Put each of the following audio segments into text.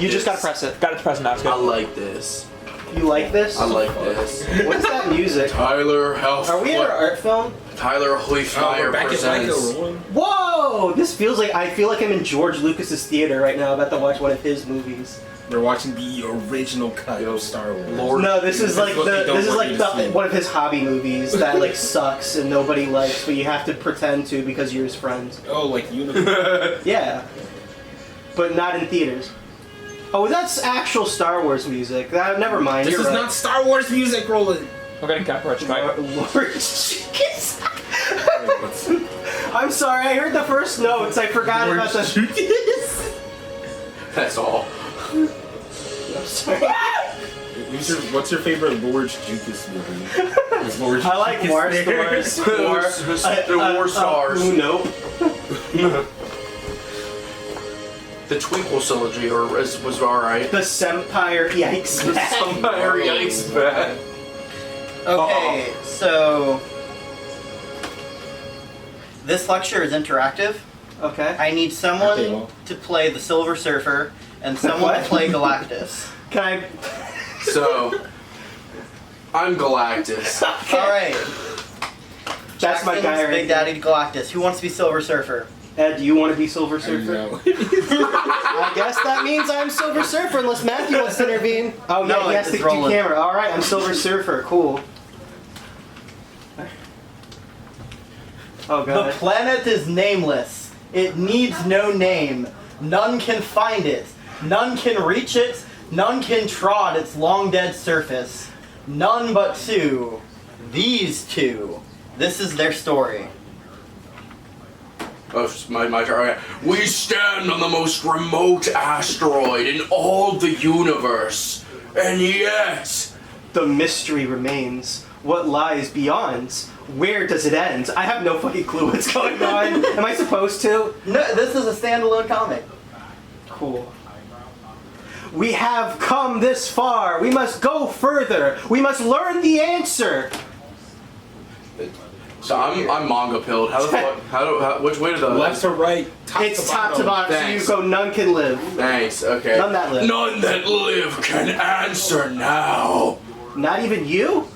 You just gotta press it. Got to press now. It's I good. like this. You like this? I like this. What is that music? Tyler Health. Are we in an art film? Tyler Hoyfire presents. Whoa! This feels like I feel like I'm in George Lucas's theater right now, about to watch one of his movies. We're watching the original cut of Star Wars. Lord. No, this is like see. one of his hobby movies that like sucks and nobody likes, but you have to pretend to because you're his friend. Oh, like Universe. Yeah, but not in theaters. Oh, that's actual Star Wars music. Never mind. This is not Star Wars music, Roland. We're going to copyright strike. Lord Jesus. I'm sorry, I heard the first notes. I forgot about the. That's all. I'm sorry. What's your favorite Lord Jukas movie? Is Lord I like Jukas Mars there? Stars. War Stars. Nope. The Twinkle Trilogy was alright. The Sempire Yikes. The Empire Yikes bad. Okay, so this lecture is interactive. Okay. I need Okay, someone well. to play the Silver Surfer and someone to play Galactus. Can I? So, I'm Galactus. All right. That's my guy right Big there. Daddy Galactus. Who wants to be Silver Surfer? Ed, do you want to be Silver Surfer? No. I guess that means I'm Silver Surfer unless Mathew wants to intervene. Oh No, yeah, he has it's to do Roland. camera. All right, I'm Silver Surfer. Cool. Oh The god. planet is nameless. It needs no name. None can find it. None can reach it. None can trod its long dead surface. None but two. These two. This is their story. Oh, it's my turn. Okay. We stand on the most remote asteroid in all the universe, and yet The mystery remains. What lies beyond? Where does it end? I have no fucking clue what's going on. Am I supposed to? No, this is a standalone comic. Cool. We have come this far. We must go further. We must learn the answer. so I'm manga pilled. How the fuck? Which way to the Left to right, It's top to bottom, Thanks. so you go none can live. Thanks. Okay. None that live. None that live can answer now. Not even you?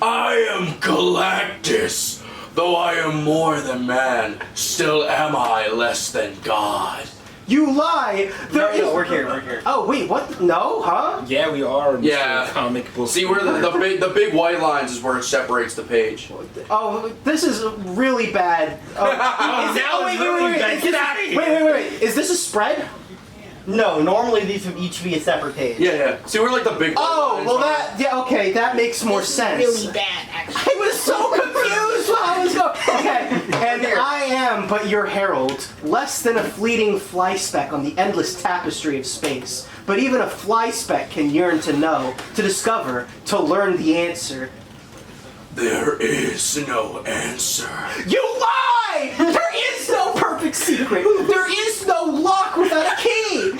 I am Galactus. Though I am more than man, still am I less than God. You lie! There is... No, we're here. Oh, wait, what? No? Huh? Yeah, we are. Mr. Yeah. Comic book. See where the big white lines is where it separates the page. Oh, this is really bad. Oh, wait. Get out of here. Wait. Is this a spread? No, normally these would each be a separate page. Yeah. See where like the big white Oh, lines well are? that makes more sense. Really bad, actually. I was so confused while I was going. Okay, and I am but your herald, less than a fleeting fly speck on the endless tapestry of space. But even a fly speck can yearn to know, to discover, to learn the answer. There is no answer. You lie! There is no perfect secret. There is no lock without a key.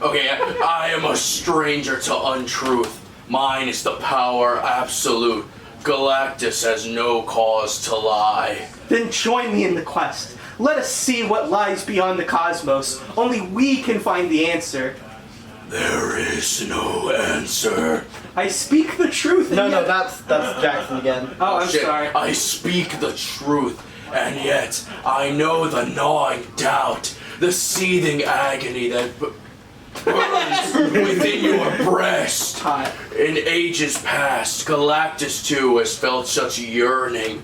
Okay, I am a stranger to untruth. Mine is the power absolute. Galactus has no cause to lie. Then join me in the quest. Let us see what lies beyond the cosmos. Only we can find the answer. There is no answer. I speak the truth. No, and no, yet- that's Jackson again. Oh, I'm Shit, sorry. I speak the truth, and yet I know the gnawing doubt, the seething agony that burns within your breast. Hot. In ages past, Galactus too has felt such yearning.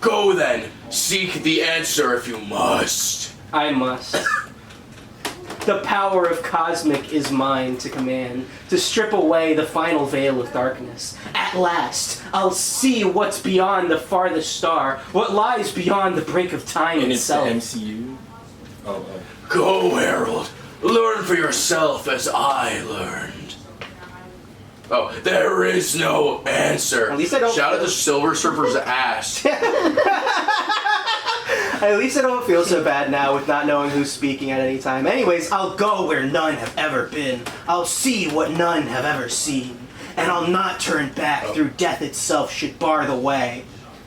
Go then, seek the answer if you must. I must. The power of cosmic is mine to command, to strip away the final veil of darkness. At last, I'll see what's beyond the farthest star, what lies beyond the brink of time And it's the itself. MCU. Oh. Go, Herald. Learn for yourself as I learned. Oh, there is no answer. At least I don't- Shout out to Silver Surfer's ass. At least I don't feel so bad now with not knowing who's speaking at any time. Anyways, I'll go where none have ever been. I'll see what none have ever seen. And I'll not turn back through death itself should bar the way.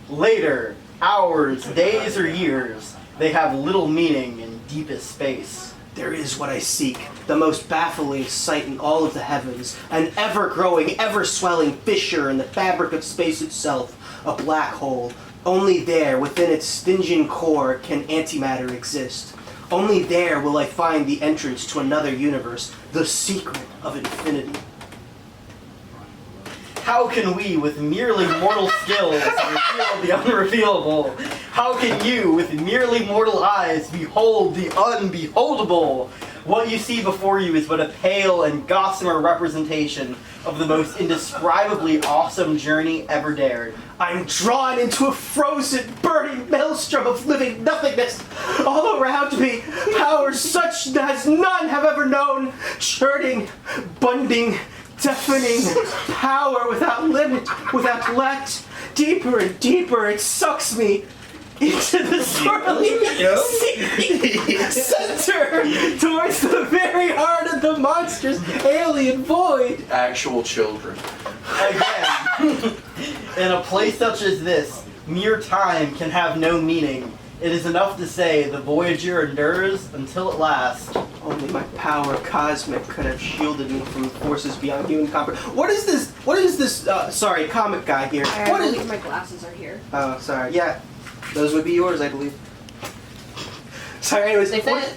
Later, hours, days, or years, they have little meaning in deepest space. There is what I seek, the most baffling sight in all of the heavens, an ever-growing, ever-swelling fissure in the fabric of space itself, a black hole. Only there, within its stinging core, can antimatter exist. Only there will I find the entrance to another universe, the secret of infinity. How can we, with merely mortal skills, reveal the unrevealable? How can you, with merely mortal eyes, behold the unbeholdable? What you see before you is but a pale and gossamer representation of the most indescribably awesome journey ever dared. I'm drawn into a frozen, burning maelstrom of living nothingness. All around me, powers such as none have ever known. Churning, bunding, deafening power without limit, without let. Deeper and deeper it sucks me into the swirling center towards the very heart of the monstrous alien void. Actual children. Again, in a place such as this, mere time can have no meaning. It is enough to say the Voyager endures until it lasts. Only my power cosmic could have shielded me from forces beyond human comprehension. What is this? What is this? Sorry, comic guy here. I What believe is? my glasses are here. Oh, sorry. Yeah, those would be yours, I believe. Sorry. Anyways, They fit.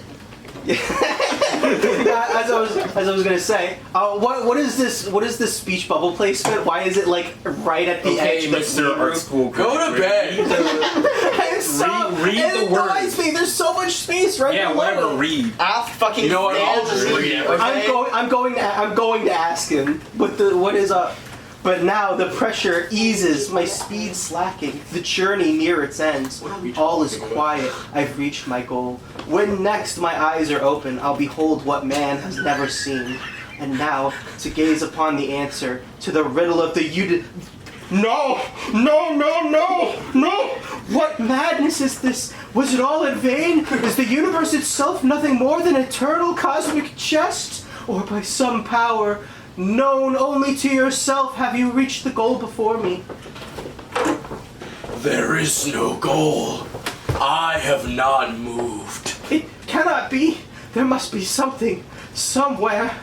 as I was gonna say, what is this? What is this speech bubble placement? Why is it like right at the edge Okay, of the Mr. Art room? School. Go to bed. I'm so, Read it the annoys words. me. There's so much space right Yeah, below whatever. it. Read. Ask fucking You know what, I'll Stan just to read it. okay? I'm going to ask him. What is up? But now the pressure eases, my speed slacking, the journey near its end. What are we All is talking about? quiet, I've reached my goal. When next my eyes are open, I'll behold what man has never seen. And now, to gaze upon the answer to the riddle of the No! No, no, no! No! What madness is this? Was it all in vain? Is the universe itself nothing more than eternal cosmic jest? Or by some power known only to yourself have you reached the goal before me? There is no goal. I have not moved. It cannot be. There must be something, somewhere.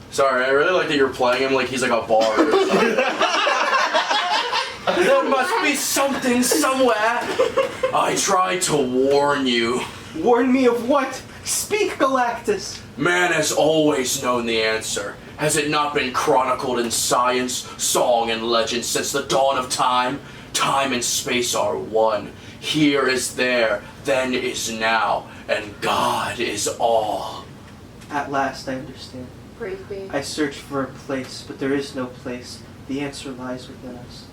Sorry, I really like that you're playing him like he's like a bard or something. There must be something somewhere. I tried to warn you. Warn me of what? Speak, Galactus. Man has always known the answer. Has it not been chronicled in science, song, and legend since the dawn of time? Time and space are one. Here is there, then is now, and God is all. At last I understand. Praise be. I search for a place, but there is no place. The answer lies within us.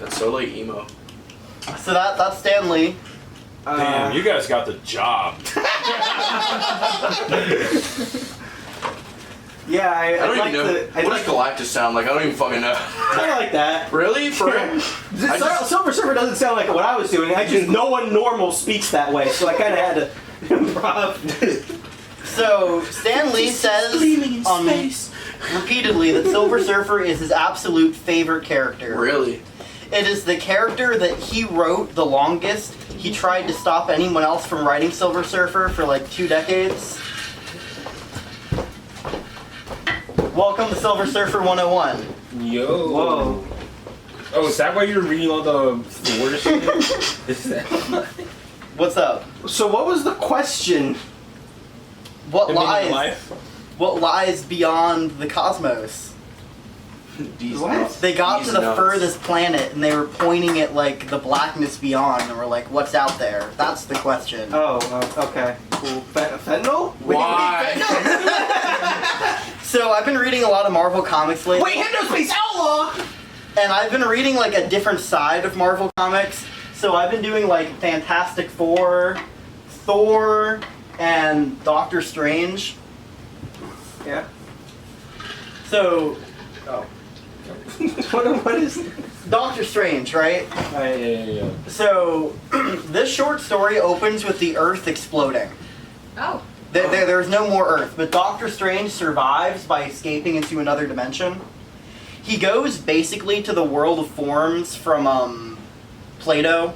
That's so like emo. So that's Stan Lee. Damn, you guys got the job. Yeah, I I'd don't like even know. to. I'd What like does Galactus sound like? I don't even fucking know. kind of like that. Really? For real? I just- Silver Surfer doesn't sound like what I was doing. I just no one normal speaks that way, so I kind of had to improv. So Stan Lee says repeatedly that Silver Surfer is his absolute favorite character. Really? It is the character that he wrote the longest. He tried to stop anyone else from writing Silver Surfer for like 2 decades. Welcome to Silver Surfer 101. Yo. Whoa. Oh, is that why you're reading all the Thor shit? Is that What's up? So what was the question? What the meaning of lies? life? What lies beyond the cosmos? These What? nuts. They got These to the nuts. furthest planet and they were pointing at like the blackness beyond and were like, "What's out there?" That's the question. Oh, okay. Cool. Fentanyl? Why? So I've been reading a lot of Marvel comics lately. Wait, Hypnospace Outlaw! And I've been reading like a different side of Marvel comics. So I've been doing like Fantastic Four, Thor, and Doctor Strange. Yeah. So What is? Doctor Strange, right? Yeah. So this short story opens with the Earth exploding. Oh. There's no more Earth, but Doctor Strange survives by escaping into another dimension. He goes basically to the world of forms from Plato,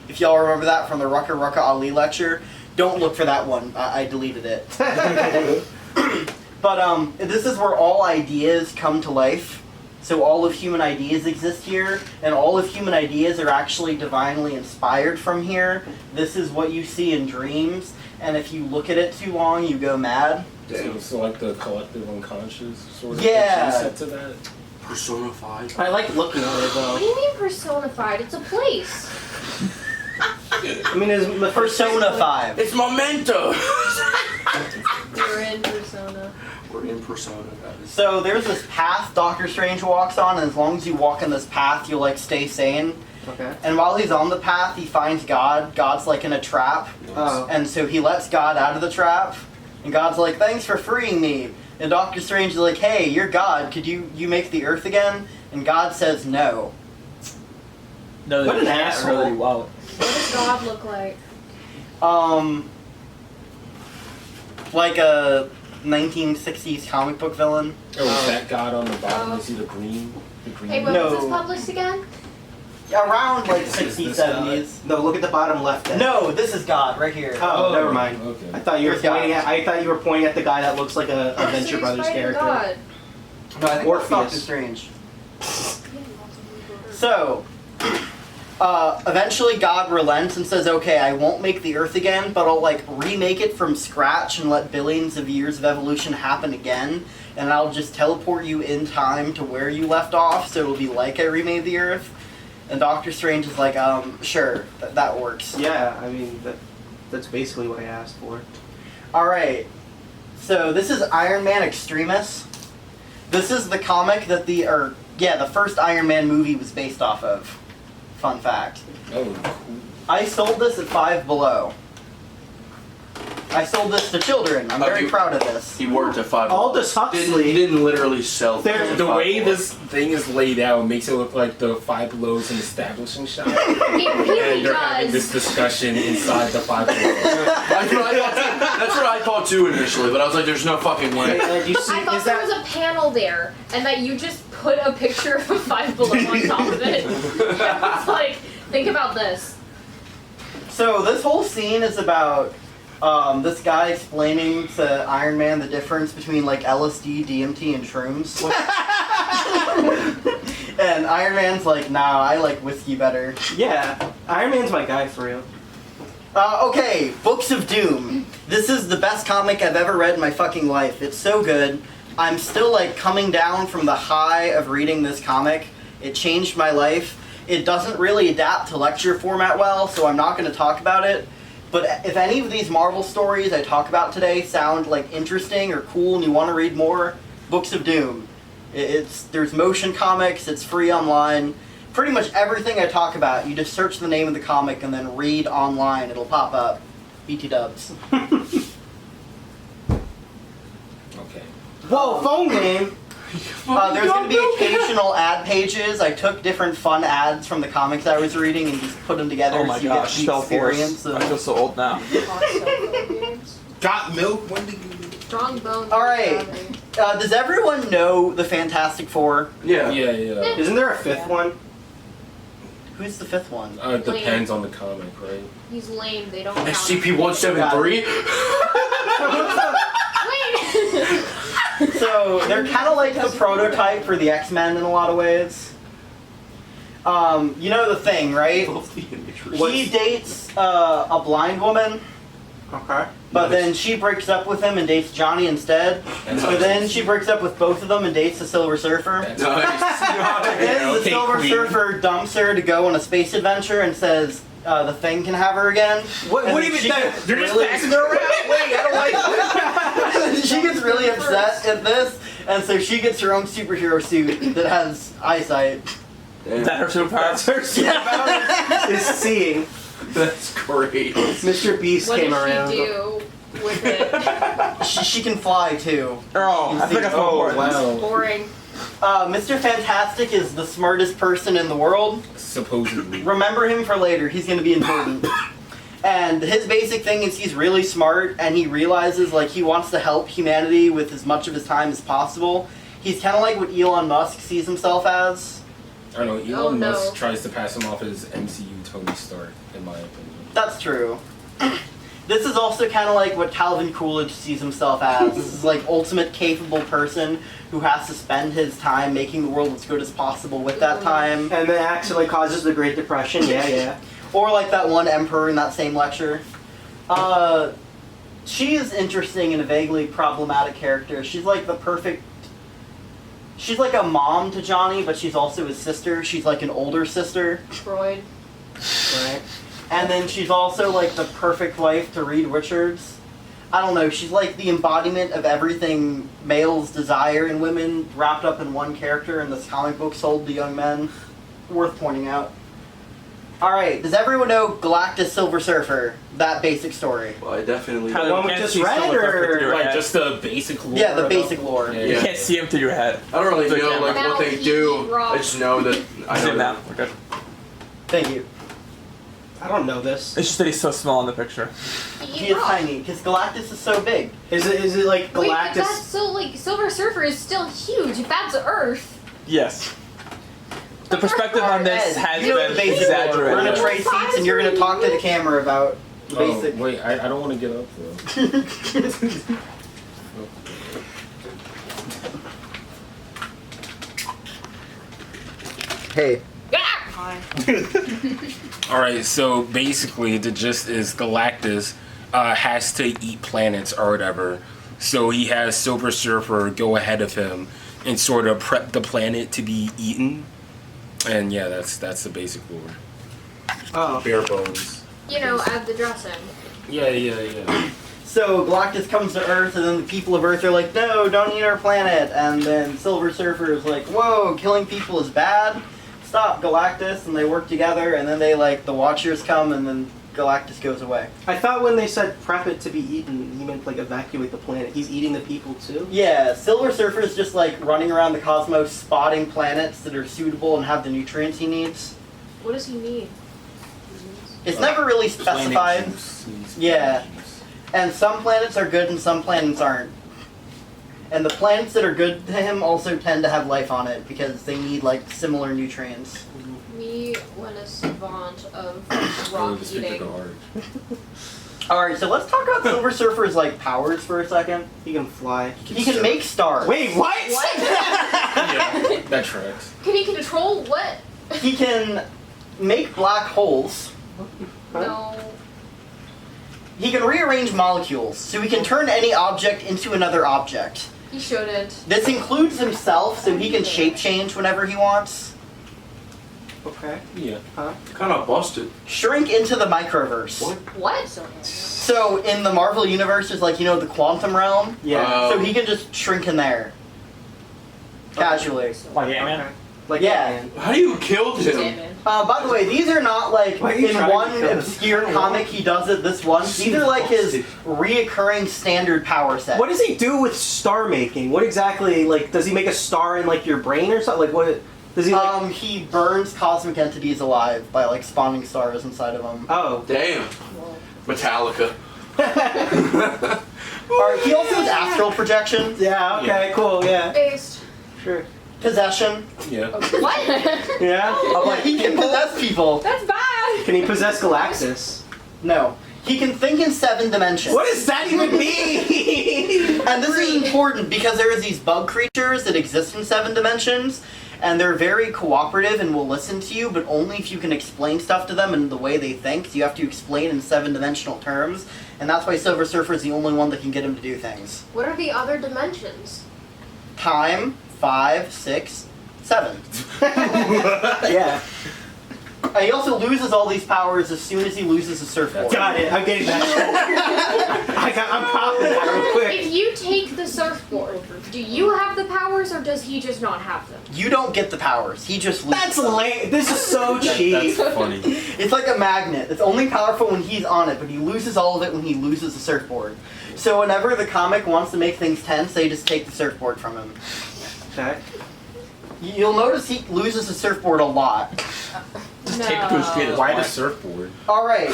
if y'all remember that from the Rucka Rucka Ali lecture. Don't look for that one. I deleted it. But this is where all ideas come to life. So all of human ideas exist here, and all of human ideas are actually divinely inspired from here. This is what you see in dreams, and if you look at it too long, you go mad. So like the collective unconscious sort of Yeah. adjacent to that? Personified. I like looking at it What though. do you mean personified? It's a place. I mean, is the Persona 5. It's Memento! We're in persona. We're in Persona, guys. So there's this path Doctor Strange walks on, and as long as you walk in this path, you'll like stay sane. Okay. And while he's on the path, he finds God. God's like in a trap. Oh. And so he lets God out of the trap. And God's like, thanks for freeing me. And Doctor Strange is like, hey, you're God. Could you make the earth again? And God says no. No, What they an can't asshole. really won't. What does God look like? Like a 1960s comic book villain. Oh, is that God on the bottom? Oh. Is he the green? The green? Hey, when No. was this published again? Around like Is 60s, this 70s. No, look at the bottom left. Then. No, this is God right here. Oh, never mind. Okay. I thought you were Here's God. pointing at. I thought you were pointing at the guy that looks like a So Venture you're Brothers fighting character. God. No, I think that's Doctor Orpheus. Strange. So, eventually God relents and says, okay, I won't make the Earth again, but I'll like remake it from scratch and let billions of years of evolution happen again, and I'll just teleport you in time to where you left off, so it'll be like I remade the Earth. And Doctor Strange is like, sure, that works. Yeah, I mean that's basically what I asked for. Alright, so this is Iron Man Extremis. This is the comic that the first Iron Man movie was based off of. Fun fact. Oh, cool. I sold this at Five Below. I sold this to children. I'm very proud of this. He worked at 5. Aldous Huxley. He didn't literally sell There- things at The 5 way Below. this thing is laid out makes it look like the Five Belows an establishing shop. It really And they're having this does. discussion inside the Five Belows. That's what I thought too initially, but I was like, there's no fucking way. And you see, I thought is there that was a panel there, and that you just put a picture of a Five Below on top of it. It's like, think about this. So this whole scene is about this guy explaining to Iron Man the difference between like LSD, DMT, and shrooms. And Iron Man's like, nah, I like whiskey better. Yeah, Iron Man's my guy for real. Okay, Books of Doom. This is the best comic I've ever read in my fucking life. It's so good. I'm still like coming down from the high of reading this comic. It changed my life. It doesn't really adapt to lecture format well, so I'm not going to talk about it. But if any of these Marvel stories I talk about today sound like interesting or cool and you want to read more, Books of Doom. There's motion comics, it's free online. Pretty much everything I talk about, you just search the name of the comic and then read online, it'll pop up. BT dubs. Okay. Whoa, phone game. There's going to be occasional ad pages. I took different fun ads from the comics I was reading and just put them together Oh my so you gosh, get the Spell experience Force. of... I feel so old now. Got milk? When did you... Strong bones. Alright. Does everyone know the Fantastic Four? Yeah. Yeah, yeah. Isn't there a fifth one? Who's the fifth one? It depends on the comic, right? He's lame. They don't count. SCP-173? Wait. So they're kind of like the prototype for the X-Men in a lot of ways. You know the Thing, right? He dates a blind woman, Okay. but then she breaks up with him and dates Johnny instead. But then she breaks up with both of them and dates the Silver Surfer. That's Then the Okay, Silver Queen. Surfer dumps her to go on a space adventure and says the Thing can have her again. What And do you then mean? she gets They're just really- passing her around. Wait, I don't like this. She gets really upset at this, and so she gets her own superhero suit that has eyesight. Is that her superpower? Is seeing. That's great. Mr. Beast What came does around. she do with it? She can fly too. Oh, I think I felt Oh, important. wow. Boring. Mr. Fantastic is the smartest person in the world. Supposedly. Remember him for later. He's going to be important. And his basic thing is he's really smart, and he realizes like he wants to help humanity with as much of his time as possible. He's kind of like what Elon Musk sees himself as. I don't know, Elon Oh, no. Musk tries to pass him off as MCU Tony Stark, in my opinion. That's true. This is also kind of like what Calvin Coolidge sees himself as. This is like ultimate capable person who has to spend his time making the world as good as possible with that time. And then accidentally causes the Great Depression. Yeah. Or like that one emperor in that same lecture. She is interesting and a vaguely problematic character. She's like the perfect... She's like a mom to Johnny, but she's also his sister. She's like an older sister. Freud. Right. And then she's also like the perfect wife to Reed Richards. I don't know, she's like the embodiment of everything males desire in women wrapped up in one character in this comic book sold to young men. Worth pointing out. Alright, does everyone know Galactus Silver Surfer? That basic story. Well, I definitely. Tyler, The one you we can't just see read, someone with or- your Like head. just the basic lore. Yeah, the about- basic lore. Yeah, You yeah. can't see him through your head. I don't really So, know yeah. like what they do. I just know that I know Zoom that. out. We're good. Thank you. I don't know this. It's just that he's so small in the picture. He is tiny, because Galactus is so big. Is it like Wait, but that's Galactus? so like Silver Surfer is still huge. If that's Earth. Yes. The perspective on this Ed, has you know been the basic lore. We're exaggerated. gonna trade seats and you're gonna talk to the camera about the Oh, basic... wait, I don't want to get up though. Hey. Alright, so basically the gist is Galactus has to eat planets or whatever. So he has Silver Surfer go ahead of him and sort of prep the planet to be eaten. And yeah, that's the basic lore. Oh. Bare bones. You know, add the dressing. Yeah. So Galactus comes to Earth, and then the people of Earth are like, "No, don't eat our planet." And then Silver Surfer is like, "Whoa, killing people is bad. Stop, Galactus!" And they work together, and then they the Watchers come, and then Galactus goes away. I thought when they said prep it to be eaten, he meant like evacuate the planet. He's eating the people too. Yeah, Silver Surfer is just running around the cosmos, spotting planets that are suitable and have the nutrients he needs. What does he need? It's never really Planet specified. juice. Yeah. And some planets are good and some planets aren't. And the planets that are good to him also tend to have life on it because they need similar nutrients. Me when a savant of Oh, rock the speaker eating. go hard. Alright, so let's talk about Silver Surfer's powers for a second. He can fly. He can make stars. Wait, what? What? Yeah, that tracks. Can he control what? He can make black holes. No. He can rearrange molecules, so he can turn any object into another object. He shouldn't. This includes himself, so he can shape change whenever he wants. Okay. Yeah. Kind of busted. Shrink into the microverse. What? So in the Marvel universe, there's the quantum realm. Yeah. So he can just shrink in there. Casually. Like Ant-Man? Okay. Like Yeah. Ant-Man. How do you kill him? By the way, these are not Why are you in trying to one kill us? obscure comic he does it this once. These are his reoccurring standard power set. What does he do with star making? What exactly does he make a star in your brain or something? What does he He burns cosmic entities alive by spawning stars inside of them. Oh. Damn. Metallica. Alright, he also has astral projection, Yeah, okay, cool, yeah. Based. Sure. possession. Yeah. What? Yeah? He can possess people. That's bad. Can he possess Galactus? No. He can think in 7 dimensions. What does that even mean? And this is important because there are these bug creatures that exist in 7 dimensions, and they're very cooperative and will listen to you, but only if you can explain stuff to them in the way they think. So you have to explain in 7-dimensional terms, and that's why Silver Surfer is the only one that can get him to do things. What are the other dimensions? Time, 5, 6, 7. Yeah. He also loses all these powers as soon as he loses a surfboard. Got it. I'm getting that. I'm popping that real quick. If you take the surfboard, do you have the powers or does he just not have them? You don't get the powers. He just loses That's them. lame. This is so cheap. That's funny. It's like a magnet. It's only powerful when he's on it, but he loses all of it when he loses the surfboard. So whenever the comic wants to make things tense, they just take the surfboard from him. Okay. You'll notice he loses the surfboard a lot. Tape to his feet is Why fine. the surfboard? Alright,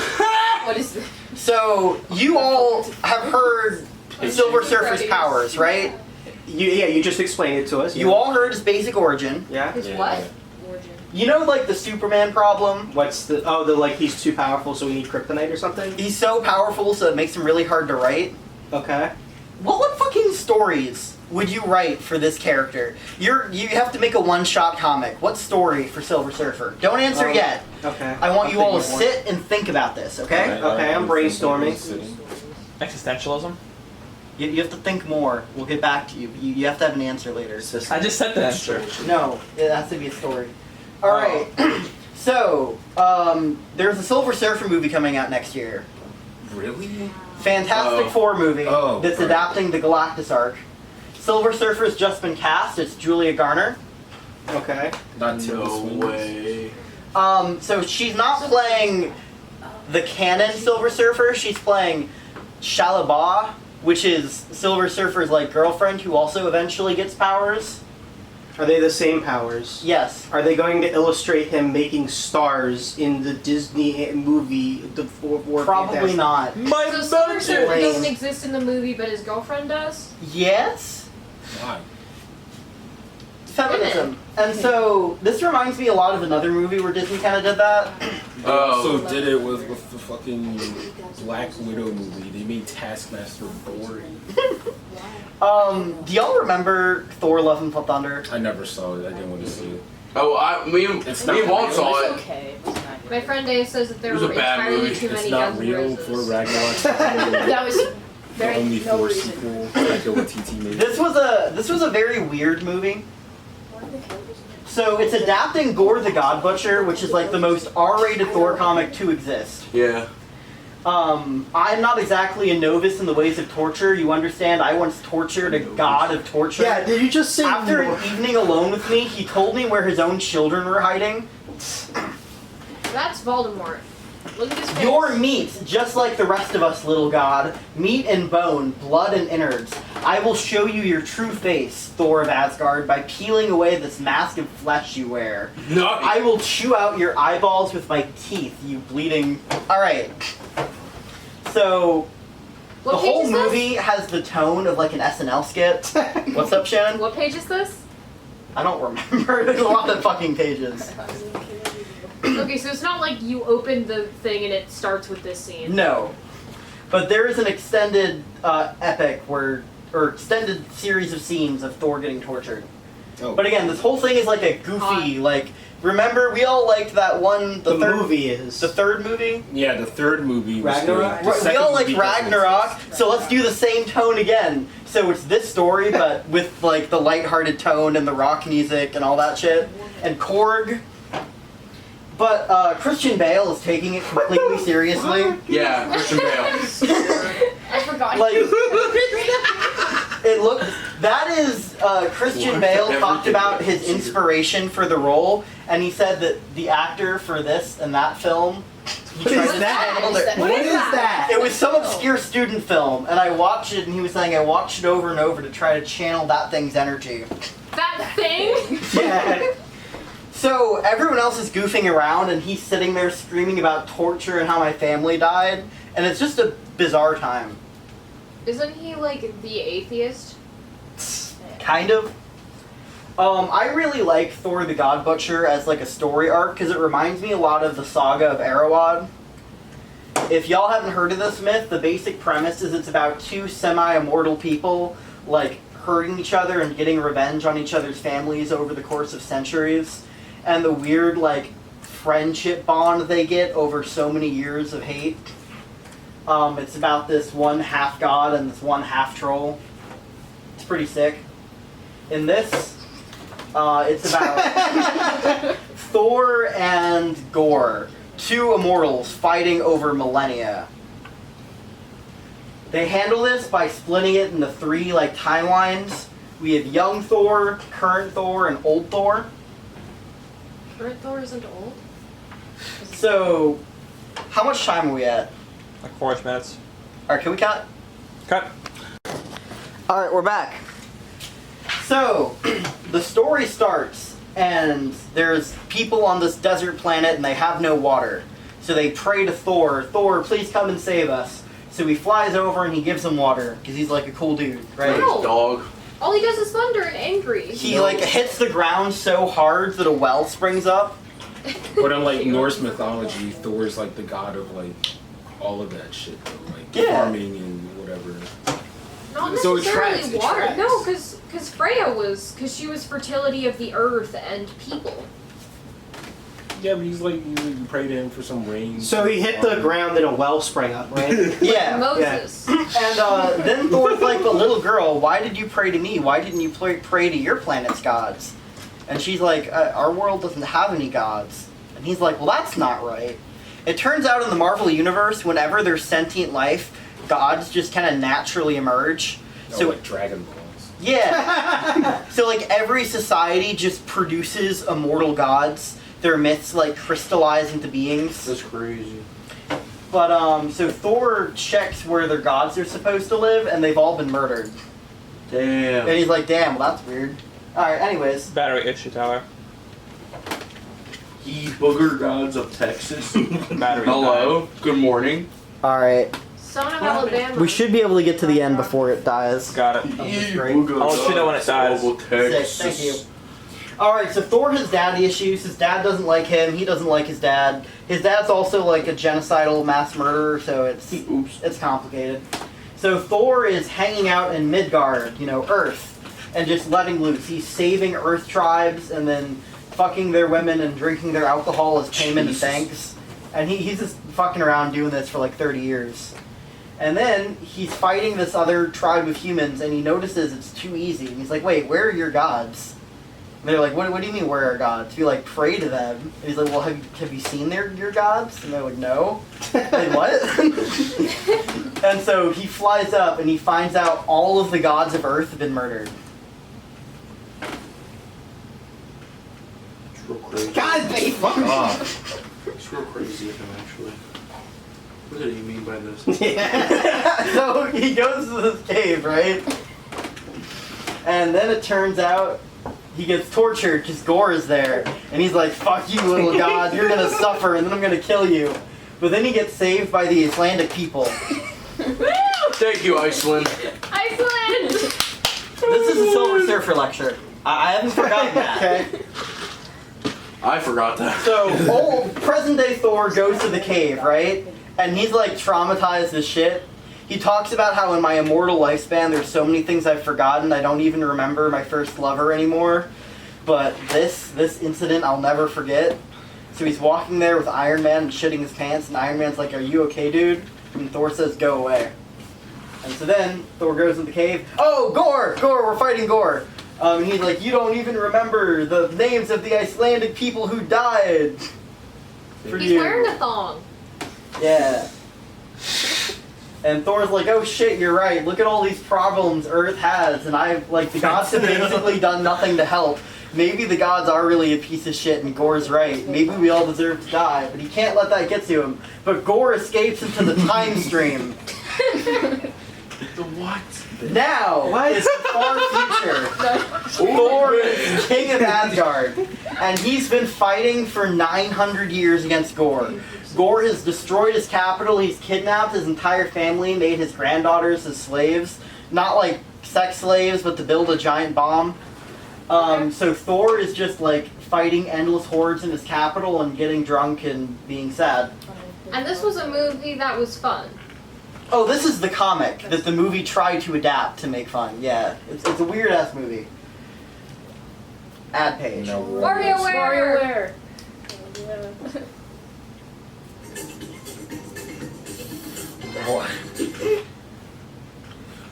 What is this? so you all have heard Silver Surfer's powers, right? You just explained it to us. You all heard his basic origin. Yeah? His Yeah. what? origin. You know, like the Superman problem? What's the like he's too powerful, so we need kryptonite or something? He's so powerful, so it makes him really hard to write. Okay. What fucking stories would you write for this character? You have to make a one-shot comic. What story for Silver Surfer? Don't answer yet. Okay. I want you all to thinking sit and think about this, okay? Okay, I'm brainstorming. Existentialism? You have to think more. We'll get back to you. You have to have an answer later. I just said the answer. No, it has to be a story. Alright, so, there's a Silver Surfer movie coming out next year. Really? Fantastic Four movie that's right. adapting the Galactus arc. Silver Surfer's just been cast. It's Julia Garner. Okay. Not No way. So she's not playing the canon Silver Surfer. She's playing Shalaba, which is Silver Surfer's like girlfriend, who also eventually gets powers. Are they the same powers? Yes. Are they going to illustrate him making stars in the Disney movie? Probably not. So Silver Surfer Lame. doesn't exist in the movie, but his girlfriend does? Yes. Why? Feminism. And so this reminds me a lot of another movie where Disney kind of did that. They Oh. also did it with the fucking Black Widow movie. They made Taskmaster boring. Do y'all remember Thor: Love and Thunder? I never saw it. I didn't want to see it. Oh, me It's and not Walt real. saw It's it. okay. My friend Dave says that there It was a were bad entirely movie. too It's many not Guns N' real Roses. for Ragnarok. That was The very only no Thor reason. sequel Taika Waititi made. This was a very weird movie. So it's adapting Gore the God Butcher, which is like the most R-rated Thor comic to exist. Yeah. I'm not exactly a novice in the ways of torture. You understand? I once tortured a god of torture. Yeah, did you just say After more? an evening alone with me, he told me where his own children were hiding. That's Voldemort. Look at his face. Your meat, just like the rest of us, little god. Meat and bone, blood and innards. I will show you your true face, Thor of Asgard, by peeling away this mask of flesh you wear. No. I will chew out your eyeballs with my teeth, you bleeding... Alright. So, What the page whole is this? movie has the tone of like an SNL skit. What's up, Shannon? What page is this? I don't remember. There's a lot of fucking pages. Okay, so it's not like you open the thing and it starts with this scene. No. But there is an extended epic or extended series of scenes of Thor getting tortured. Oh. But again, this whole thing is like a goofy, like, remember we all liked that one, The third movie is. the third movie? Yeah, the third movie was Ragnarok? good. The We second all liked movie doesn't Ragnarok, exist. so let's do the same tone again. So it's this story, but with like the lighthearted tone and the rock music and all that shit. And Korg. But Christian Bale is taking it completely seriously. Yeah, Christian Bale. I forgot. Like, it looked. That is Christian Bale talked about his inspiration for the role, and he said that the actor for this and that film. What is that? What is that? It was some obscure student film, and I watched it, and he was saying I watched it over and over to try to channel that thing's energy. That thing? Yeah. So everyone else is goofing around, and he's sitting there screaming about torture and how my family died, and it's just a bizarre time. Isn't he like the atheist? Kind of. I really like Thor the God Butcher as like a story arc because it reminds me a lot of the saga of Arrowad. If y'all haven't heard of this myth, the basic premise is it's about two semi-immortal people like hurting each other and getting revenge on each other's families over the course of centuries, and the weird like friendship bond they get over so many years of hate. It's about this one half god and this one half troll. It's pretty sick. In this, it's about Thor and Gore, two immortals fighting over millennia. They handle this by splitting it into three like timelines. We have young Thor, current Thor, and old Thor. Current Thor isn't old? So, how much time are we at? Like 4 minutes. Alright, can we cut? Cut. Alright, we're back. So, the story starts, and there's people on this desert planet, and they have no water. So they pray to Thor, Thor, please come and save us. So he flies over and he gives them water, because he's like a cool dude, right? Wow. Dog. All he does is thunder and angry. He like hits the ground so hard that a well springs up. But in like Norse mythology, Thor's like the god of like all of that shit, though, like Yeah. farming and whatever. Not So it necessarily tracks, it water. tracks. No, because Freya because she was fertility of the earth and people. Yeah, but he's like you pray to him for some rain. So he hit the ground and a well sprang up, right? Yeah. Moses. And then Thor's like, but little girl, why did you pray to me? Why didn't you pray to your planet's gods? And she's like, our world doesn't have any gods. And he's like, well, that's not right. It turns out in the Marvel Universe, whenever there's sentient life, gods just kind of naturally emerge. So like Dragon Balls. Yeah. So like every society just produces immortal gods. Their myths like crystallize into beings. That's crazy. But so Thor checks where their gods are supposed to live, and they've all been murdered. Damn. And he's like, damn, well that's weird. Alright, anyways. Battery issue tower. Ye booger gods of Texas. Battery. Hello. Good morning. Alright. Son of Alabama. We should be able to get to the end before it dies. Got it. Ye great. booger I'll let you know when it dies. of Texas. Thank you. Alright, so Thor has daddy issues. His dad doesn't like him. He doesn't like his dad. His dad's also like a genocidal mass murderer, so it's complicated. So Thor is hanging out in Midgard, Earth, and just letting loose. He's saving Earth tribes and then fucking their women and drinking their alcohol as payment and Jesus. thanks. And he's just fucking around doing this for like 30 years. And then he's fighting this other tribe of humans, and he notices it's too easy. And he's like, wait, where are your gods? And they're like, what do you mean, where are our gods? We like pray to them. And he's like, well, have you seen your gods? And they're like, no. Like, what? And so he flies up and he finds out all of the gods of Earth have been murdered. It's real crazy. God, they fuck off. It's real crazy of him, actually. What did he mean by this? Yeah. So he goes to this cave, right? And then it turns out he gets tortured because Gore is there. And he's like, fuck you, little god, you're gonna suffer, and then I'm gonna kill you. But then he gets saved by the Icelandic people. Thank you, Iceland. Iceland! This is a Silver Surfer lecture. I haven't forgotten that. Okay. I forgot that. So, old present-day Thor goes to the cave, right? And he's like traumatized as shit. He talks about how in my immortal lifespan there's so many things I've forgotten. I don't even remember my first lover anymore. But this incident I'll never forget. So he's walking there with Iron Man and shitting his pants, and Iron Man's like, are you okay, dude? And Thor says, go away. And so then Thor goes in the cave. Oh, Gore! We're fighting Gore! And he's like, you don't even remember the names of the Icelandic people who died. For He's you. wearing a thong. Yeah. And Thor's like, oh shit, you're right. Look at all these problems Earth has, and the gods have basically done nothing to help. Maybe the gods are really a piece of shit, and Gore's right. Maybe we all deserve to die, but he can't let that get to him. But Gore escapes into the time stream. The what? Now, it's the far future. Thor is king of Asgard, and he's been fighting for 900 years against Gore. Gore has destroyed his capital, he's kidnapped his entire family, made his granddaughters his slaves. Not like sex slaves, but to build a giant bomb. So Thor is just like fighting endless hordes in his capital and getting drunk and being sad. And this was a movie that was fun. Oh, this is the comic that the movie tried to adapt to make fun. Yeah, it's a weird ass movie. Ad page. No, WarioWare! What?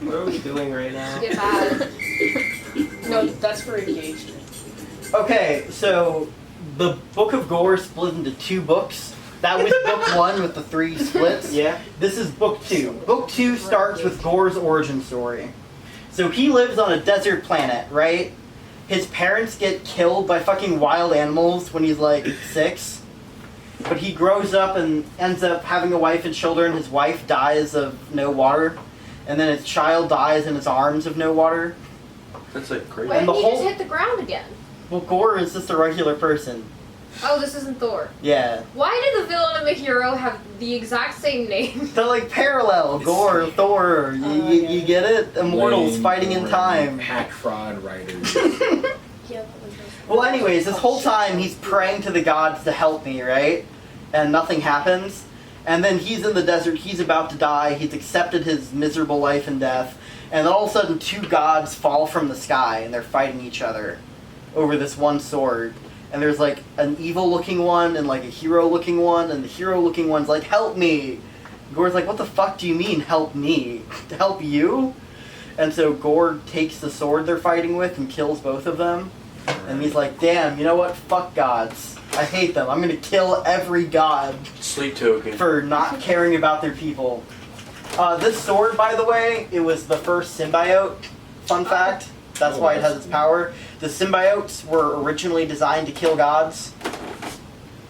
What are we doing right now? Get bad. No, that's for engagement. Okay, so the Book of Gore split into 2 books. That was book 1 with the 3 splits. Yeah. This is book 2. Book 2 starts with Gore's origin story. So he lives on a desert planet, right? His parents get killed by fucking wild animals when he's like 6. But he grows up and ends up having a wife and children. His wife dies of no water. And then his child dies in his arms of no water. That's like crazy. Why And didn't the he just whole- hit the ground again? Well, Gore is just a regular person. Oh, this isn't Thor. Yeah. Why did the villain and the hero have the exact same name? They're like parallel. Gore, Thor. You get it? Immortals fighting in time. Hack fraud writers. Well, anyways, this whole time he's praying to the gods to help me, right? And nothing happens. And then he's in the desert, he's about to die, he's accepted his miserable life and death, and then all of a sudden 2 gods fall from the sky and they're fighting each other over this one sword. And there's like an evil looking one and like a hero looking one, and the hero looking one's like, help me! Gore's like, what the fuck do you mean, help me? To help you? And so Gore takes the sword they're fighting with and kills both of them. And he's like, damn, you know what? Fuck gods. I hate them. I'm gonna kill every god Sleep token. for not caring about their people. This sword, by the way, it was the first symbiote. Fun fact. That's why it has its power. The symbiotes were originally designed to kill gods.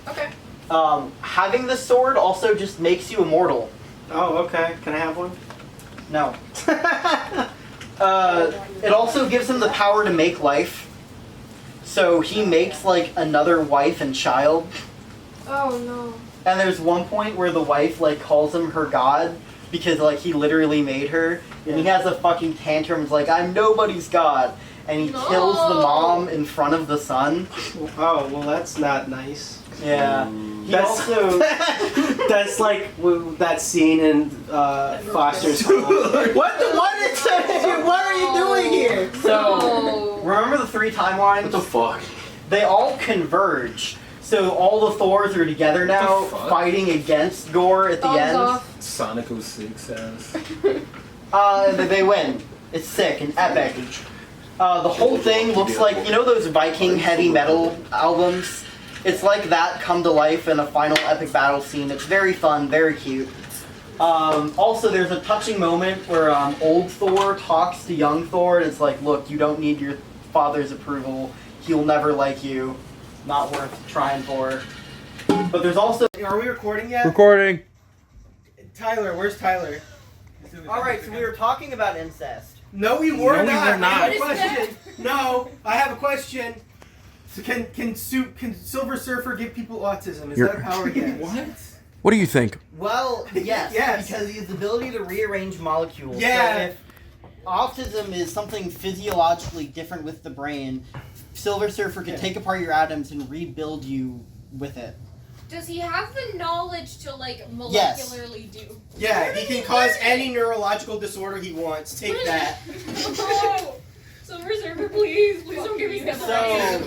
Okay. Having this sword also just makes you immortal. Oh, okay. Can I have one? No. It also gives him the power to make life. So he makes like another wife and child. Oh no. And there's one point where the wife like calls him her god because like he literally made her, and he has a fucking tantrum. He's like, I'm nobody's god, and he kills the mom in front of the son. Oh, well, that's not nice. Yeah. He That's also that's like that scene in Foster's Home. What are you doing here? so remember the 3 timelines? What the fuck? They all converge. So all the Thors are together now, What the fuck? fighting against Gore at the Thumbs end. off. Sonic 06 says. They win. It's sick and epic. The whole thing looks like, you know those Viking heavy metal albums? It's like that come to life in a final epic battle scene. It's very fun, very cute. Also, there's a touching moment where old Thor talks to young Thor, and it's like, look, you don't need your father's approval. He'll never like you. Not worth trying for. But there's also... Are we recording yet? Recording. Tyler, where's Tyler? Alright, so we were talking about incest. No, we were No, we not. were not. I have a question. No, I have a question. So can Silver Surfer give people autism? Is that how it gets? What? What do you think? Well, yes, Yes. because he has the ability to rearrange molecules. Yeah. So if autism is something physiologically different with the brain, Silver Surfer can take apart your atoms and rebuild you with it. Does he have the knowledge to like Yes. molecularly do? Yeah, he can cause any neurological disorder he wants. Take that. No! Silver Surfer, please don't give me him. So,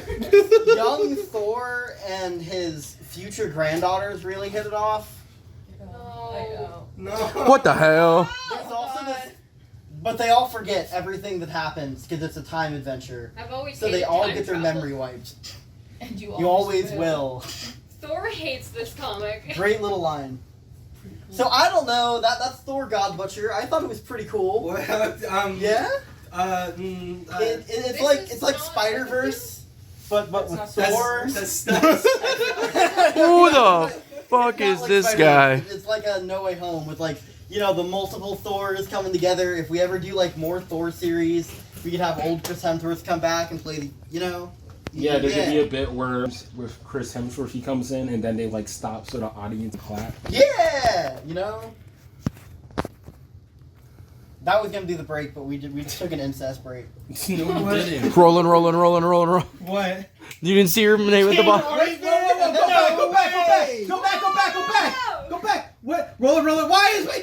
young Thor and his future granddaughters really hit it off. No. No. What the hell? There's also this, but they all forget everything that happens because it's a time adventure. I've always So hated they all time get their travel. memory wiped. And you You always will. Thor hates this comic. Great little line. So I don't know. That's Thor God Butcher. I thought it was pretty cool. Well, Yeah. It's This like is it's like not- Spider Verse, but with not Thor. Who the fuck It's not is like this Spider-Verse. guy? It's like a No Way Home with like, you know, the multiple Thors coming together. If we ever do like more Thor series, we could have old Chris Hemsworth come back and play the, you know. Yeah, there's gonna be a bit where with Chris Hemsworth he comes in and then they like stop so the audience clap. Yeah, you know. That was gonna be the break, but we took an incest break. No, we didn't. Rolling. What? You didn't see her name at the bottom? Wait, whoa, go back. What? Roland, why is my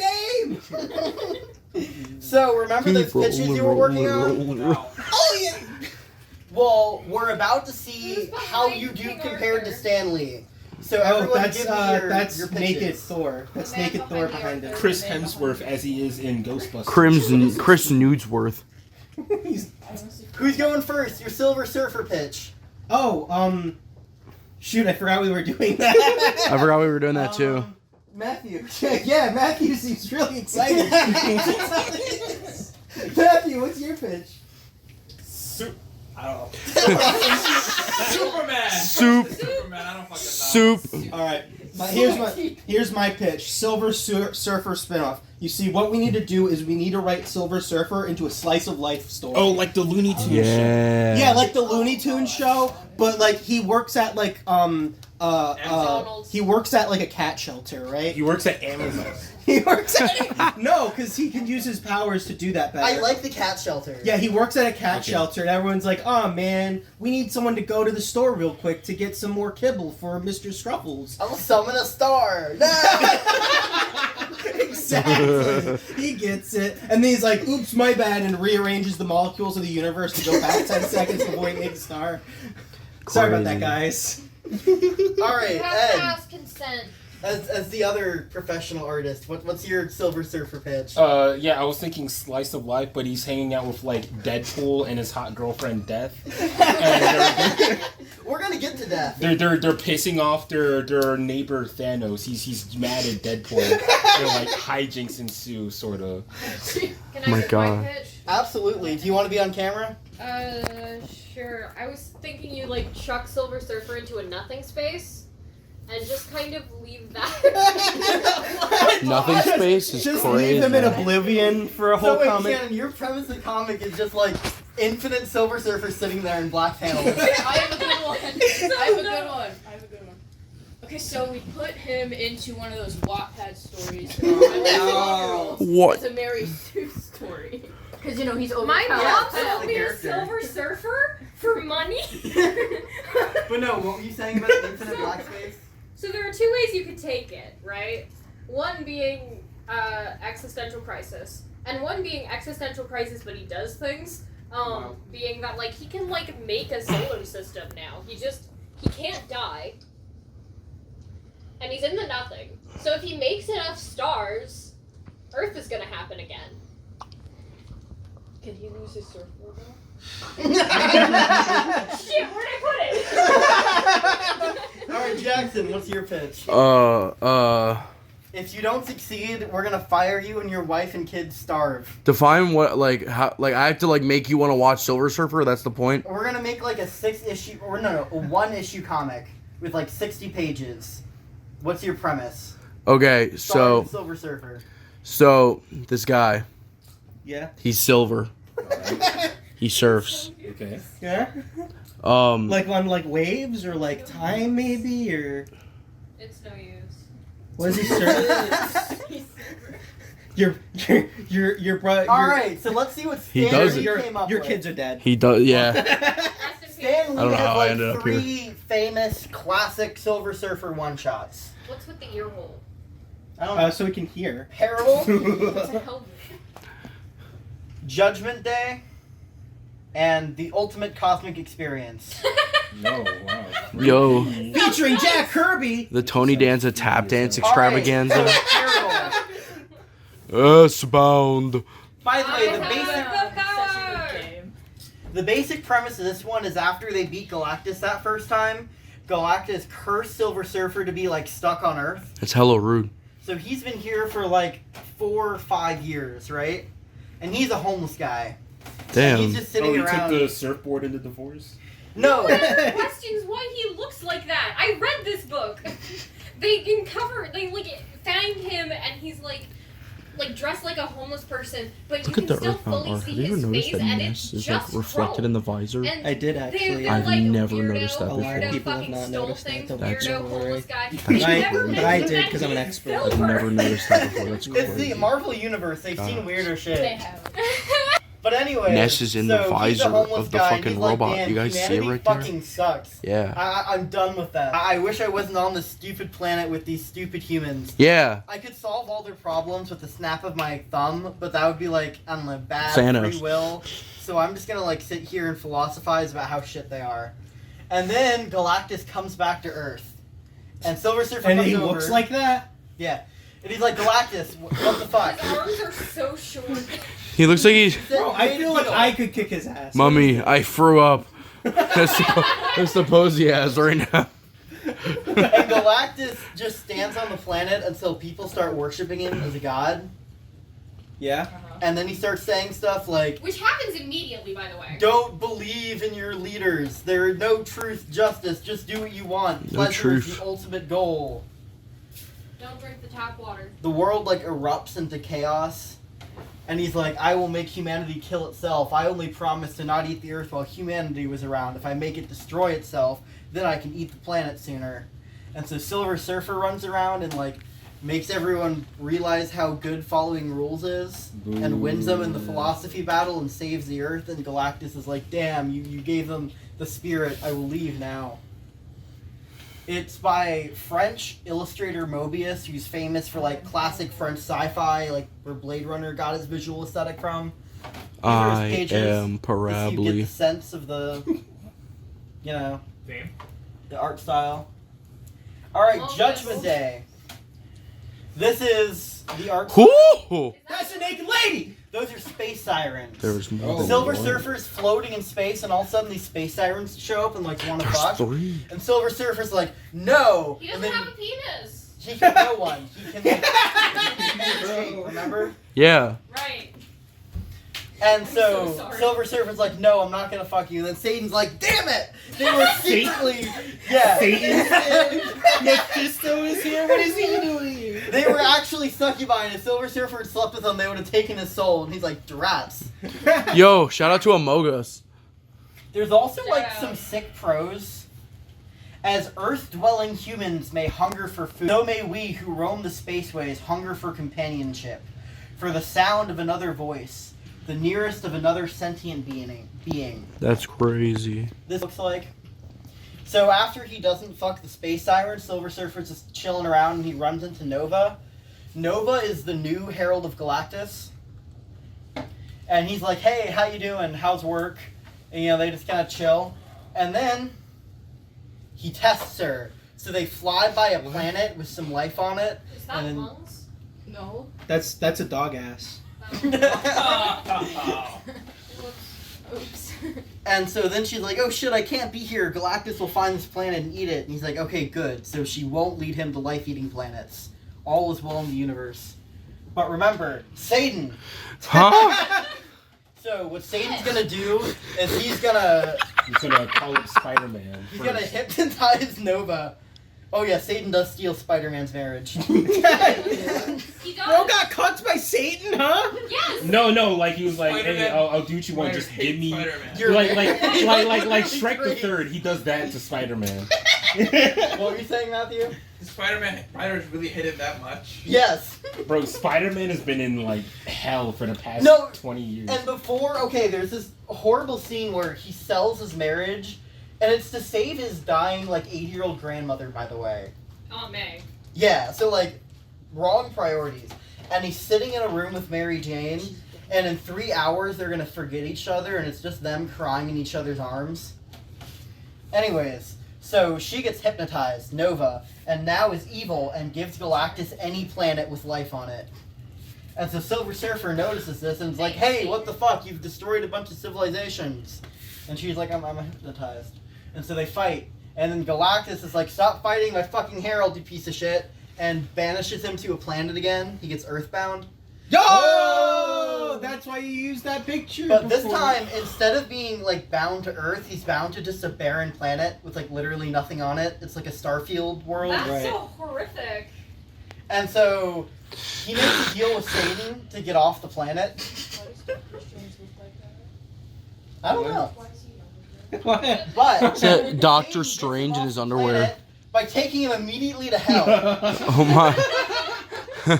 name? So remember those pitches you were working on? Oh yeah. Well, we're about to see how you do compared to Stan Lee. So everyone give me your pitches. Naked Thor. That's The man Naked Thor behind behind it. Chris Hemsworth as he is in Ghostbusters. Chris Nudesworth. Who's going first? Your Silver Surfer pitch. Shoot, I forgot we were doing that. I forgot we were doing that too. Matthew. Yeah, Matthew seems really excited. Matthew, what's your pitch? I don't know. Superman! Soup. Superman, I don't fucking know. Soup. Alright, Here's my pitch. Silver Surfer spinoff. You see, what we need to do is we need to write Silver Surfer into a slice of life story. Oh, like the Looney Tunes Yeah. Yeah, like the Looney Tunes show, but like he works at like McDonald's. he works at like a cat shelter, right? He works at Amazon. He works at no, because he can use his powers to do that better. I like the cat shelter. Yeah, he works at a cat shelter, and everyone's like, "Oh man, we need someone to go to the store real quick to get some more kibble for Mr. Scruffles." I'll summon a star. No! Exactly. He gets it, and then he's like, "Oops, my bad," and rearranges the molecules of the universe to go back 10 seconds before he hits star. Sorry about that, guys. All right, You have to Ed. ask consent. As the other professional artist, what's your Silver Surfer pitch? Yeah, I was thinking slice of life, but he's hanging out with like Deadpool and his hot girlfriend Death, and We're gonna get to that. they're pissing off their neighbor Thanos. He's mad at Deadpool. And like hijinks ensue, sort of. Can I My give God. my pitch? Absolutely. Do you want to be on camera? Sure. I was thinking you like chuck Silver Surfer into a nothing space. And just kind of leave that. Nothing space is Just crazy. leave him in oblivion for a whole So wait, comic. Shannon, your premise of the comic is just like infinite Silver Surfer sitting there in black panels. I have a good one. I have a good one. Okay, so we put him into one of those Wattpad stories. What? It's a Mary Sue story. Because you know he's over. Yeah, My mom that's sold the me a character. Silver Surfer for money. But no, what were you saying about the infinite black space? So there are two ways you could take it, right? One being existential crisis, and one being existential crisis, but he does things. Being that like he can like make a solar system now. He can't die, and he's in the nothing. So if he makes enough stars, Earth is gonna happen again. Can he lose his surfboard now? Shit, where'd I put it? Alright, Jackson, what's your pitch? If you don't succeed, we're gonna fire you and your wife and kids starve. Define what, like, how, like, I have to, like, make you want to watch Silver Surfer? That's the point? We're gonna make like a 6-issue, or no, a 1-issue comic with like 60 pages. What's your premise? Okay, Starring Silver Surfer. so, this guy, Yeah. he's silver. He surfs. Okay. Yeah. Like, Like on like waves or like time maybe or It's no use. what is he surf? Your brother. Alright, so let's see what He Stan does Lee it. came up Your with. kids are dead. he does, yeah. Rest in peace. Stan Lee I don't know has how I like ended up here. 3 famous classic Silver Surfer one-shots. What's with the ear hole? I don't know. So we can hear. Peril, What's a helmet? Judgment Day, and The Ultimate Cosmic Experience. No, wow. Yo, Featuring Jack Kirby. the Tony Danza tap dance Alright, extravaganza. so Peril. Earthbound. By the way, I have the power! the basic premise of this one is after they beat Galactus that first time, Galactus cursed Silver Surfer to be like stuck on Earth. That's hella rude. So he's been here for like 4 or 5 years, right? And he's a homeless guy. Damn. He's just Oh, sitting he around. took the surfboard into divorce? No. Questions why he looks like that. I read this book. They can cover. They like find him, and he's like dressed like a homeless person, but Look you at can the still Earthbound fully art. see Have you ever his noticed face, that and Ness it's is, just like, reflected in the visor? And I did actually. They're I've like never weirdo, noticed that A lot of before. people have fucking not stole noticed that things, till That's weirdo great. homeless guy. That's They great. never But I mentioned did that 'cause I'm an he's expert. I've silver. never noticed that before. That's It's the crazy. Marvel universe. They've seen God. weirder They shit. have. But anyway, Ness is in the so he's a visor homeless of the guy, fucking he's like, robot. "Man, You guys see it humanity right there?" fucking sucks. Yeah. I'm done with that. I wish I wasn't on this stupid planet with these stupid humans. Yeah. I could solve all their problems with the snap of my thumb, but that would be like, I don't know, bad Thanos. free will. So I'm just gonna like sit here and philosophize about how shit they are. And then Galactus comes back to Earth. And Silver Surfer And comes he over. looks like that. Yeah. And he's like, Galactus, what the fuck? His arms are so short. He looks like he's. Bro, I feel like I could kick his ass. Mummy, I threw up. That's the pose he has right now. And Galactus just stands on the planet until people start worshiping him as a god. Yeah. And then he starts saying stuff like, Which happens immediately, by the way. don't believe in your leaders. There is no truth, justice. Just do what you want. No Pleasure truth. is the ultimate goal. Don't drink the tap water. the world like erupts into chaos, and he's like, I will make humanity kill itself. I only promised to not eat the earth while humanity was around. If I make it destroy itself, then I can eat the planet sooner. And so Silver Surfer runs around and like makes everyone realize how good following rules is, and wins them in the philosophy battle and saves the earth. And Galactus is like, damn, you gave them the spirit, I will leave now. It's by French illustrator Mobius, who's famous for like classic French sci-fi, like where Blade Runner got his visual aesthetic from. These are his pages, am just so you get Parably. the sense of the, the art style. Alright, Mobius. Judgment Day. This is the art Whoo! That's a naked lady! Those are space sirens. There's more than Silver one. Surfer's floating in space, and all of a sudden these space sirens show up and like want to There's fuck. 3. And Silver Surfer's like, no. He And doesn't then have a penis. he can go one. He can like, remember? Yeah. Right. And I'm so so sorry. Silver Surfer's like, no, I'm not gonna fuck you. And then Satan's like, damn it! They were secretly, yeah. Mephisto is here. What is he doing here? They were actually succubi, and if Silver Surfer had slept with them, they would have taken his soul. And he's like, drats. Yo, shout out to Amogus. There's also like Yeah. some sick prose. As earth-dwelling humans may hunger for food, so may we who roam the spaceways hunger for companionship, for the sound of another voice, the nearest of another sentient being. That's crazy. This looks like. So after he doesn't fuck the space siren, Silver Surfer's just chilling around and he runs into Nova. Nova is the new Herald of Galactus. And he's like, hey, how you doing? How's work? And they just kind of chill. And then he tests her. So they fly by a planet with some life on it. Is that And then- lungs? No. That's a dog ass. Oops. And so then she's like, oh shit, I can't be here. Galactus will find this planet and eat it. And he's like, okay, good. So she won't lead him to life-eating planets. All is well in the universe. But remember, Satan. Huh? So what Satan's gonna do is he's gonna call it Spider-Man. he's gonna hypnotize Nova. Oh yeah, Satan does steal Spider-Man's marriage. He Bro does. got cucked by Satan, huh? Yes. No, like he was like, hey, Spider-Man- I'll do what you want. Just give me. Spider-Man. You're Like really Shrek the great. Third. He does that to Spider-Man. What were you saying, Matthew? Spider-Man writers really hit it that much. Yes. Bro, Spider-Man has been in like hell for the past No, 20 years. And before, okay, there's this horrible scene where he sells his marriage, and it's to save his dying, like, 80-year-old grandmother, by the way. Aunt May. Yeah, so, like, wrong priorities. And he's sitting in a room with Mary Jane, and in 3 hours they're gonna forget each other, and it's just them crying in each other's arms. Anyways, so she gets hypnotized, Nova, and now is evil and gives Galactus any planet with life on it. And so Silver Surfer notices this and is like, hey, what the fuck? You've destroyed a bunch of civilizations. And she's like, I'm hypnotized. And so they fight. And then Galactus is like, stop fighting my fucking Herald, you piece of shit. And banishes him to a planet again. He gets earthbound. Yo! That's why you used that picture. But this before. time, instead of being like bound to Earth, he's bound to just a barren planet with like literally nothing on it. It's like a Starfield world. That's so horrific. And so he makes a deal with Satan to get off the planet. Why does Doctor Strange look like that? I don't know. Why is he What? But Said Doctor Satan gets him Strange in off his the underwear. planet by taking him immediately to hell. Oh my. So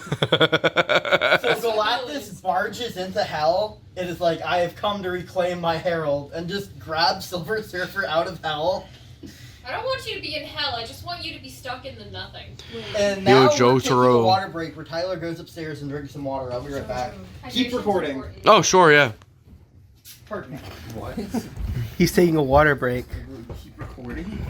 Galactus barges into hell. It is like, I have come to reclaim my herald, and just grabs Silver Surfer out of hell. I don't want you to be in hell. I just want you to be stuck in the nothing. And now we're taking a Jotaro. water break where Tyler goes upstairs and drinks some water. I'll be right back. Keep recording. Oh, sure, yeah. Perfect. What? He's taking a water break. Keep recording?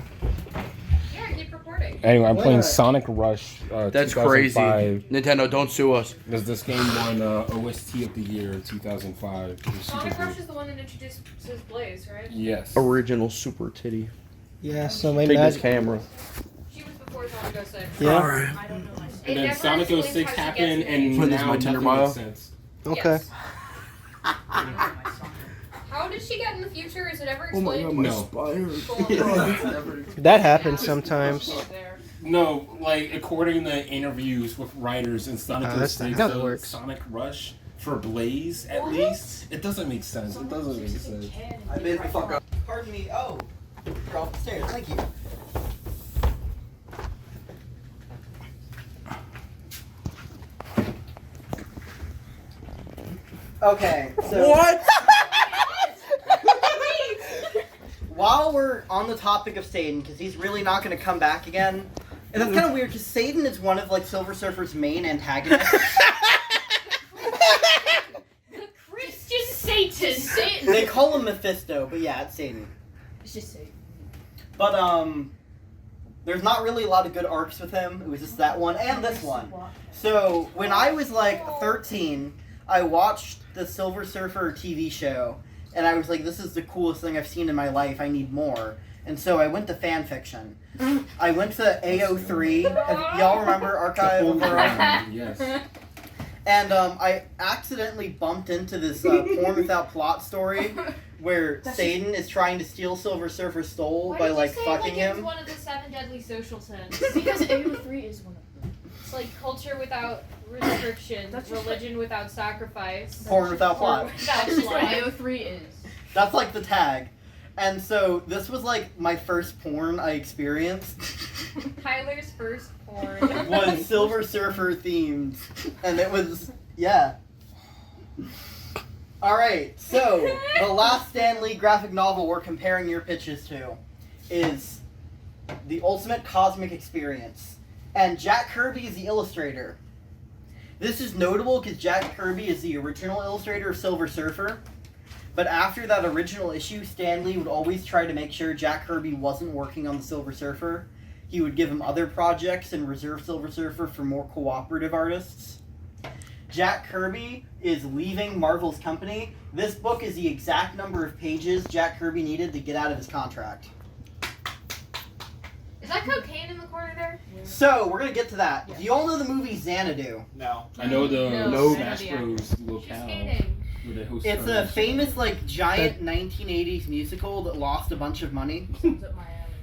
Yeah, keep recording. Anyway, I'm playing Wait. Sonic Rush. That's crazy. 2005. Nintendo, don't sue us. Because this game won OST of the year 2005. It was super Sonic good. Rush is the one that introduced Blaze, right? Yes. Original super titty. Yeah, so my Take this magic. camera. She was before Sonic 06. Yeah. Alright. I don't know. And then Sonic 06 happened, and What is now my Tinder nothing bio? makes sense. Okay. Yes. How did she get in the future? Is it ever Oh my explained? god, my No. spider. Go on. That happens sometimes. There. No, like according to interviews with writers and Sonic that's not 06, how it works. Sonic Rush for Blaze at least, it doesn't make sense. It doesn't make sense. I made the fuck up. Pardon me. Oh, you're off the stairs. Thank you. Okay, so What? while we're on the topic of Satan, because he's really not going to come back again, and that's kind of weird because Satan is one of like Silver Surfer's main antagonists. The Christian Satan. Satan. They call him Mephisto, but yeah, it's Satan. It's just Satan. But there's not really a lot of good arcs with him. It was just that one and this one. So when I was like 13, I watched the Silver Surfer TV show, and I was like, this is the coolest thing I've seen in my life. I need more. And so I went to fan fiction. I went to AO3. Y'all remember Archive of Horror? Yes. And I accidentally bumped into this porn without plot story where Satan is trying to steal Silver Surfer's soul Why by did like you say fucking it him. was one of the 7 deadly social sins? Because AO3 is one of them. It's like culture without restriction, religion without sacrifice, Porn without plot. without That's just what plot. AO3 is. That's like the tag. And so this was like my first porn I experienced Tyler's first porn. was Silver Surfer themed. And it was, yeah. Alright, so the last Stan Lee graphic novel we're comparing your pitches to is The Ultimate Cosmic Experience. And Jack Kirby is the illustrator. This is notable because Jack Kirby is the original illustrator of Silver Surfer. But after that original issue, Stan Lee would always try to make sure Jack Kirby wasn't working on the Silver Surfer. He would give him other projects and reserve Silver Surfer for more cooperative artists. Jack Kirby is leaving Marvel's company. This book is the exact number of pages Jack Kirby needed to get out of his contract. Is that cocaine in the corner there? So, we're going to get to that. Do you all know the movie Xanadu? No. I know the No. Smash Bros. She's locale. skating. Where they host It's a tournaments. famous, like, giant 1980s musical that lost a bunch of money.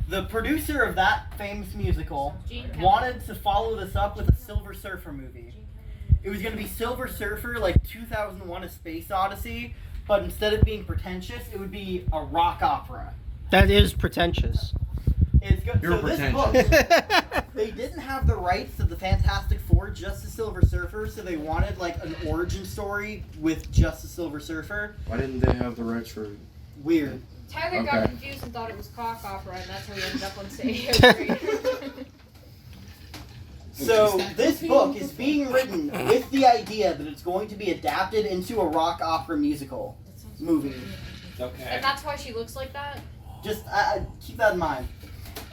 The producer of that famous musical Gene Kelly. wanted to follow this up with a Silver Surfer movie. It was going to be Silver Surfer, like 2001: A Space Odyssey, but instead of being pretentious, it would be a rock opera. That is pretentious. It's good. You're So this pretentious. book, they didn't have the rights of the Fantastic Four, just the Silver Surfer, so they wanted like an origin story with just the Silver Surfer. Why didn't they have the rights for? Weird. Tyler got Okay. confused and thought it was cock opera, and that's how he ended up on stage. So this book is being written with the idea that it's going to be adapted into a rock opera musical movie. Okay. And that's why she looks like that? Just keep that in mind.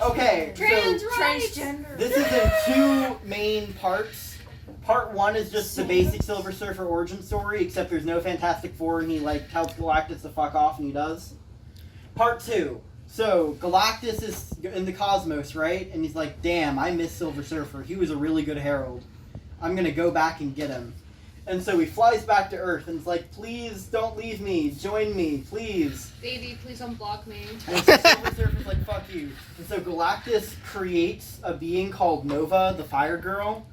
Okay, Trans so rights! this is in 2 main parts. Part 1 is just the basic Silver Surfer origin story, except there's no Fantastic Four, and he like tells Galactus to fuck off, and he does. Part 2. So Galactus is in the cosmos, right? And he's like, "Damn, I miss Silver Surfer. He was a really good herald. I'm gonna go back and get him." And so he flies back to Earth, and it's like, "Please don't leave me. Join me, please." Baby, please unblock me. And so Silver Surfer's like, "Fuck you." And so Galactus creates a being called Nova, the Fire Girl.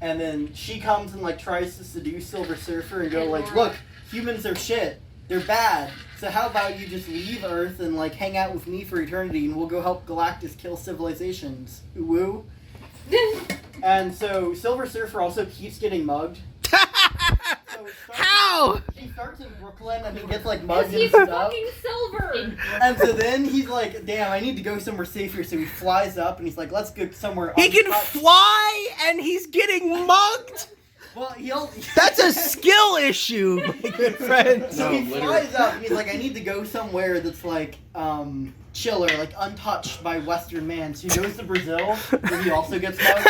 And then she comes and like tries to seduce Silver Surfer and go like, "Look, humans are shit. They're bad. So how about you just leave Earth and like hang out with me for eternity, and we'll go help Galactus kill civilizations." Ooh woo. And so Silver Surfer also keeps getting mugged. So it starts- How? He starts in Brooklyn and he gets like mugged Because and he's stuff. fucking silver! And so then he's like, "Damn, I need to go somewhere safer." So he flies up and he's like, "Let's go somewhere." He can untouched." fly and he's getting mugged? Well, he'll. That's a skill issue, my good friend. So No, he literally. flies up and he's like, "I need to go somewhere that's like chiller, like untouched by Western man." So he goes to Brazil, where he also gets mugged.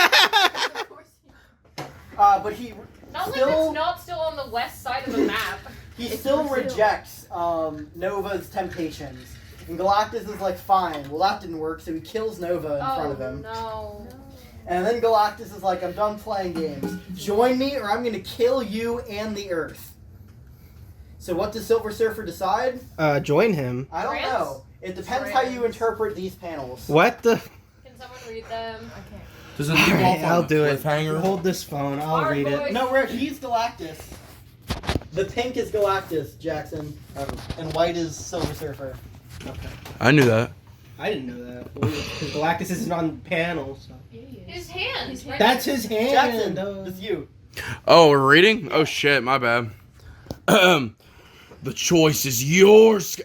But he Not like still it's not still on the west side of the map. he still rejects Nova's temptations. And Galactus is like, "Fine, well that didn't work," so he kills Nova in front of him. No. And then Galactus is like, "I'm done playing games. Join me or I'm gonna kill you and the Earth." So what does Silver Surfer decide? Join him. I don't France? know. It depends how you interpret these panels. What the? Can someone read them. I can't. Does it leave off I'll on do a it. cliffhanger? Hold this phone. I'll Hard read it. voice. No, Rick, he's Galactus. The pink is Galactus, Jackson. And white is Silver Surfer. Okay. I knew that. I didn't know that. Because Galactus isn't on panel. So. His hand. Right That's there. his hand. Jackson, it's you. Oh, we're reading? Oh shit, my bad. The choice is yours.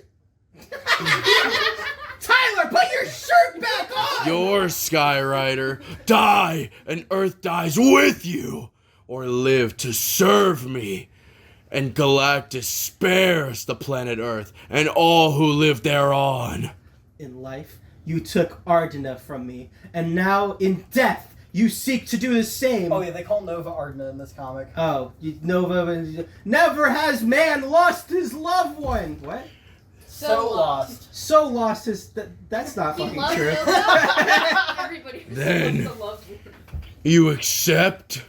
Tyler, put your shirt back on! Your Skyrider. Die, and Earth dies with you. Or live to serve me. And Galactus spares the planet Earth and all who live thereon. In life, you took Ardena from me, and now in death, you seek to do the same. Oh yeah, they call Nova Ardena in this comic. Oh, Nova. Never has man lost his loved one. What? So lost. So lost his. That's not He fucking loves true. Everybody Then- loves the loved one. You accept?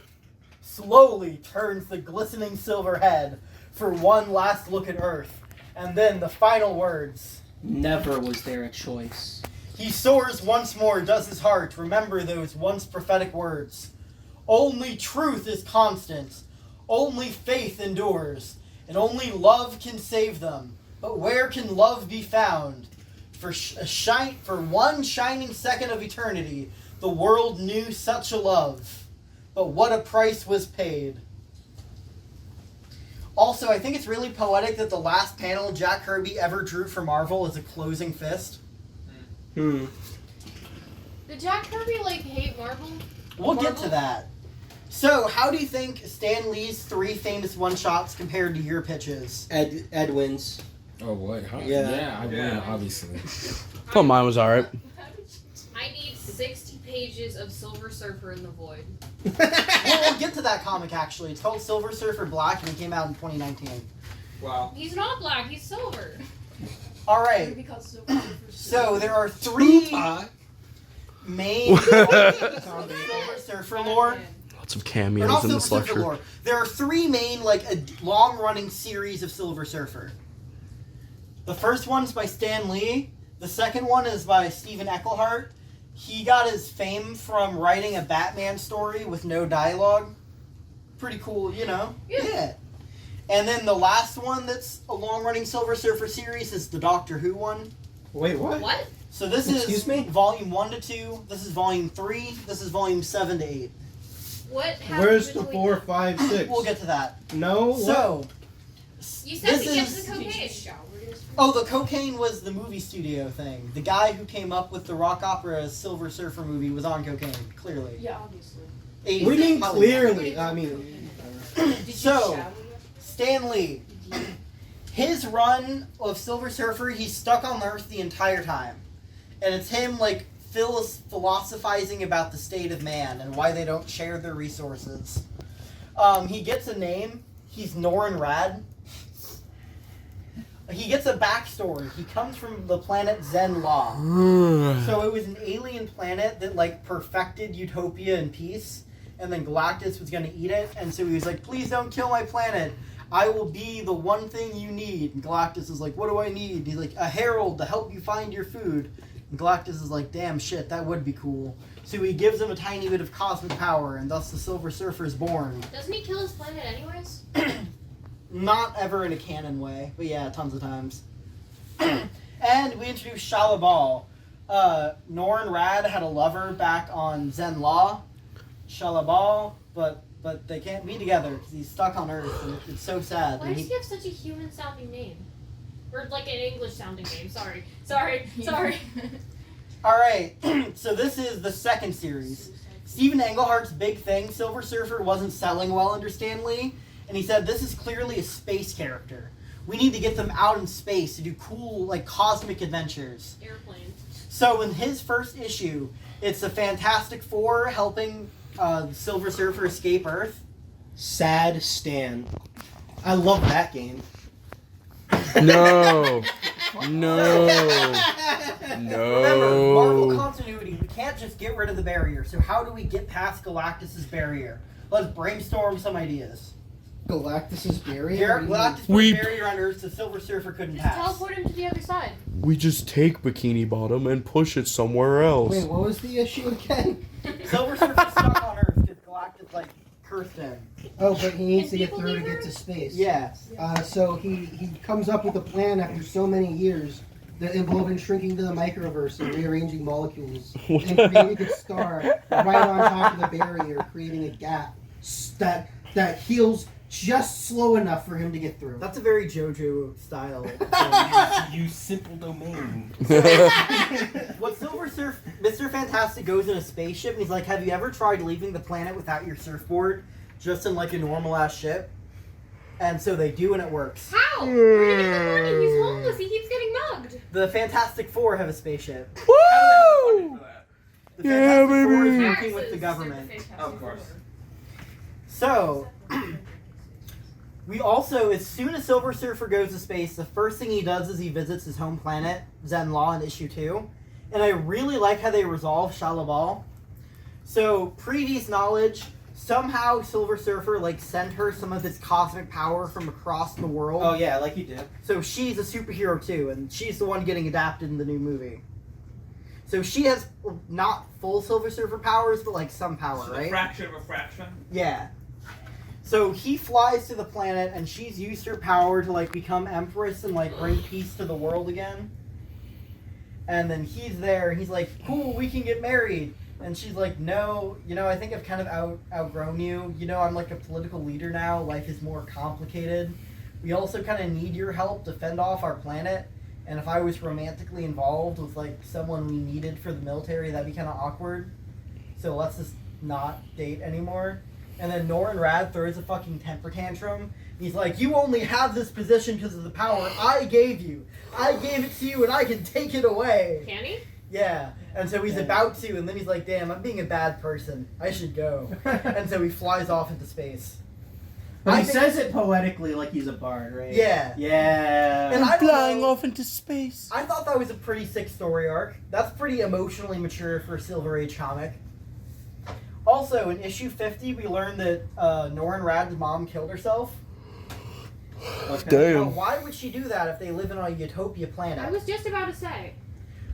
Slowly turns the glistening silver head for one last look at Earth, and then the final words. Never was there a choice. He soars once more, does his heart remember those once prophetic words. Only truth is constant, only faith endures, and only love can save them. But where can love be found? For one shining second of eternity, the world knew such a love. But what a price was paid. Also, I think it's really poetic that the last panel Jack Kirby ever drew for Marvel is a closing fist. Hmm. Did Jack Kirby hate Marvel? We'll get to that. So, how do you think Stan Lee's 3 famous one-shots compared to your pitches? Ed wins. Oh, what? Huh? Yeah. I win, obviously. Thought mine was alright. I need 60 pages of Silver Surfer in the Void. We'll get to that comic, actually. It's called Silver Surfer Black, and it came out in 2019. Wow. He's not black, he's silver. Alright, Because Silver so there are 3 main Silver Surfer lore. Lots of Or cameos not in Silver this Surfer lecture. lore. There are 3 main, a long-running series of Silver Surfer. The first one's by Stan Lee. The second one is by Stephen Eckelhart. He got his fame from writing a Batman story with no dialogue. Pretty cool, you know? Yeah. And then the last one that's a long-running Silver Surfer series is the Doctor Who one. Wait, what? What? So this Excuse is me? volume 1 to 2. This is volume 3. This is volume 7 to 8. What happened Where's the between 4, 5, 6? We'll get to that. No. What? So, You said this to get is- the cocaine. oh, the cocaine was the movie studio thing. The guy who came up with the rock opera Silver Surfer movie was on cocaine, clearly. Yeah, obviously. 80s. What do you mean Hollywood. clearly? I mean, Did you So- shower? Stan Lee. His run of Silver Surfer, he's stuck on Earth the entire time. And it's him, philosophizing about the state of man and why they don't share their resources. He gets a name. He's Norrin Rad. He gets a backstory. He comes from the planet Zen Law. So it was an alien planet that, perfected utopia and peace. And then Galactus was going to eat it. And so he was like, please don't kill my planet. I will be the one thing you need. And Galactus is like, what do I need? He's like, a herald to help you find your food. And Galactus is like, damn shit, that would be cool. So he gives him a tiny bit of cosmic power, and thus the Silver Surfer is born. Doesn't he kill his planet anyways? Not ever in a canon way, but yeah, tons of times. And we introduced Shalabal. Norrin Rad had a lover back on Zen Law, Shalabal, but they can't be together because he's stuck on Earth, and it's so sad. Why And does he have such a human-sounding name? Or an English-sounding name? Sorry. Alright, so this is the second series. Stephen Englehart's big thing, Silver Surfer wasn't selling well under Stan Lee, and he said, this is clearly a space character. We need to get them out in space to do cool, cosmic adventures. Airplane. So in his first issue, it's the Fantastic Four helping Silver Surfer escape Earth. Sad Stan. I love that game. No. Remember, Marvel continuity, we can't just get rid of the barrier. So how do we get past Galactus' barrier? Let's brainstorm some ideas. Galactus's barrier? Galactus put We- a barrier on Earth so Silver Surfer couldn't Just pass. teleport him to the other side. We just take Bikini Bottom and push it somewhere else. Wait, what was the issue again? Silver Surfer's stuck on Earth because Galactus like cursed him. Oh, but he needs Can to get people through to leave get Earth? to space. Yeah. So he comes up with a plan after so many years that involving shrinking to the microverse and rearranging molecules What and the creating a star right on top of the barrier, creating a gap that heals just slow enough for him to get through. That's a very JoJo style. Use simple domain. What Silver Surf, Mr. Fantastic goes in a spaceship and he's like, have you ever tried leaving the planet without your surfboard? Just in like a normal ass ship? And so they do and it works. How? Where did he get the money? He's homeless. He keeps getting mugged. The Fantastic Four have a spaceship. Woo! The Yeah, Fantastic Four is baby. working with the government. Of course. So, we also, as soon as Silver Surfer goes to space, the first thing he does is he visits his home planet, Zenlaw, in issue 2. And I really like how they resolve Shalabal. So, previous knowledge, somehow Silver Surfer, like, sent her some of his cosmic power from across the world. Oh yeah, like you did. So she's a superhero too, and she's the one getting adapted in the new movie. So she has not full Silver Surfer powers, but like some power, So right? a fraction of a fraction. Yeah. So he flies to the planet, and she's used her power to like become Empress and like bring peace to the world again. And then he's there, and he's like, "Cool, we can get married." And she's like, "No, I think I've kind of outgrown you. I'm like a political leader now. Life is more complicated. We also kind of need your help to fend off our planet. And if I was romantically involved with like someone we needed for the military, that'd be kind of awkward. So let's just not date anymore." And then Norrin Rad throws a fucking temper tantrum. He's like, "You only have this position because of the power I gave you. I gave it to you, and I can take it away." Can he? Yeah. And so he's about to, and then he's like, "Damn, I'm being a bad person. I should go." And so he flies off into space. But I he think- says it poetically like he's a bard, right? Yeah. Yeah. And I don't Flying know, off into space. I thought that was a pretty sick story arc. That's pretty emotionally mature for a Silver Age comic. Also, in issue 50, we learned that Norrin Rad's mom killed herself. Damn. Now, why would she do that if they live in a utopia planet? I was just about to say.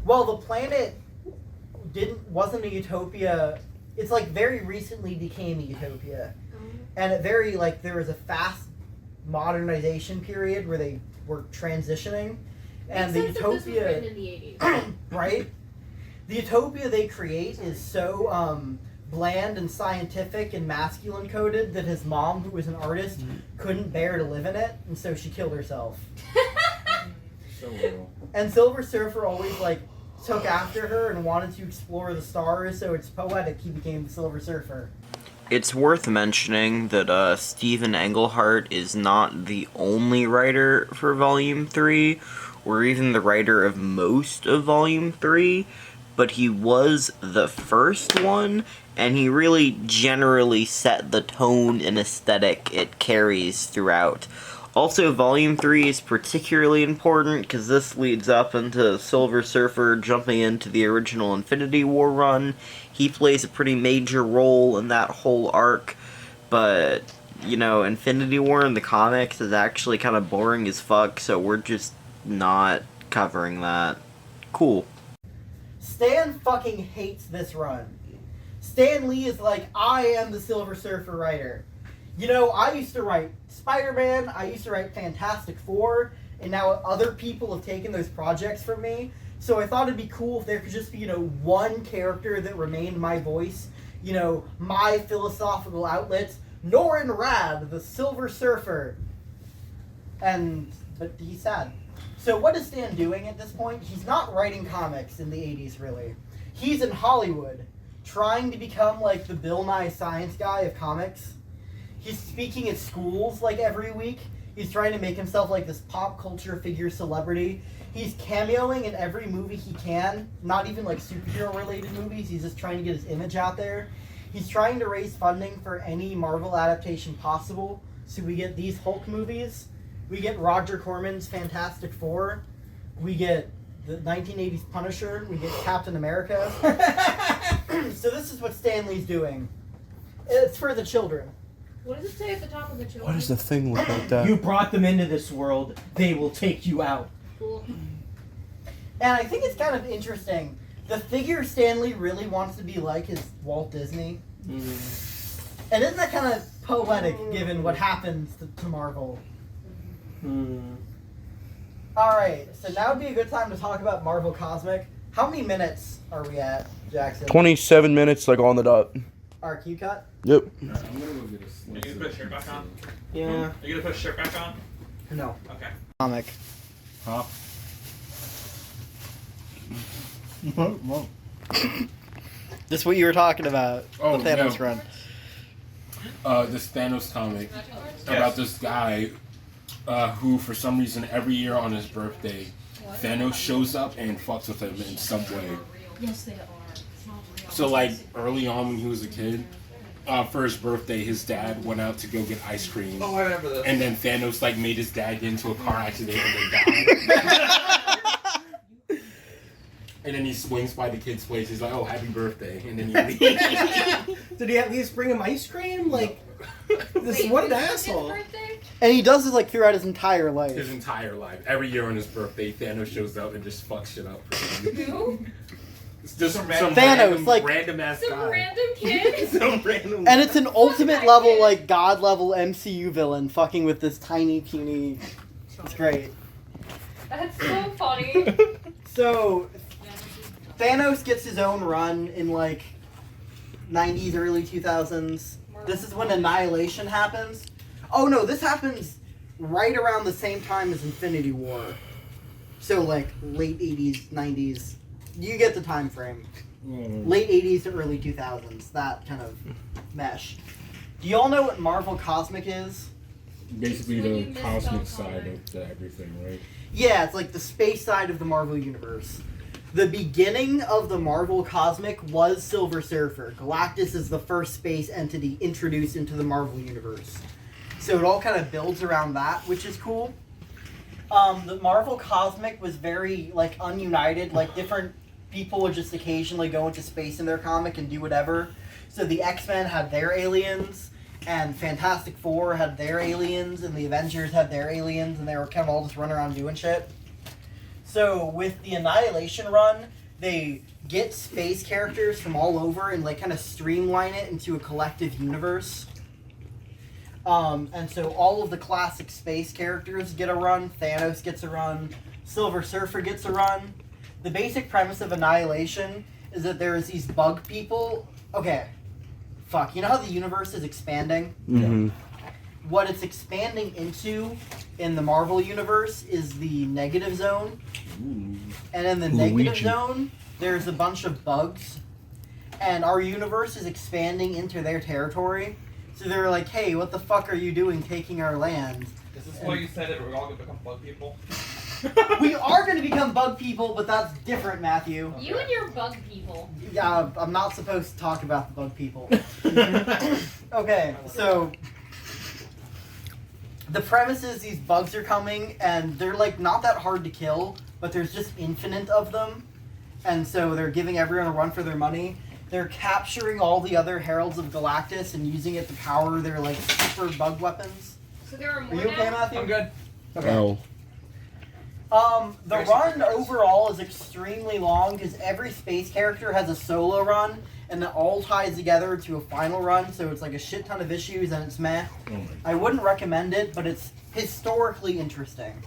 Well, the planet wasn't a utopia. It's like very recently became a utopia, and it there was a fast modernization period where they were transitioning, and the Makes sense if this was utopia, written in the 80s. right? The utopia they create is so bland and scientific and masculine coded that his mom, who was an artist, couldn't bear to live in it, and so she killed herself. So real. And Silver Surfer always took after her and wanted to explore the stars, so it's poetic he became the Silver Surfer. It's worth mentioning that Stephen Englehart is not the only writer for Volume 3, or even the writer of most of Volume 3, but he was the first one, and he really generally set the tone and aesthetic it carries throughout. Also, Volume 3 is particularly important because this leads up into Silver Surfer jumping into the original Infinity War run. He plays a pretty major role in that whole arc, but, Infinity War in the comics is actually kind of boring as fuck, so we're just not covering that. Cool. Stan fucking hates this run. Stan Lee is like, I am the Silver Surfer writer. I used to write Spider-Man, I used to write Fantastic Four, and now other people have taken those projects from me. So I thought it'd be cool if there could just be, one character that remained my voice, my philosophical outlets. Norrin Rad, the Silver Surfer. But he's sad. So what is Stan doing at this point? He's not writing comics in the 80s, really. He's in Hollywood, trying to become like the Bill Nye Science Guy of comics. He's speaking at schools every week. He's trying to make himself like this pop culture figure celebrity. He's cameoing in every movie he can, not even superhero related movies. He's just trying to get his image out there. He's trying to raise funding for any Marvel adaptation possible. So we get these Hulk movies. We get Roger Corman's Fantastic Four. We get the 1980s Punisher. We get Captain America. So this is what Stan Lee's doing. It's for the children. What does it say at the top of the children? Why does the thing look like that? You brought them into this world. They will take you out. Cool. And I think it's kind of interesting. The figure Stanley really wants to be like is Walt Disney. And isn't that kind of poetic given what happens to Marvel? Alright, so now would be a good time to talk about Marvel Cosmic. How many minutes are we at, Jackson? 27 minutes, like on the dot. Our cue cut? Yep. I'm gonna go get a Are slice you gonna put a shirt back on? Yeah. Are you gonna put a shirt back on? No. Okay. Comic. Huh? This is what you were talking about. Oh, the Thanos no. run. This Thanos comic about this guy who, for some reason, every year on his birthday, Thanos shows up and fucks with him in some way. Yes, they are. So, like, early on when he was a kid, for his birthday, his dad went out to go get ice cream. Oh, I remember this. And then Thanos, like, made his dad get into a car accident and then died. And then he swings by the kid's place. He's like, "Oh, happy birthday!" And then he leaves. Did he at least bring him ice cream? Like, this what an asshole. And he does this like throughout his entire life. His entire life, every year on his birthday, Thanos shows up and just fucks shit up for him. Who? It's just some Thanos, random, like- random ass Some guy. random kid? Some random. And it's an ultimate level, like god level MCU villain fucking with this tiny puny. It's great. That's so funny. So Thanos gets his own run in like 90s, early 2000s. This is when Annihilation happens. Oh no, this happens right around the same time as Infinity War. So like late 80s, 90s. You get the time frame. Late 80s to early 2000s. That kind of mesh. Do y'all know what Marvel Cosmic is? Basically the cosmic side of the everything, right? Yeah, it's like the space side of the Marvel Universe. The beginning of the Marvel Cosmic was Silver Surfer. Galactus is the first space entity introduced into the Marvel Universe. So it all kind of builds around that, which is cool. The Marvel Cosmic was very, like, ununited. Like, different people would just occasionally go into space in their comic and do whatever. So the X-Men had their aliens, and Fantastic Four had their aliens, and the Avengers had their aliens, and they were kind of all just running around doing shit. So with the Annihilation run, they get space characters from all over and like kind of streamline it into a collective universe. And so all of the classic space characters get a run. Thanos gets a run. Silver Surfer gets a run. The basic premise of Annihilation is that there is these bug people. Okay, fuck. You know how the universe is expanding? Mm-hmm. What it's expanding into in the Marvel universe is the negative zone. And in the negative zone, there's a bunch of bugs. And our universe is expanding into their territory. So they're like, hey, what the fuck are you doing taking our land? Is this why you said it? We're all gonna become bug people? We are going to become bug people, but that's different, Matthew. You and your bug people. Yeah, I'm not supposed to talk about the bug people. Okay, so the premise is these bugs are coming, and they're like not that hard to kill, but there's just infinite of them, and so they're giving everyone a run for their money. They're capturing all the other Heralds of Galactus and using it to power their like super bug weapons. So there are Are more you okay, now? Matthew? I'm good. Okay. Oh. The run overall is extremely long because every space character has a solo run, and it all ties together to a final run, so it's like a shit ton of issues and it's meh. Oh my. I wouldn't recommend it, but it's historically interesting.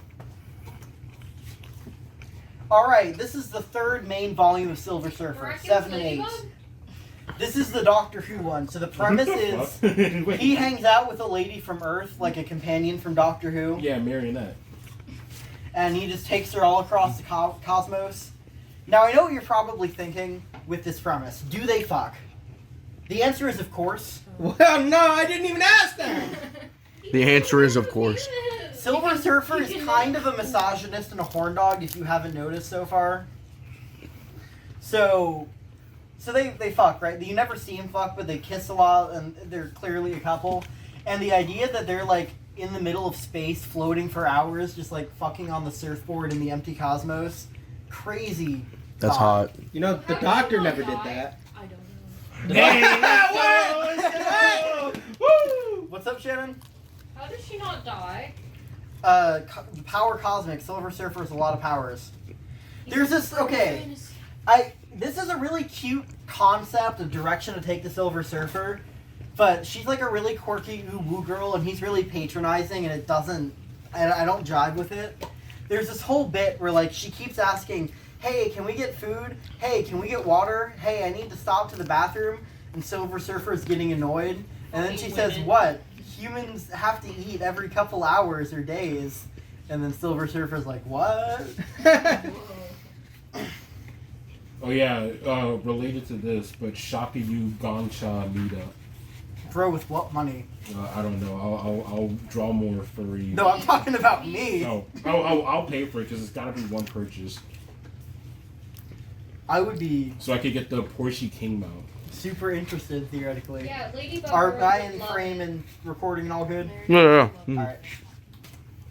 Alright, this is the third main volume of Silver Surfer, Miraculous 7 and 8. Ladybug? This is the Doctor Who one, so the premise is he hangs out with a lady from Earth, like a companion from Doctor Who. Yeah, marionette. And he just takes her all across the cosmos. Now, I know what you're probably thinking with this premise. Do they fuck? The answer is, of course. Well, no, I didn't even ask that. The answer is, of course. Silver Surfer is kind of a misogynist and a horn dog, if you haven't noticed so far. So they fuck, right? You never see him fuck, but they kiss a lot, and they're clearly a couple. And the idea that they're, like, in the middle of space, floating for hours, just, like, fucking on the surfboard in the empty cosmos. Crazy. That's thought. hot. You know, the doctor never did that. I don't know. Whoa! Woo! What's up, Shannon? How did she not die? Power cosmic. Silver Surfer has a lot of powers. There's this. Okay, this is a really cute concept of direction to take the Silver Surfer, but she's like a really quirky woo girl, and he's really patronizing, and it doesn't. I don't jive with it. There's this whole bit where like she keeps asking, "Hey, can we get food? Hey, can we get water? Hey, I need to stop to the bathroom." And Silver Surfer is getting annoyed, and then she says, "What? Humans have to eat every couple hours or days." And then Silver Surfer's like, "What?" Oh yeah, related to this, but Shakayu Gongcha meetup. Bro, with what money? I don't know. I'll draw more furry. No, I'm talking about me. Oh, I'll pay for it because it's got to be one purchase. I would be So I could get the Porsche King mount. super interested, theoretically. Yeah, Ladybug. Are would I in love frame it. and recording and all good? Yeah. Alright.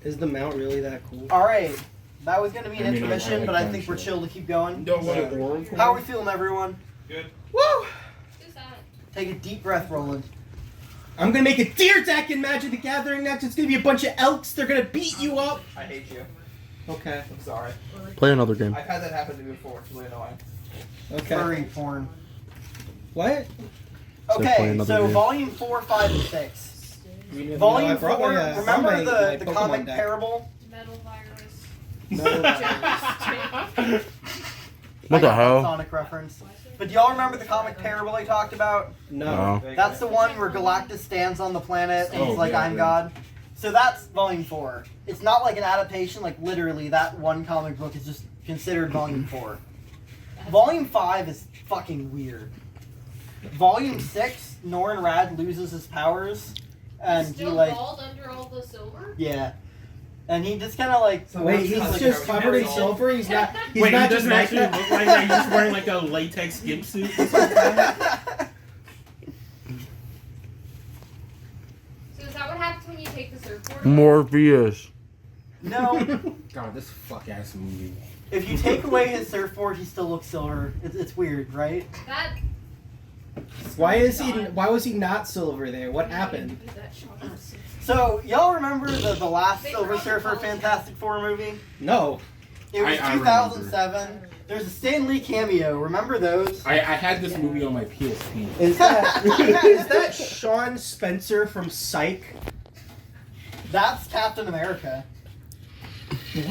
Is the mount really that cool? Alright. That was going to be an I mean, intermission, I like but I that think we're show. chill to keep going. No, what? How are we feeling, everyone? Good. Woo! Who's that? Take a deep breath, Roland. I'm gonna make a deer attack in Magic the Gathering next. It's gonna be a bunch of elks. They're gonna beat you up. I hate you. Okay. I'm sorry. Play another game. I've had that happen to me before. It's really annoying. Okay. Furry porn. What? play Okay, another so game. volume 4, 5, and 6. You Volume know, I brought 4, my, brought remember my the Pokemon comic deck. Parable? Metal virus. What the I got that hell? Sonic reference. But do y'all remember the comic Parable I talked about? No. No. That's the one where Galactus stands on the planet and he's Oh, like, yeah, I'm yeah. God. So that's volume 4. It's not like an adaptation, like literally that one comic book is just considered volume 4. Volume 5 is fucking weird. Volume 6, Norrin Rad loses his powers and he Still like, bald under all the silver? yeah. And he just kind of like, Wait, he's like just a- covered in silver. He's not. He's Wait, not he just doesn't like actually that. look like that. He's just wearing like a latex gimp suit. So is that what happens when you take the surfboard? Morpheus. No, God, this fuck ass movie. if you take away his surfboard, he still looks silver. It's weird, right? That. Why is he? Why was he not silver there? What happened? So, y'all remember the last Silver Surfer Fantastic Four movie? No. It was I 2007. There's a Stan Lee cameo. Remember those? I had this movie on my PSP. Is that Sean Spencer from Psych? That's Captain America. And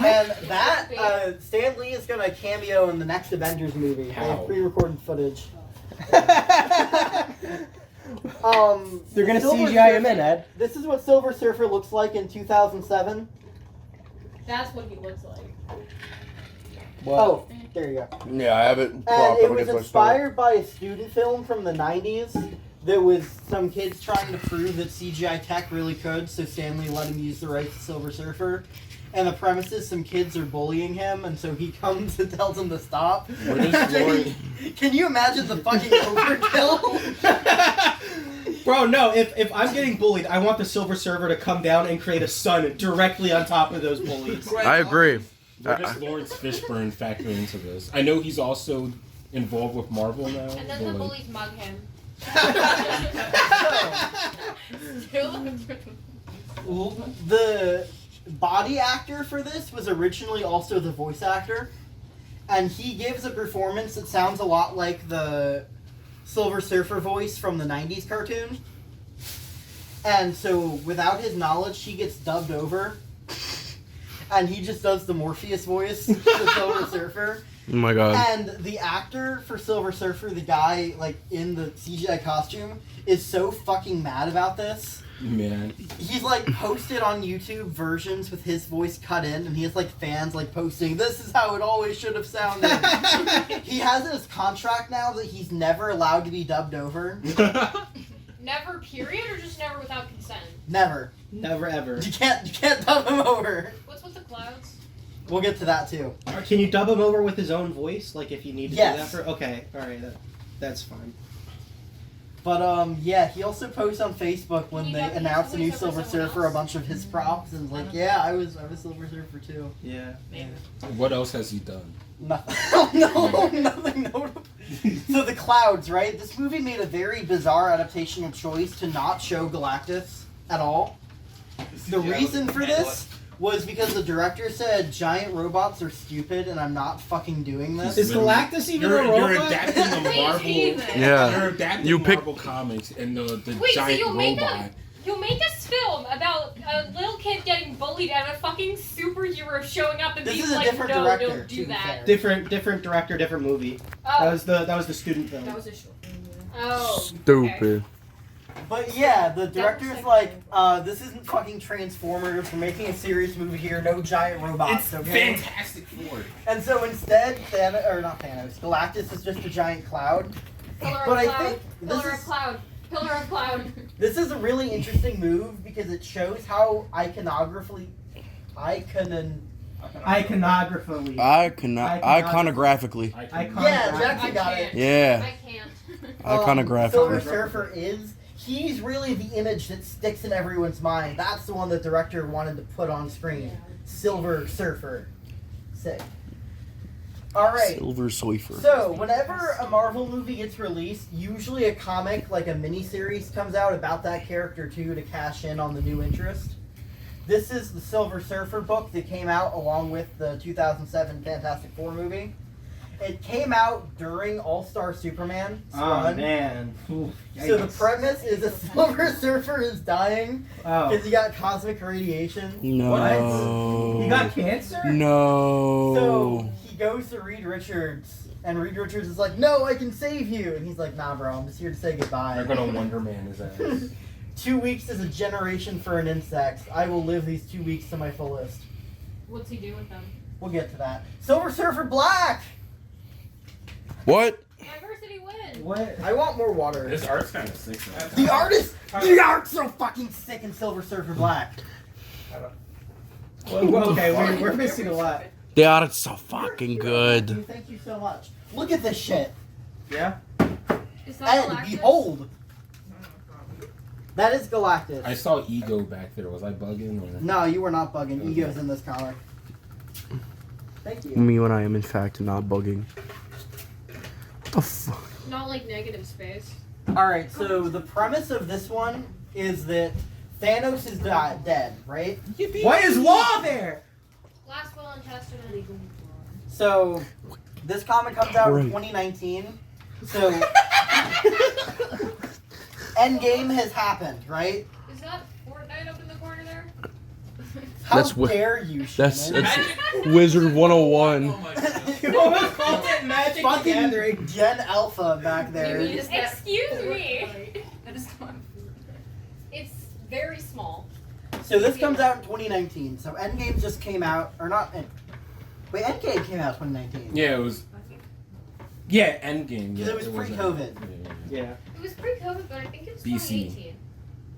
that, Stan Lee is going to cameo in the next Avengers movie. They How? have pre-recorded footage. They're gonna Silver CGI him Surfer- in, Ed. This is what Silver Surfer looks like in 2007. That's what he looks like. Oh, there you go. Yeah, I have it. And it was inspired by a student film from the 90s that was some kids trying to prove that CGI tech really could, so Stanley let him use the rights to Silver Surfer. And the premise is some kids are bullying him, and so he comes and tells them to stop. Can you imagine the fucking overkill? Bro, no. If I'm getting bullied, I want the Silver Surfer to come down and create a sun directly on top of those bullies. I agree. Where does Lawrence Fishburne factor into this? I know he's also involved with Marvel now. And then the but, like, bullies mug him. The body actor for this was originally also the voice actor, and he gives a performance that sounds a lot like the Silver Surfer voice from the 90s cartoon. And so, without his knowledge, he gets dubbed over, and he just does the Morpheus voice for Silver Surfer. Oh my god. And the actor for Silver Surfer, the guy like in the CGI costume, is so fucking mad about this. Man. He's like posted on YouTube versions with his voice cut in, and he has like fans like posting, "This is how it always should have sounded." He has in his contract now that he's never allowed to be dubbed over. Never, period, or just never without consent? Never. Never ever. You can't dub him over. What's with the clouds? We'll get to that too. Can you dub him over with his own voice? Like if you need to Yes. do that for? Okay, all right, that's fine. But yeah, he also posts on Facebook when Can you they dub his announce the new voice over Silver someone Surfer a else? bunch of his props and like, yeah, I was Silver Surfer too. Yeah. What else has he done? Nothing. No, nothing notable. So the clouds, right? This movie made a very bizarre adaptational choice to not show Galactus at all. The reason for this was because the director said giant robots are stupid and I'm not fucking doing this. Is Galactus even a You're robot? adapting the Marvel. Yeah. You're adapting You pick- Marvel comics and the Wait, giant so robot. you'll make this film about a little kid getting bullied and a fucking superhero showing up and This being is a like, different no, director, don't to do be that. fair. Different director, different movie. Oh. That was the student film. That was a short film. Oh. Stupid. But yeah, the director's like, this isn't fucking Transformers. We're making a serious movie here. No giant robots. It's okay? Fantastic Four. And so instead, Galactus is just a giant cloud. Pillar But of I cloud. think this Pillar of is cloud. Pillar of cloud. this is a really interesting move because it shows how iconographically. Iconographically. Iconographically. Yeah, Jackson got it. Yeah. I can't. Silver Iconographically. Surfer is. He's really the image that sticks in everyone's mind. That's the one the director wanted to put on screen. Silver Surfer. Sick. Alright. Silver Surfer. So, whenever a Marvel movie gets released, usually a comic, like a miniseries, comes out about that character too to cash in on the new interest. This is the Silver Surfer book that came out along with the 2007 Fantastic Four movie. It came out during All-Star Superman. Oh man. Ooh, So the yikes. premise is a Silver Surfer is dying because Oh. he got cosmic radiation. No. He got cancer? No. So he goes to Reed Richards, and Reed Richards is like, "No, I can save you," and he's like, "Nah, bro, I'm just here to say goodbye." They're gonna Wonder Man his ass. 2 weeks is a generation for an insect. I will live these 2 weeks to my fullest. What's he do with them? We'll get to that. Silver Surfer Black! What? Diversity win. What? I want more water. This art's kind of sick. The art's so fucking sick in Silver Surfer Black. Well, okay, we're missing a lot. The art's so fucking good. Thank you so much. Look at this shit. Yeah? Is that And Galactus? behold. That is Galactus. I saw Ego back there. Was I bugging? Or? No, you were not bugging. Ego's in this comic. Thank you. Me when I am in fact not bugging. What the fuck? Not like negative space. Alright, so the premise of this one is that Thanos is dead, right? Why is Law there? Last will and testament. So this comic comes out in Right. 2019. So Endgame has happened, right? Is that Fortnite up in the corner there? How That's what- dare you, That's Shannon? Wizard 101. You almost called it Magic the Fucking Gathering. Gen Alpha back there. Excuse me. That is not. It's very small. So this comes out in 2019. So Endgame just came out, or not? Wait, Endgame came out in 2019. Yeah, it was. Yeah, Endgame. Because Yeah, it was wasn't- pre-COVID. Yeah. It was pre-COVID, but I think it was BC. 2018.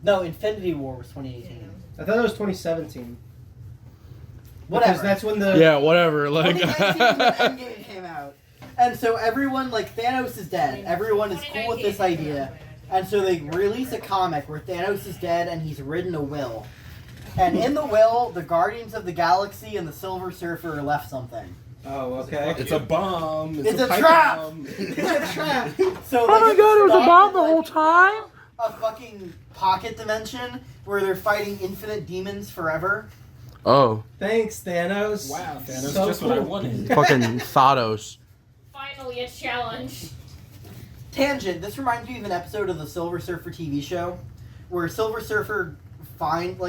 No, Infinity War was 2018. I thought it was 2017. Whatever. Because that's when the... Yeah, whatever. Like. 2019 is when Endgame came out. And so everyone, like, Thanos is dead. Everyone is cool with this idea. And so they release a comic where Thanos is dead and he's written a will. And in the will, the Guardians of the Galaxy and the Silver Surfer left something. Oh, okay. It's a bomb. It's a pipe trap! bomb. It's a trap! So, Oh my like, god, it was a stuck bomb in, the whole time? a fucking pocket dimension where they're fighting infinite demons forever. Oh, Thanks, Thanos. Wow, Thanos, So just what I cool. wanted. fucking Thanos. Finally, a challenge. Tangent, this reminds me of an episode of the Silver Surfer TV show where Silver Surfer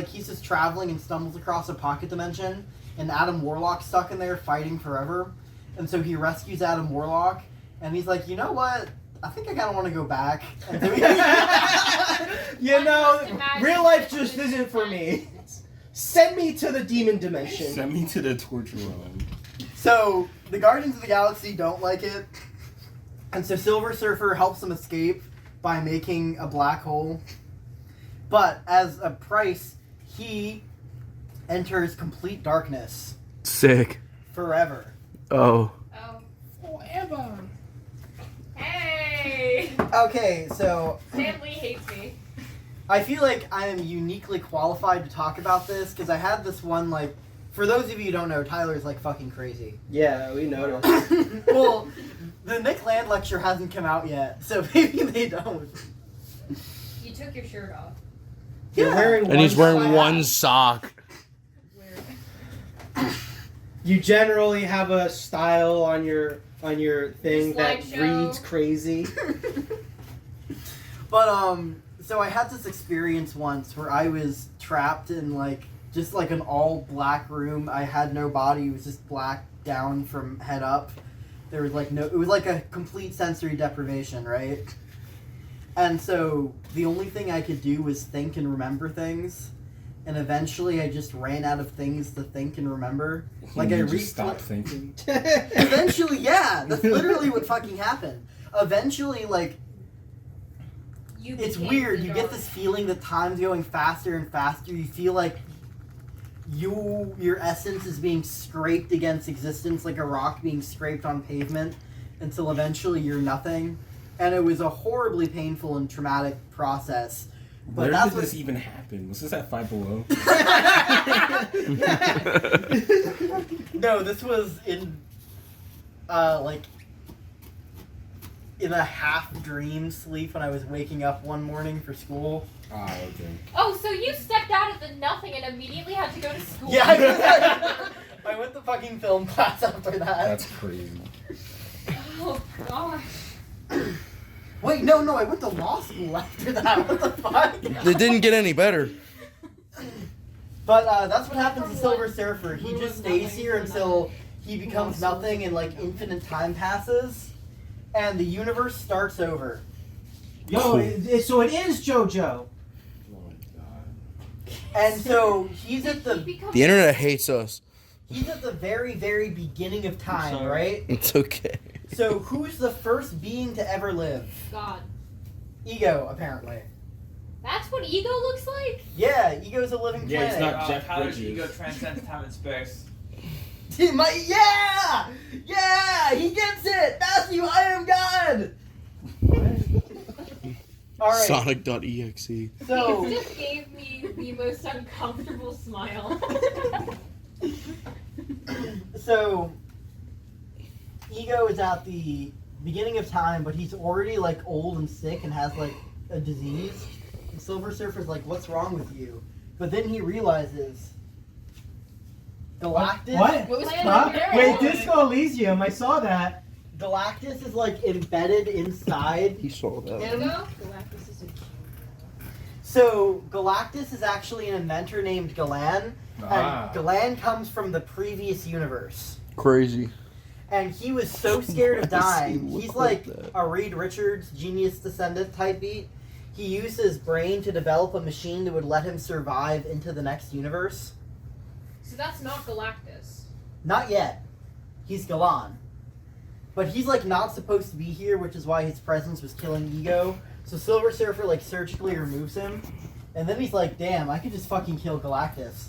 he's just traveling and stumbles across a pocket dimension and Adam Warlock's stuck in there fighting forever. And so he rescues Adam Warlock and he's like, you know what? I think I kind of want to go back. And so You know, real life just isn't for me. Send me to the demon dimension. Send me to the torture room. So the Guardians of the Galaxy don't like it. And so Silver Surfer helps them escape by making a black hole. But as a price, he enters complete darkness Sick. forever. Oh. Oh. Forever. Hey! Okay, so Stan Lee hates me. I feel like I am uniquely qualified to talk about this because I had this one, like, for those of you who don't know, Tyler's like fucking crazy. Yeah, we know. Well, the Nick Land lecture hasn't come out yet, so maybe they don't. You took your shirt off. You're wearing And he's wearing sock. one sock. You generally have a style on your thing that Slideshow. reads crazy. But so I had this experience once where I was trapped in just like an all black room. I had no body. It was just black down from head up. There was it was like a complete sensory deprivation, right? And so the only thing I could do was think and remember things. And eventually I just ran out of things to think and remember. Like You I just stopped thinking. Eventually, yeah. That's literally what fucking happened. Eventually, it's weird. You get this feeling that time's going faster and faster. You feel like your essence is being scraped against existence, like a rock being scraped on pavement, until eventually you're nothing. And it was a horribly painful and traumatic process. But Where did this even happen? Was this at Five Below? No, this was in in a half dream sleep when I was waking up one morning for school. Ah, okay. Oh, so you stepped out of the nothing and immediately had to go to school? Yeah, I went to fucking film class after that. That's crazy. Oh gosh. Wait, no, I went to law school after that. What the fuck? It didn't get any better. But that's what happens to Silver Surfer. He just stays here until he becomes nothing and infinite time passes, and the universe starts over. Yo, so it is JoJo. Oh my god. And so he's at the The internet hates us. He's at the very, very beginning of time, right? It's okay. So who's the first being to ever live? God. Ego, apparently. That's what ego looks like? Yeah, Ego's a living Yeah, it's planet. not Jeff How does Bridges. ego transcend time and space? Yeah! He gets it! Mathew, I am God! Alright, Sonic.exe. so... It just gave me the most uncomfortable smile. So, Ego is at the beginning of time, but he's already old and sick and has a disease. And Silver Surfer's like, "What's wrong with you?" But then he realizes Galactus. What? What was Huh? Karen? Wait, Disco Elysium. I saw that. Galactus is embedded inside He saw that. him. Ego? Galactus is a So Galactus is actually an inventor named Galan, Ah. and Galan comes from the previous universe. Crazy. And he was so scared of Why does he dying. look He's like like that? a Reed Richards genius descendant type beat. He used his brain to develop a machine that would let him survive into the next universe. So that's not Galactus. Not yet. He's Galan. But he's not supposed to be here, which is why his presence was killing Ego. So Silver Surfer surgically removes him. And then he's like, damn, I could just fucking kill Galactus.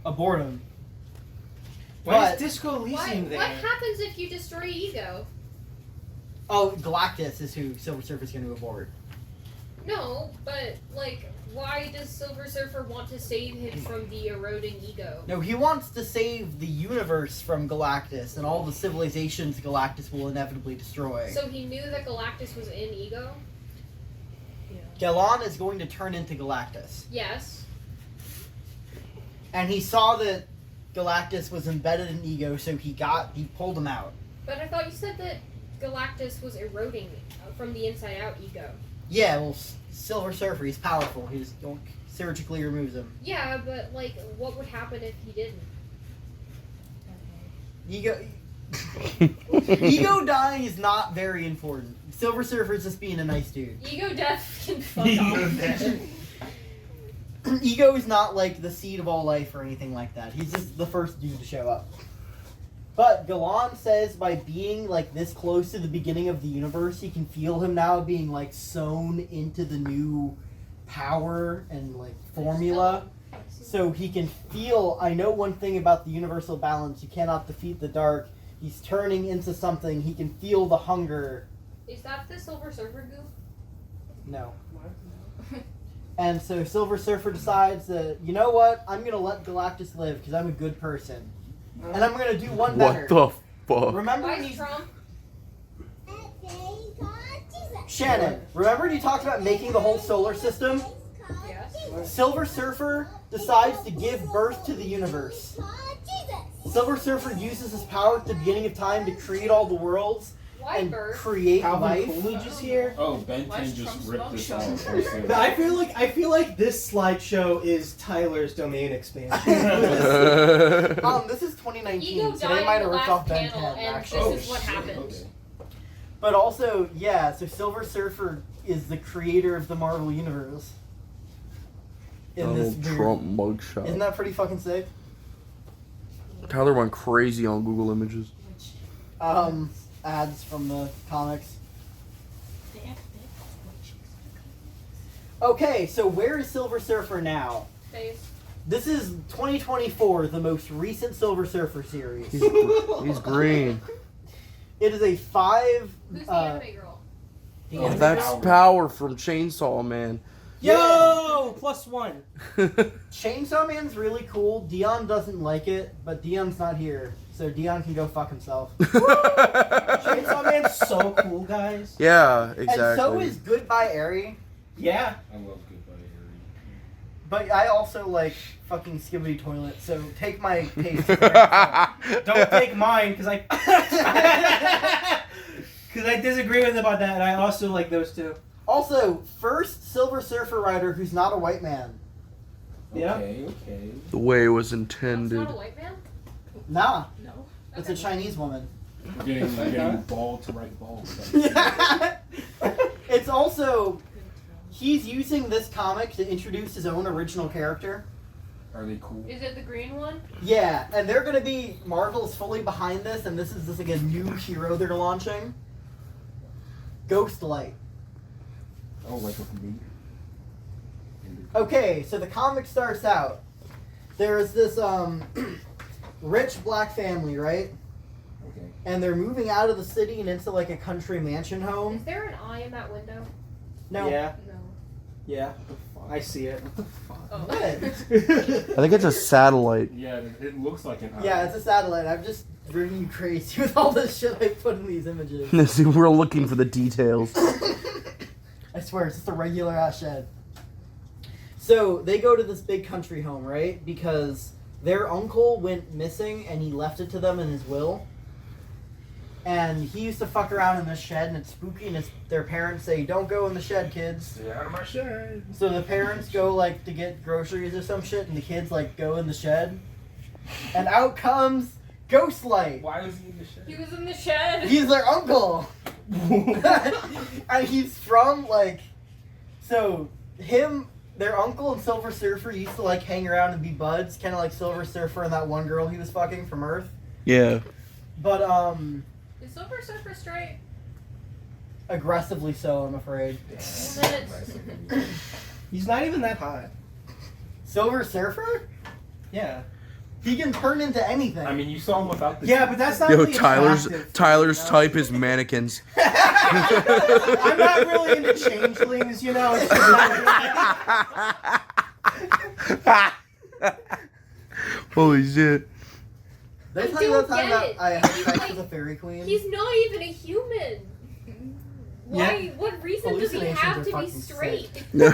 Abort him. Why But- is Disco What Elysium there? happens if you destroy ego? Oh, Galactus is who Silver Surfer's going to abort. No, but why does Silver Surfer want to save him from the eroding ego? No, he wants to save the universe from Galactus and all the civilizations Galactus will inevitably destroy. So he knew that Galactus was in ego? Galan is going to turn into Galactus. Yes. And he saw that Galactus was embedded in Ego, so he pulled him out. But I thought you said that Galactus was eroding from the inside out ego. Yeah, well, Silver Surfer, he's powerful. He just surgically removes him. Yeah, but what would happen if he didn't? Ego dying is not very important. Silver Surfer's just being a nice dude. Ego death can fuck off. Ego is not the seed of all life or anything like that. He's just the first dude to show up. But Galan says by being this close to the beginning of the universe, he can feel him now being sewn into the new power and formula. So he can feel, I know one thing about the universal balance, you cannot defeat the dark. He's turning into something, he can feel the hunger. Is that the Silver Surfer goof? No. And so Silver Surfer decides that, you know what, I'm going to let Galactus live because I'm a good person. And I'm going to do one better. What the fuck? Remember when Why he... Trump? Shannon, remember when you talked about making the whole solar system? Yes. Silver Surfer decides to give birth to the universe. Silver Surfer uses his power at the beginning of time to create all the worlds Why and birth? create Calvin life. Coolidge is here. Oh, Ben 10 just ripped this off. But I feel like this slideshow is Tyler's domain expansion. This is 2019, Ego so died they might in have the ripped last off Ben 10, panel, and actually. this is what happened. Okay. But also, yeah, so Silver Surfer is the creator of the Marvel Universe. In this Donald weird- Trump mugshot. Isn't that pretty fucking sick? Tyler went crazy on Google Images. Ads from the comics. Okay, so where is Silver Surfer now? Face. This is 2024, the most recent Silver Surfer series. He's green. It is a 5. Who's the anime girl? Oh, that's Power from Chainsaw Man. Yo, +1. Chainsaw Man's really cool. Dion doesn't like it, but Dion's not here, so Dion can go fuck himself. Chainsaw Man's so cool, guys. Yeah, exactly. And so is Goodbye Airy. Yeah. I love Goodbye Harry. But I also like fucking Skibbity Toilet, so take my taste. for granted. Don't take mine, because I disagree with him about that, and I also like those two. Also, first Silver Surfer rider who's not a white man. Yeah. Okay, okay. The way it was That's intended. not a white man? Nah, No. it's a Chinese woman. We're getting ball to right ball. It's also, he's using this comic to introduce his own original character. Are they cool? Is it the green one? Yeah, and they're gonna be, Marvel's fully behind this, and this is just like a new hero they're launching. Ghostlight. Oh, like with me? Okay, so the comic starts out. There's this rich black family, right? Okay. And they're moving out of the city and into like a country mansion Is home. there an eye in that window? No. Yeah. No. Yeah. I see it. Oh. What? I think it's a satellite. Yeah, it looks like an eye. Yeah, it's a satellite. I'm just driven you crazy with all this shit I put in these images. We're looking for the details. I swear, it's just a regular ass shed. So they go to this big country home, right? Because their uncle went missing and he left it to them in his will. And he used to fuck around in this shed, and it's spooky, and their parents say, "Don't go in the shed, kids." Stay out of my shed. So the parents go like to get groceries or some shit, and the kids like go in the shed. And out comes Ghostlight. Why was he in the shed? He was in the shed. He's their uncle. And he's from like, so him, their uncle and Silver Surfer used to like hang around and be buds, kind of like Silver Surfer and that one girl he was fucking from Earth. Yeah. But Is Silver Surfer straight? aggressively so, I'm afraid. Well, then He's not even that hot. Silver Surfer? Yeah. He can turn into anything. I mean, you saw him without the. Yeah, but that's not Yo, really Tyler's attractive. type is mannequins. I'm not really into changelings, you know. It's just Holy shit. Did I I tell you that don't time get that it. I had He's sex like- with a fairy queen? he's not even a human. Why? What reason does he Hallucinations have are to be fucking straight? No,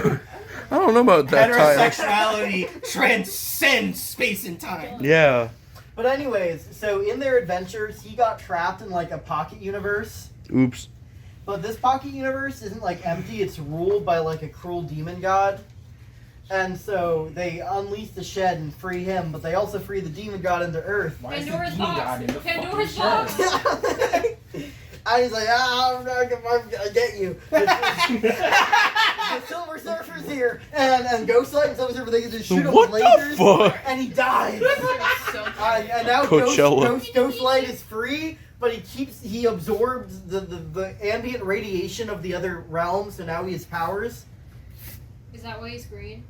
I don't know about that title. heterosexuality transcends space and time. Yeah. But anyways, so in their adventures, he got trapped in like a pocket universe. Oops. But this pocket universe isn't like empty, it's ruled by like a cruel demon god. And so they unleash the shed and free him, but they also free the demon god into Earth. Why is the Pandora's demon box. god in the Pandora's fucking shed? box. And he's like, I'm gonna get you. The Silver Surfer's here. And Ghostlight and Silver Surfer, they can just shoot him What with the lasers. fuck? And he dies. So And now Coachella. Ghostlight is free, but he absorbs the ambient radiation of the other realms, so now he has powers. Is that why he's green?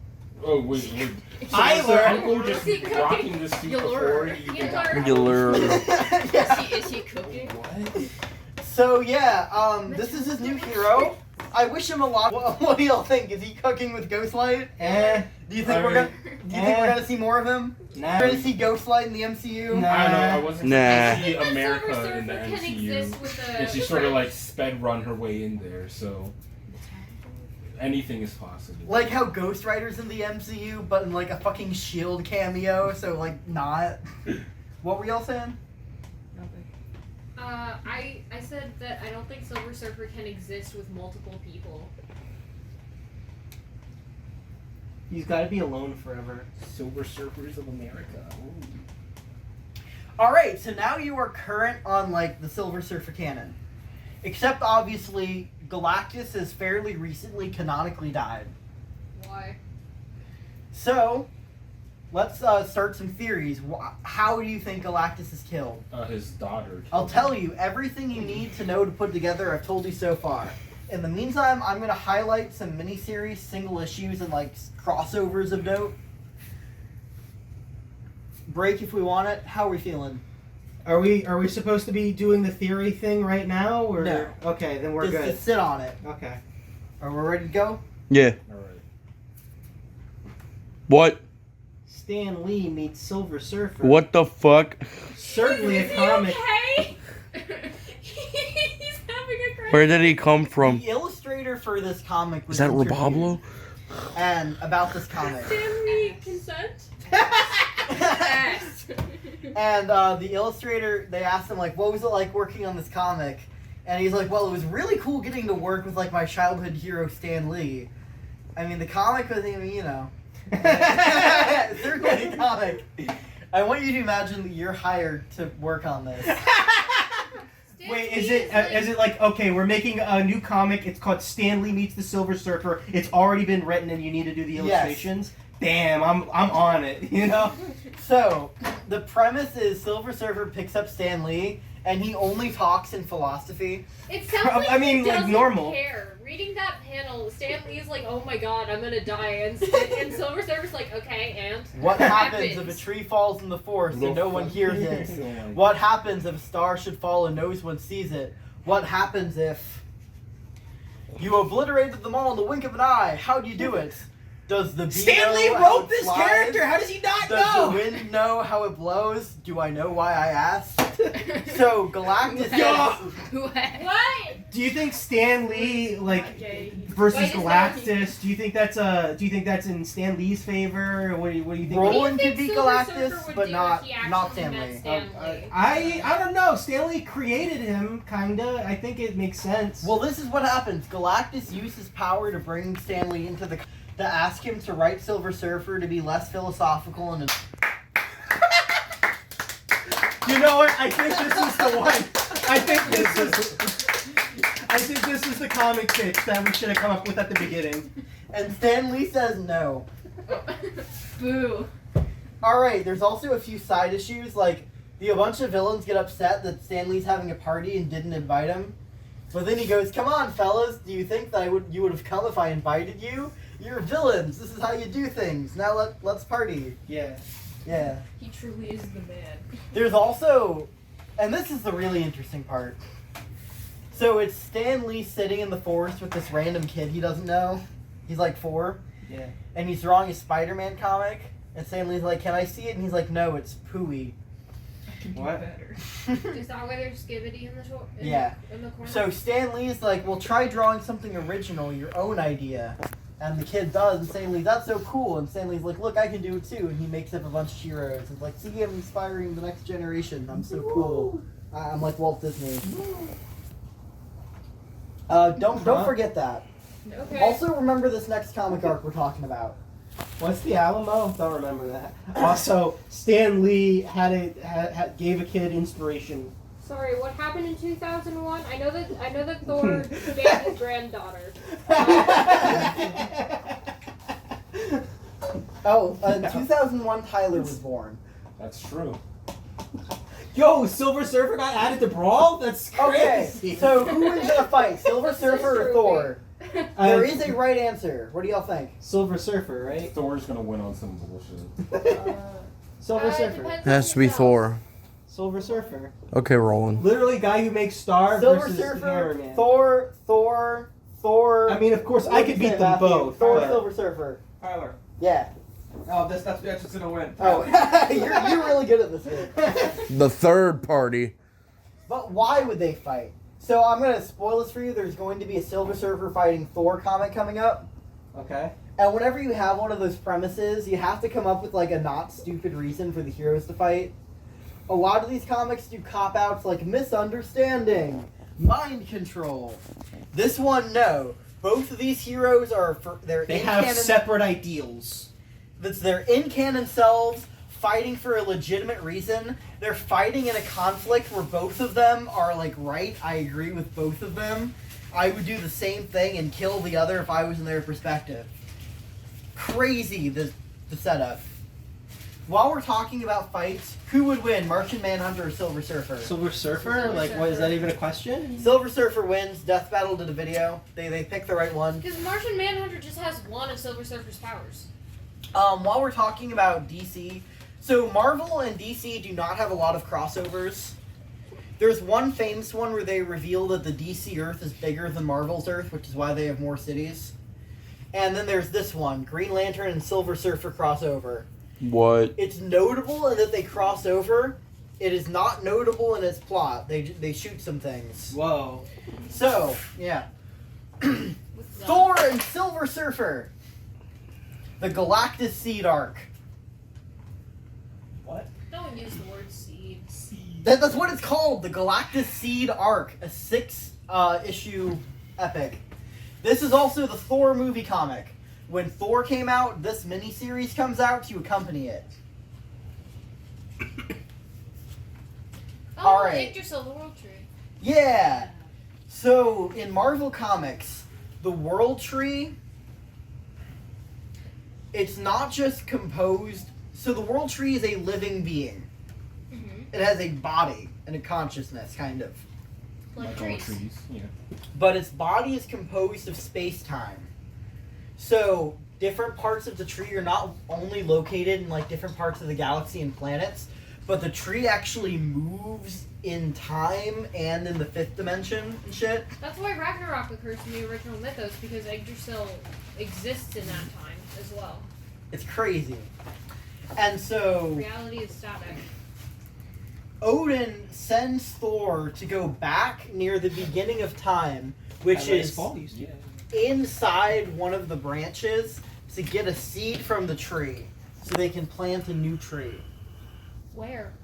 Oh, wait. I Was your learned- uncle just Is he cooking? rocking this suit You before learn. he You even got learn. You learn. Yeah. Is he cooking? So yeah, this is his new hero. I wish him a lot. What do y'all think? Is he cooking with Ghostlight? Do you think we're gonna see more of him? Nah. We're gonna see Ghostlight in the MCU? Nah. I don't know. I wasn't Nah. expecting to see I think that America Silver in the Surfer can MCU, exist with a and she sort of like sped run her way in there. So Anything is possible. Like how Ghost Rider's in the MCU, but in like a fucking Shield cameo, so like not. What were y'all saying? I said that I don't think Silver Surfer can exist with multiple people. He's got to be alone forever. Silver Surfers of America. All right, so now you are current on like the Silver Surfer canon, except obviously Galactus has fairly recently canonically died. Why? So, let's start some theories. How do you think Galactus is killed? His daughter. I'll tell you everything you need to know to put together. I've told you so far. In the meantime, I'm going to highlight some miniseries, single issues, and like crossovers of note. Break if we want it. How are we feeling? Are we supposed to be doing the theory thing right now? Or? No. Okay, then we're good. Just sit on it. Okay. Are we ready to go? Yeah. Alright. What? Stan Lee meets Silver Surfer. What the fuck? Certainly Is a he comic. okay? He's having a crisis. Where did he come from? The illustrator for this comic was Is that interviewed. Robablo? And about this comic. Stanley consent? Yes. And the illustrator, they asked him, like, what was it like working on this comic? And he's like, well, it was really cool getting to work with, like, my childhood hero, Stan Lee. I mean, the comic was, you know. Certainly a comic. I want you to imagine that you're hired to work on this. Wait, is it like, okay, we're making a new comic, it's called Stan Lee Meets the Silver Surfer, it's already been written and you need to do the illustrations? Yes. Damn, I'm on it, you know? So, the premise is Silver Surfer picks up Stan Lee, and he only talks in philosophy. It sounds like I mean, he like doesn't normal. care. Reading that panel, Stan Lee's like, oh my god, I'm gonna die. And Silver Surfer's like, okay, and? What happens if a tree falls in the forest and no one hears it? What happens if a star should fall and no one sees it? What happens if you obliterated them all in the wink of an eye? How do you do it? Does the bee Stan Lee know how wrote it this flies? character! How does he not Does know? the wind know how it blows? Do I know why I asked? So, Galactus What? Do you think Stan Lee, like, Okay. versus Wait, is Galactus, do you think that's in Stan Lee's favor? Or what do you think? Roland think could be Silver Galactus, Surfer would but do not if he actually not Stan met Lee. Stan Lee? I don't know. Stan Lee created him, kinda. I think it makes sense. Well, this is what happens. Galactus used his power to bring Stan Lee into the... to ask him to write Silver Surfer to be less philosophical and... You know what? I think this is the one. I think this is the comic pitch that we should have come up with at the beginning. And Stan Lee says no. Boo. Alright, there's also a few side issues, like, a bunch of villains get upset that Stan Lee's having a party and didn't invite him. But then he goes, come on, fellas, do you think that you would have come if I invited you? You're villains, this is how you do things. Now let's party. Yeah. Yeah. He truly is the man. There's also, and this is the really interesting part. So it's Stan Lee sitting in the forest with this random kid he doesn't know. He's like 4. Yeah. And he's drawing a Spider-Man comic. And Stan Lee's like, can I see it? And he's like, no, it's Pooey. I can do What? better. Is that why there's Skibbity in the Yeah. in the corner? So Stan Lee's like, well, try drawing something original, your own idea. And the kid does, and Stan Lee, that's so cool. And Stan Lee's like, look, I can do it too. And he makes up a bunch of heroes. And like, see, I'm inspiring the next generation. I'm so cool. I'm like Walt Disney. Don't forget that. Okay. Also, remember this next comic arc we're talking about. What's the Alamo? Don't remember that. Also, Stan Lee gave a kid inspiration. Sorry, what happened in 2001? I know that Thor banned his granddaughter. In 2001, Tyler was born. That's true. Yo, Silver Surfer got added to Brawl? That's crazy. Okay, so who wins in a fight, Silver Surfer or Thor? There Uh, is a right answer. What do y'all think? Silver Surfer, right? Thor's gonna win on some bullshit. Silver Surfer. depends It has to be on Thor. Silver Surfer. Okay, Roland. Literally, guy who makes Star Silver versus Surfer, Hammerman. Thor. I mean, of course, I What do could you beat say, them Matthew? both. Thor, but- Silver Surfer. Tyler. Yeah. Oh, that's just gonna win. Oh, you're really good at this game. The third party. But why would they fight? So I'm gonna spoil this for you. There's going to be a Silver Surfer fighting Thor comic coming up. Okay. And whenever you have one of those premises, you have to come up with like a not stupid reason for the heroes to fight. A lot of these comics do cop-outs like misunderstanding, mind control. This one, no. Both of these heroes are They have separate ideals. That's their in-canon selves fighting for a legitimate reason. They're fighting in a conflict where both of them are like right. I agree with both of them. I would do the same thing and kill the other if I was in their perspective. Crazy the setup. While we're talking about fights, who would win, Martian Manhunter or Silver Surfer? Silver Surfer? Silver Like, what, is Surfer. that even a question? Silver Surfer wins. Death Battle did a video. They picked the right one. Because Martian Manhunter just has one of Silver Surfer's powers. While we're talking about DC, so Marvel and DC do not have a lot of crossovers. There's one famous one where they reveal that the DC Earth is bigger than Marvel's Earth, which is why they have more cities. And then there's this one, Green Lantern and Silver Surfer crossover. What? It's notable in that they cross over. It is not notable in its plot. They shoot some things. Whoa. So, yeah. Thor and Silver Surfer. The Galactus Seed Arc. What? Don't use the word seed. That's what it's called, the Galactus Seed Arc, a 6-issue epic. This is also the Thor movie comic. When Thor came out, this miniseries comes out to accompany it. Oh, Alright. Yggdrasil, the World Tree. Yeah! So, in Marvel Comics, the World Tree, it's not just composed... So the World Tree is a living being. Mm-hmm. It has a body and a consciousness, kind of. Like all trees. trees. Yeah. But its body is composed of space-time. So, different parts of the tree are not only located in, like, different parts of the galaxy and planets, but the tree actually moves in time and in the 5th dimension and shit. That's why Ragnarok occurs in the original mythos, because Yggdrasil exists in that time as well. It's crazy. And so, Reality is static. Odin sends Thor to go back near the beginning of time, which is Yeah. inside one of the branches, to get a seed from the tree, so they can plant a new tree. Where?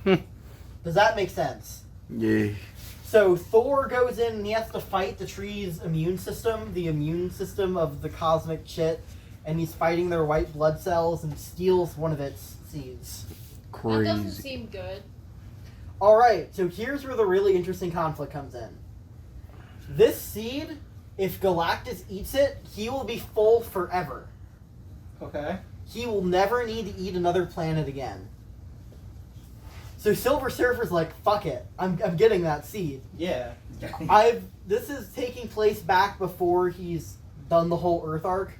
Does that make sense? Yeah. So Thor goes in and he has to fight the tree's immune system, the immune system of the cosmic chit, and he's fighting their white blood cells and steals one of its seeds. That doesn't Crazy. seem good. Alright, so here's where the really interesting conflict comes in. This seed, if Galactus eats it, he will be full forever. Okay. He will never need to eat another planet again. So Silver Surfer's like, fuck it, I'm getting that seed. Yeah. This is taking place back before he's done the whole Earth arc.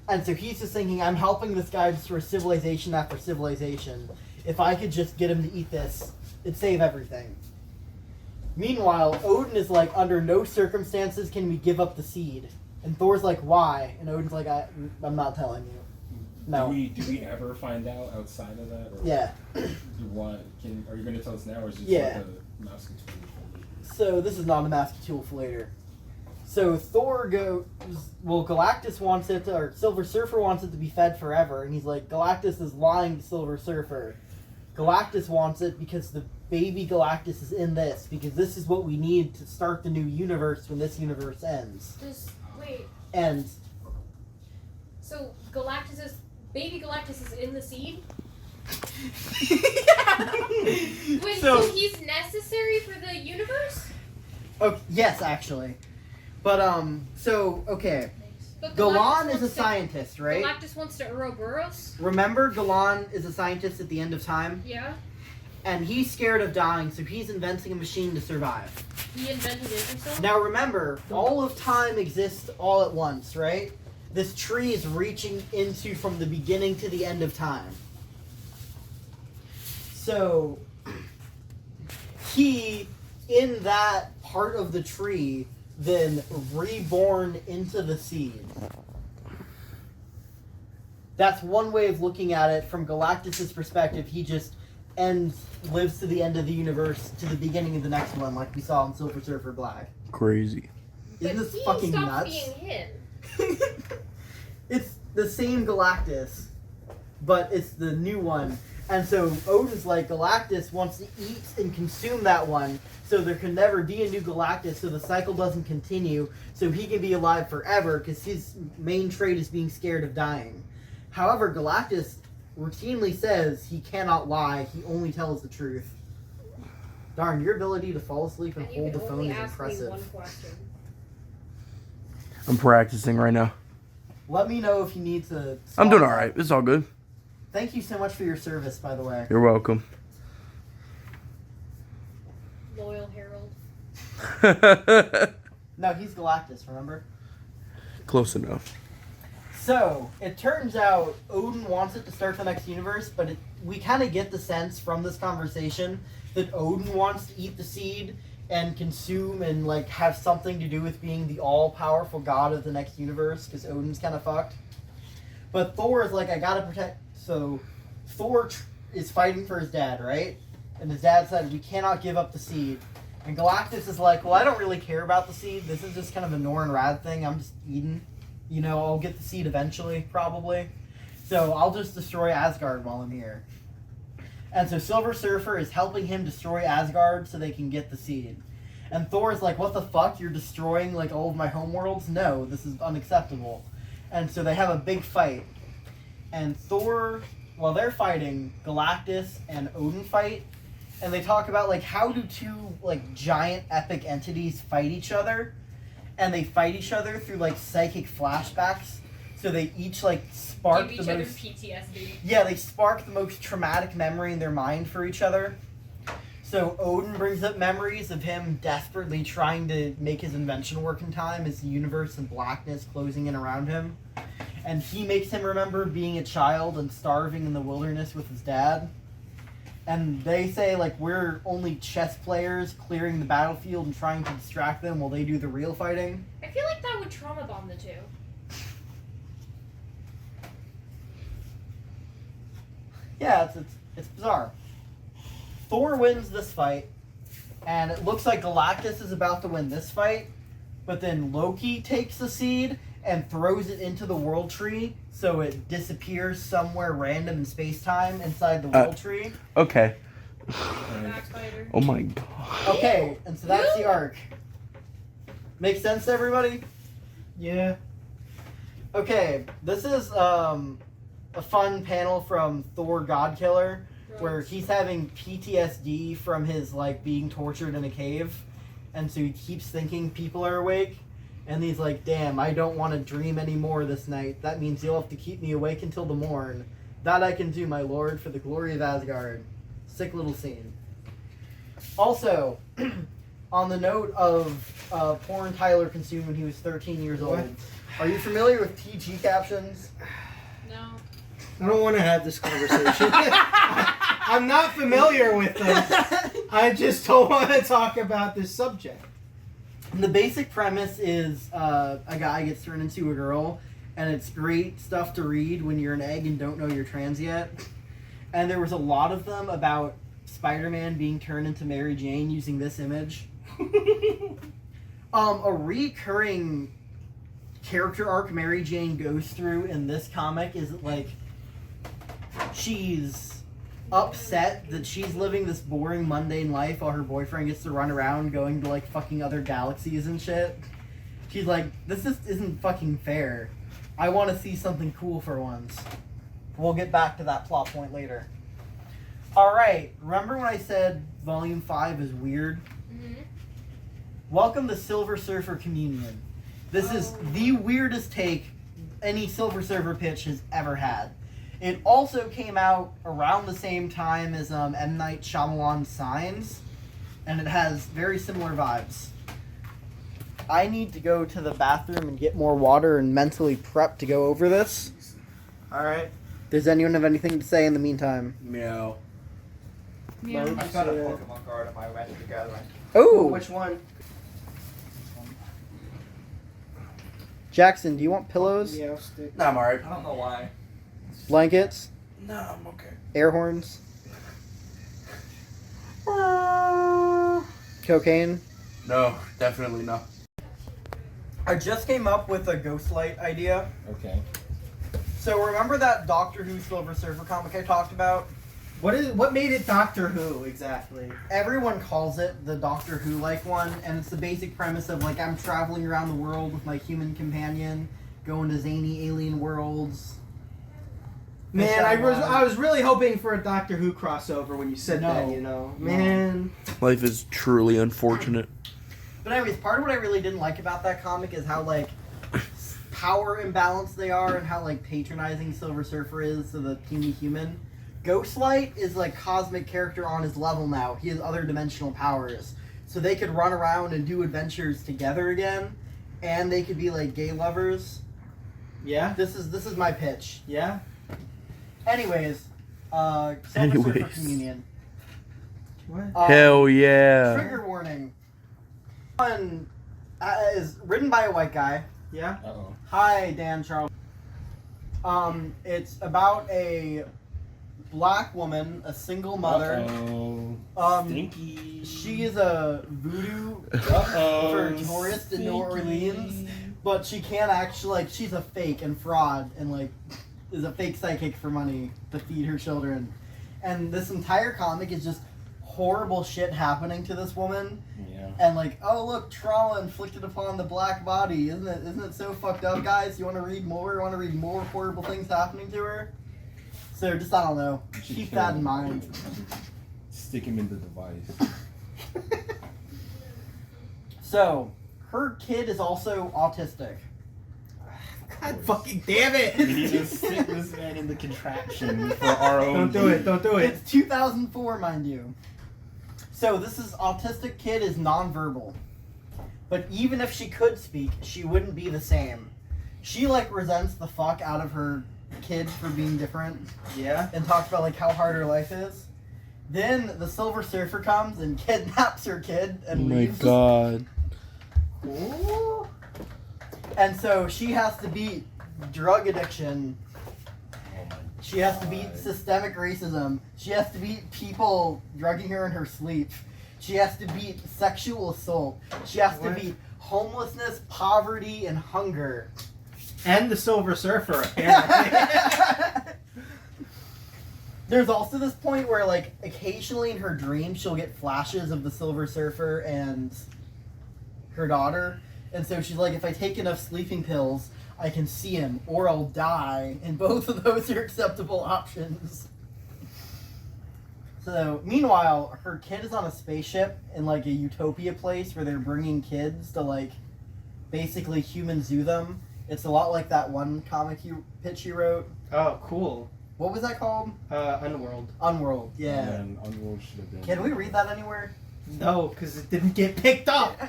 And so he's just thinking, I'm helping this guy destroy civilization after civilization. If I could just get him to eat this, it'd save everything. Meanwhile, Odin is like, under no circumstances can we give up the seed. And Thor's like, why? And Odin's like, I'm not telling you. No. Do we ever find out outside of that? Or Yeah. Are you going to tell us now, or is it just Yeah. like a mouse control? So this is not a master tool for later. So Thor goes, well, Galactus wants it, or Silver Surfer wants it to be fed forever, and he's like, Galactus is lying to Silver Surfer. Galactus wants it because the baby Galactus is in this, because this is what we need to start the new universe when this universe ends. Wait, And so baby Galactus is in the seed? Wait, So- so he's necessary for the universe? oh, yes, actually. But okay. But Galan Galactus is a wants to- scientist, right? Galactus wants to Ouroboros? Remember, Galan is a scientist at the end of time, Yeah. and he's scared of dying, so he's inventing a machine to survive. He invented Yggdrasil? Now remember, all of time exists all at once, right? This tree is reaching into from the beginning to the end of time. So, he, in that part of the tree, then reborn into the seed. That's one way of looking at it. From Galactus' perspective, he just and lives to the end of the universe to the beginning of the next one, like we saw in Silver Surfer Black. Crazy. Isn't But this he fucking stopped nuts? being him. It's the same Galactus, but it's the new one. And so Odin's like, Galactus wants to eat and consume that one, so there can never be a new Galactus, so the cycle doesn't continue, so he can be alive forever, because his main trait is being scared of dying. However, Galactus routinely says he cannot lie, he only tells the truth. Darn, your ability to fall asleep and And you hold can the phone only is ask me impressive. one question. I'm practicing right now. Let me know if you need to... I'm doing alright. It's all good. Thank you so much for your service, by the way. You're welcome. Loyal Herald. No, he's Galactus, remember? Close enough. So, it turns out Odin wants it to start the next universe, but we kind of get the sense from this conversation that Odin wants to eat the seed and consume and, like, have something to do with being the all-powerful god of the next universe, because Odin's kind of fucked. But Thor is like, I gotta protect... So, Thor is fighting for his dad, right? And his dad said, we cannot give up the seed. And Galactus is like, well, I don't really care about the seed. This is just kind of a Norn Rad thing. I'm just eating. You know, I'll get the seed eventually, probably. So I'll just destroy Asgard while I'm here. And so Silver Surfer is helping him destroy Asgard so they can get the seed. And Thor's like, what the fuck? You're destroying, like, all of my homeworlds? No, this is unacceptable. And so they have a big fight. And Thor, while they're fighting, Galactus and Odin fight. And they talk about, like, how do two, like, giant epic entities fight each other? And they fight each other through, like, psychic flashbacks. So they each, like, spark Give the each most... other PTSD. Yeah, they spark the most traumatic memory in their mind for each other. So Odin brings up memories of him desperately trying to make his invention work in time as the universe and blackness closing in around him. And he makes him remember being a child and starving in the wilderness with his dad. And they say, like, we're only chess players clearing the battlefield and trying to distract them while they do the real fighting. I feel like that would trauma bond the two. Yeah, it's bizarre. Thor wins this fight, and it looks like Galactus is about to win this fight, but then Loki takes the seed and throws it into the World Tree, so it disappears somewhere random in space-time inside the World Tree. Okay. Backbiter. Oh my god. Okay, and so that's the arc. Make sense to everybody? Yeah. Okay, this is a fun panel from Thor Godkiller, where he's having PTSD from his, like, being tortured in a cave, and so he keeps thinking people are awake, and he's like, damn, I don't want to dream anymore this night. That means you'll have to keep me awake until the morn. That I can do, my lord, for the glory of Asgard. Sick little scene. Also, on the note of porn Tyler consumed when he was 13 years old, are you familiar with PG captions? No. I don't want to have this conversation. I'm not familiar with them. I just don't want to talk about this subject. The basic premise is a guy gets turned into a girl, and it's great stuff to read when you're an egg and don't know you're trans yet. And there was a lot of them about Spider-Man being turned into Mary Jane using this image. A recurring character arc Mary Jane goes through in this comic is, like, she's upset that she's living this boring, mundane life while her boyfriend gets to run around going to, like, fucking other galaxies and shit. She's like, this just isn't fucking fair. I want to see something cool for once. We'll get back to that plot point later. Alright, remember when I said Volume 5 is weird? Mm-hmm. Welcome to Silver Surfer Communion. This is the weirdest take any Silver Surfer pitch has ever had. It also came out around the same time as M. Night Shyamalan's Signs, and it has very similar vibes. I need to go to the bathroom and get more water and mentally prep to go over this. Alright. Does anyone have anything to say in the meantime? Meow. I've got a Pokemon card in my Magic the Gathering. Oh! Which one? Jackson, do you want pillows? Yeah, I'll stick. Nah, I'm alright. I don't know why. Blankets? Nah, I'm okay. Air horns? Cocaine. No, definitely not. I just came up with a Ghostlight idea. Okay. So remember that Doctor Who Silver Surfer comic I talked about? What made it Doctor Who exactly? Everyone calls it the Doctor Who like one, and it's the basic premise of like I'm traveling around the world with my human companion, going to zany alien worlds. Man, I was really hoping for a Doctor Who crossover when you said that, you know. Man. Life is truly unfortunate. But anyways, part of what I really didn't like about that comic is how like power imbalanced they are and how like patronizing Silver Surfer is to the puny human. Ghostlight is like cosmic character on his level now. He has other dimensional powers. So they could run around and do adventures together again, and they could be like gay lovers. Yeah? This is my pitch. Yeah? Anyways, Silver Surfer Communion. What? Hell yeah. Trigger warning. One is written by a white guy. Yeah? Uh-oh. Hi, Dan Charles. It's about a black woman, a single mother. Stinky. She is a voodoo for tourists in New Orleans, but she can't actually, like, she's a fake and fraud and, like, is a fake psychic for money to feed her children. And this entire comic is just horrible shit happening to this woman. Yeah. And like, oh look, trauma inflicted upon the black body. Isn't it so fucked up, guys? You want to read more? You want to read more horrible things happening to her? So just, I don't know. Keep that in mind. Stick him in the device. So, her kid is also autistic. God fucking damn it! We need to stick this man in the contraption for our own. Don't do it. It's 2004, mind you. So this autistic kid is nonverbal. But even if she could speak, she wouldn't be the same. She like resents the fuck out of her kid for being different. Yeah? And talks about like how hard her life is. Then the Silver Surfer comes and kidnaps her kid and leaves. God. Ooh. And so she has to beat drug addiction. She has to beat systemic racism. She has to beat people drugging her in her sleep. She has to beat sexual assault. She has to beat homelessness, poverty, and hunger. And the Silver Surfer, apparently. There's also this point where, like, occasionally in her dreams, she'll get flashes of the Silver Surfer and her daughter. And so she's like, if I take enough sleeping pills, I can see him, or I'll die. And both of those are acceptable options. So, meanwhile, her kid is on a spaceship in, like, a utopia place where they're bringing kids to, like, basically human zoo them. It's a lot like that one comic pitch you wrote. Oh, cool. What was that called? Unworld. Unworld, yeah. Man, Unworld should have been. Can we read that anywhere? No, because it didn't get picked up.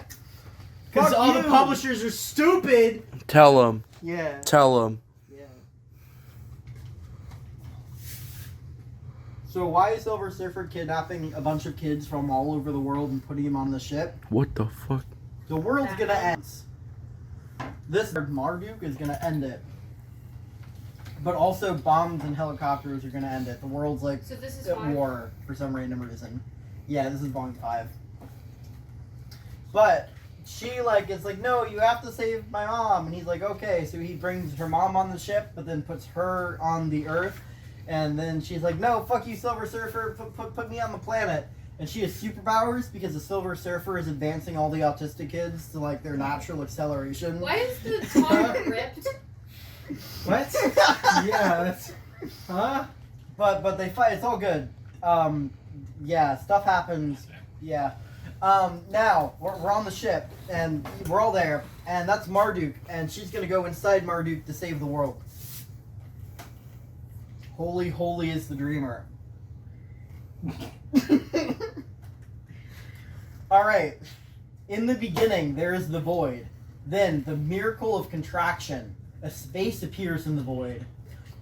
Because Fuck all you. the publishers are stupid. Tell him. Yeah. Tell him. Yeah. So why is Silver Surfer kidnapping a bunch of kids from all over the world and putting them on the ship? What the fuck? The world's gonna end. This Marduk is gonna end it. But also bombs and helicopters are gonna end it. The world's like So this is at 5? war for some random reason. Yeah, this is volume 5. But she like is like, no, you have to save my mom, and he's like, okay. So he brings her mom on the ship, but then puts her on the Earth, and then she's like, no, fuck you, Silver Surfer, put me on the planet. And she has superpowers because the Silver Surfer is advancing all the autistic kids to like their natural acceleration. Why is the tongue ripped? What? Yeah, that's... Huh? But they fight. It's all good. Yeah, stuff happens. Yeah. Now we're on the ship and we're all there, and that's Marduk, and she's gonna go inside Marduk to save the world. Holy, holy is the dreamer. All right. In the beginning, there is the void. Then the miracle of contraction. A space appears in the void.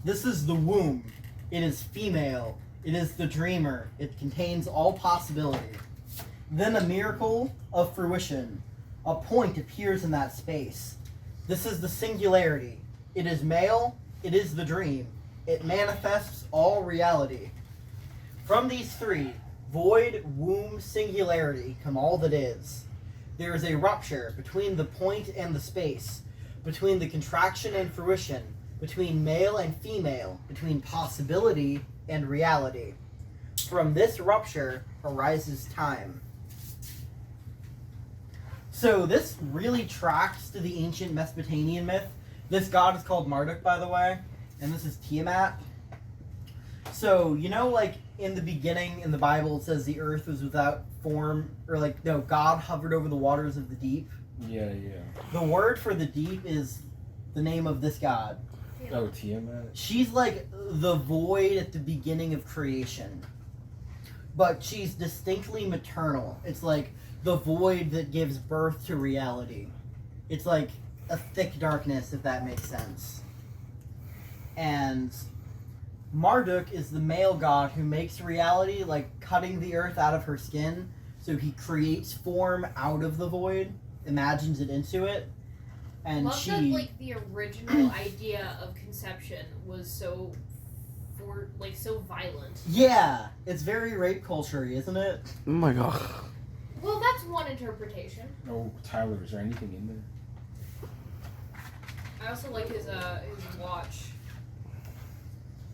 This is the womb. It is female. It is the dreamer. It contains all possibility. Then a miracle of fruition. A point appears in that space. This is the singularity. It is male. It is the dream. It manifests all reality. From these three, void, womb, singularity, come all that is. There is a rupture between the point and the space, between the contraction and fruition, between male and female, between possibility and reality. From this rupture arises time. So this really tracks to the ancient Mesopotamian myth. This god is called Marduk, by the way, and this is Tiamat. So, you know, like, in the beginning in the Bible, it says the earth was without form, or like, no, God hovered over the waters of the deep. Yeah. The word for the deep is the name of this god. Oh, Tiamat. She's like the void at the beginning of creation. But she's distinctly maternal. It's like the void that gives birth to reality. It's like a thick darkness, if that makes sense. And Marduk is the male god who makes reality, like cutting the earth out of her skin. So he creates form out of the void, imagines it into it. And Love she... that, like, the original idea of conception was so violent. Yeah, it's very rape culture-y, isn't it? Oh my god. Well, that's one interpretation. Oh, Tyler, is there anything in there? I also like his watch.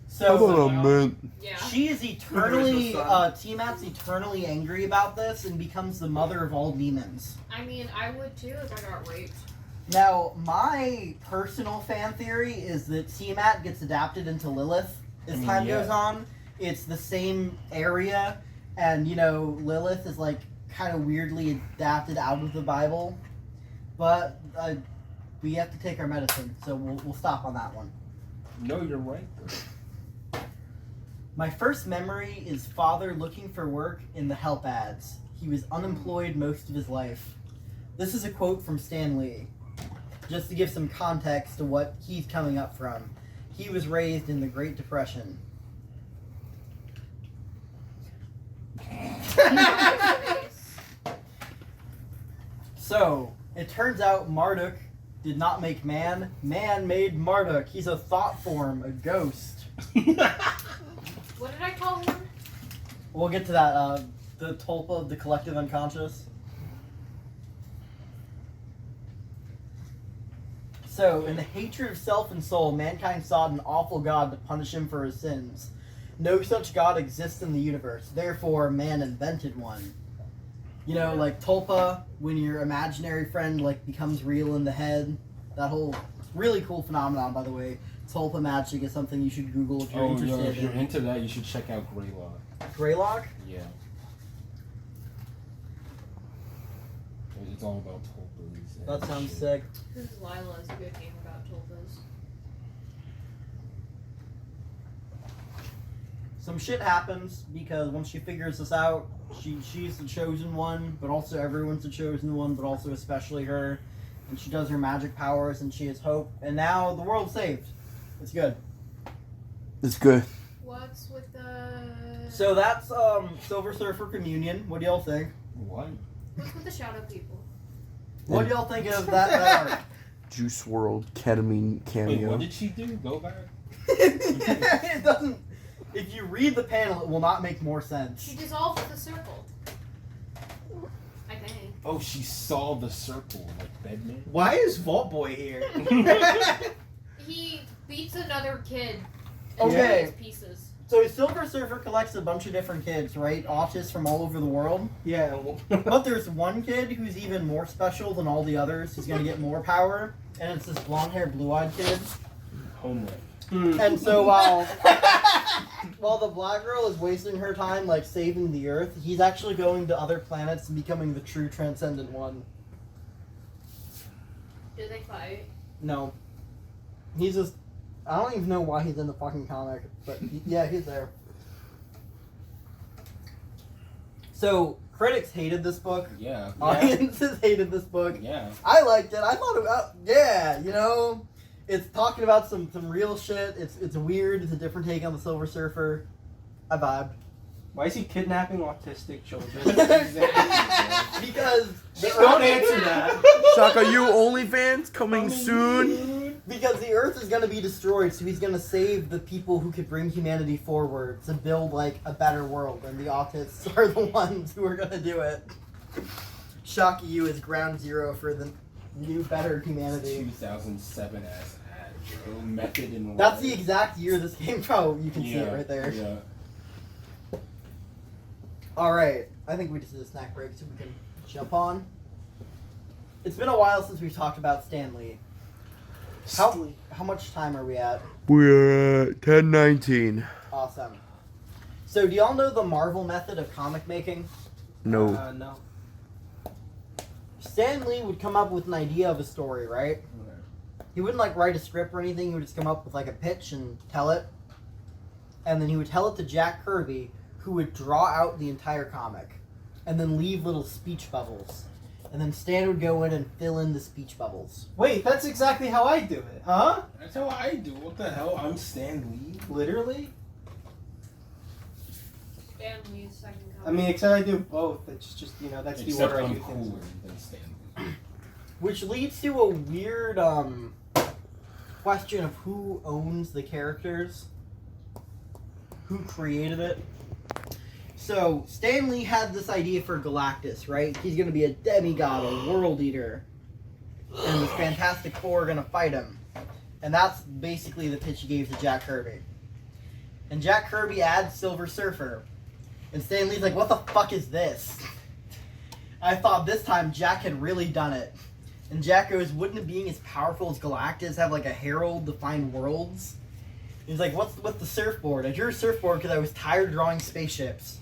So Yeah. she is eternally, Tiamat's eternally angry about this and becomes the mother of all demons. I mean, I would too if I got raped. Now, my personal fan theory is that Tiamat gets adapted into Lilith as time goes on. It's the same area, and, you know, Lilith is, like, kind of weirdly adapted out of the Bible. But we have to take our medicine, so we'll stop on that one. No, you're right, though. My first memory is father looking for work in the help ads. He was unemployed most of his life. This is a quote from Stan Lee, just to give some context to what he's coming up from. He was raised in the Great Depression. So, it turns out Marduk did not make man. Man made Marduk. He's a thought form, a ghost. What did I call him? We'll get to that. The Tulpa of the collective unconscious. So, in the hatred of self and soul, mankind sought an awful God to punish him for his sins. No such God exists in the universe. Therefore, man invented one. You know, like Tulpa, when your imaginary friend like becomes real in the head. That whole really cool phenomenon, by the way. Tulpa magic is something you should Google if you're interested. If you're into that, you should check out Greylock. Greylock? Yeah. It's all about tulpas. That sounds sick. This is Lila is a good game about tulpas. Some shit happens because once she figures this out, she's the chosen one, but also everyone's the chosen one, but also especially her. And she does her magic powers and she has hope. And now the world's saved. It's good. It's good. What's with the... So that's Silver Surfer Communion. What do y'all think? What? What's with the shadow people? What do y'all think of that art? Juice World ketamine cameo. Wait, what did she do? Go back. It doesn't... If you read the panel, it will not make more sense. She dissolves the circle. I think. Oh, she saw the circle, like Bedman. Why is Vault Boy here? He beats another kid. Okay. And pieces. So Silver Surfer collects a bunch of different kids, right? Autists from all over the world. Yeah. But there's one kid who's even more special than all the others. He's gonna get more power, and it's this blonde-haired, blue-eyed kid. Homeland. And so while the black girl is wasting her time like saving the Earth, he's actually going to other planets and becoming the true transcendent one. Do they fight? No, he's just. I don't even know why he's in the fucking comic, but yeah, he's there. So critics hated this book. Yeah. Audiences hated this book. Yeah. I liked it. I thought about you know, it's talking about some real shit. It's weird. It's a different take on the Silver Surfer. I vibed. Why is he kidnapping autistic children? Because don't answer that. Shaka, you OnlyFans coming soon. Because the Earth is going to be destroyed, so he's going to save the people who could bring humanity forward to build, like, a better world, and the autists are the ones who are going to do it. Shock you is ground zero for the new, better humanity. 2007 as ad. Method and That's the exact year this came from. You can see it right there. Yeah. Alright, I think we just did a snack break so we can jump on. It's been a while since we've talked about Stan Lee. How much time are we at? We're at 10:19. Awesome. So, do y'all know the Marvel method of comic making? No. No. Stan Lee would come up with an idea of a story, right? He wouldn't like write a script or anything. He would just come up with like a pitch and tell it. And then he would tell it to Jack Kirby, who would draw out the entire comic. And then leave little speech bubbles. And then Stan would go in and fill in the speech bubbles. Wait, that's exactly how I do it, huh? That's how I do. What the hell? I'm Stan Lee. Literally? Stan Lee's second comic. I mean, except I do both. It's just, that's the Except order I I'm do things cooler in. than Stan Lee. Which leads to a weird question of who owns the characters. Who created it. So, Stan Lee had this idea for Galactus, right? He's going to be a demigod, a world eater. And the Fantastic Four are going to fight him. And that's basically the pitch he gave to Jack Kirby. And Jack Kirby adds Silver Surfer. And Stan Lee's like, what the fuck is this? I thought this time Jack had really done it. And Jack goes, wouldn't it being as powerful as Galactus have like a herald to find worlds? He's like, what's with the surfboard? I drew a surfboard because I was tired of drawing spaceships.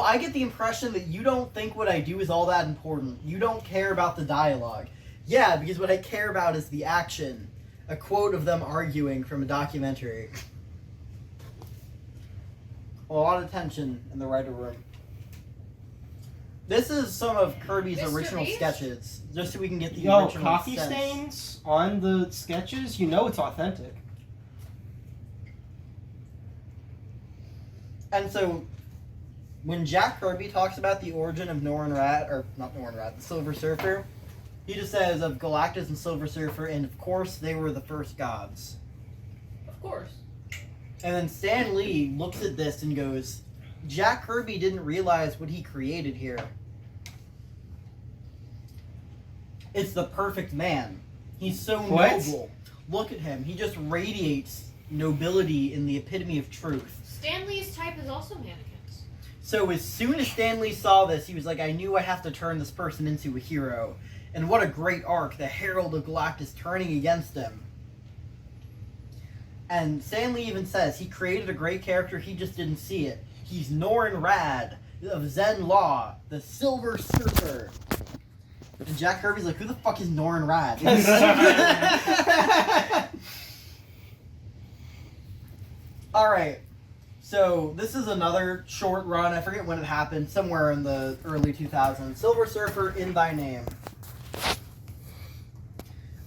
I get the impression that you don't think what I do is all that important. You don't care about the dialogue. Yeah, because what I care about is the action. A quote of them arguing from a documentary. A lot of tension in the writer room. This is some of Kirby's Mr. original Beast? sketches, just so we can get the Yo, original coffee sense. stains on the sketches? You know it's authentic. And so, when Jack Kirby talks about the origin of the Silver Surfer, he just says of Galactus and Silver Surfer, and of course they were the first gods. Of course. And then Stan Lee looks at this and goes, Jack Kirby didn't realize what he created here. It's the perfect man. He's so What? noble. Look at him. He just radiates nobility in the epitome of truth. Stan Lee's type is also mannequins. So as soon as Stan Lee saw this, he was like, I knew I have to turn this person into a hero. And what a great arc, the Herald of Galactus turning against him. And Stan Lee even says he created a great character, he just didn't see it. He's Norrin Rad of Zen Law, the Silver Surfer. And Jack Kirby's like, who the fuck is Norrin Rad? Alright. So, this is another short run. I forget when it happened. Somewhere in the early 2000s. Silver Surfer, In Thy Name.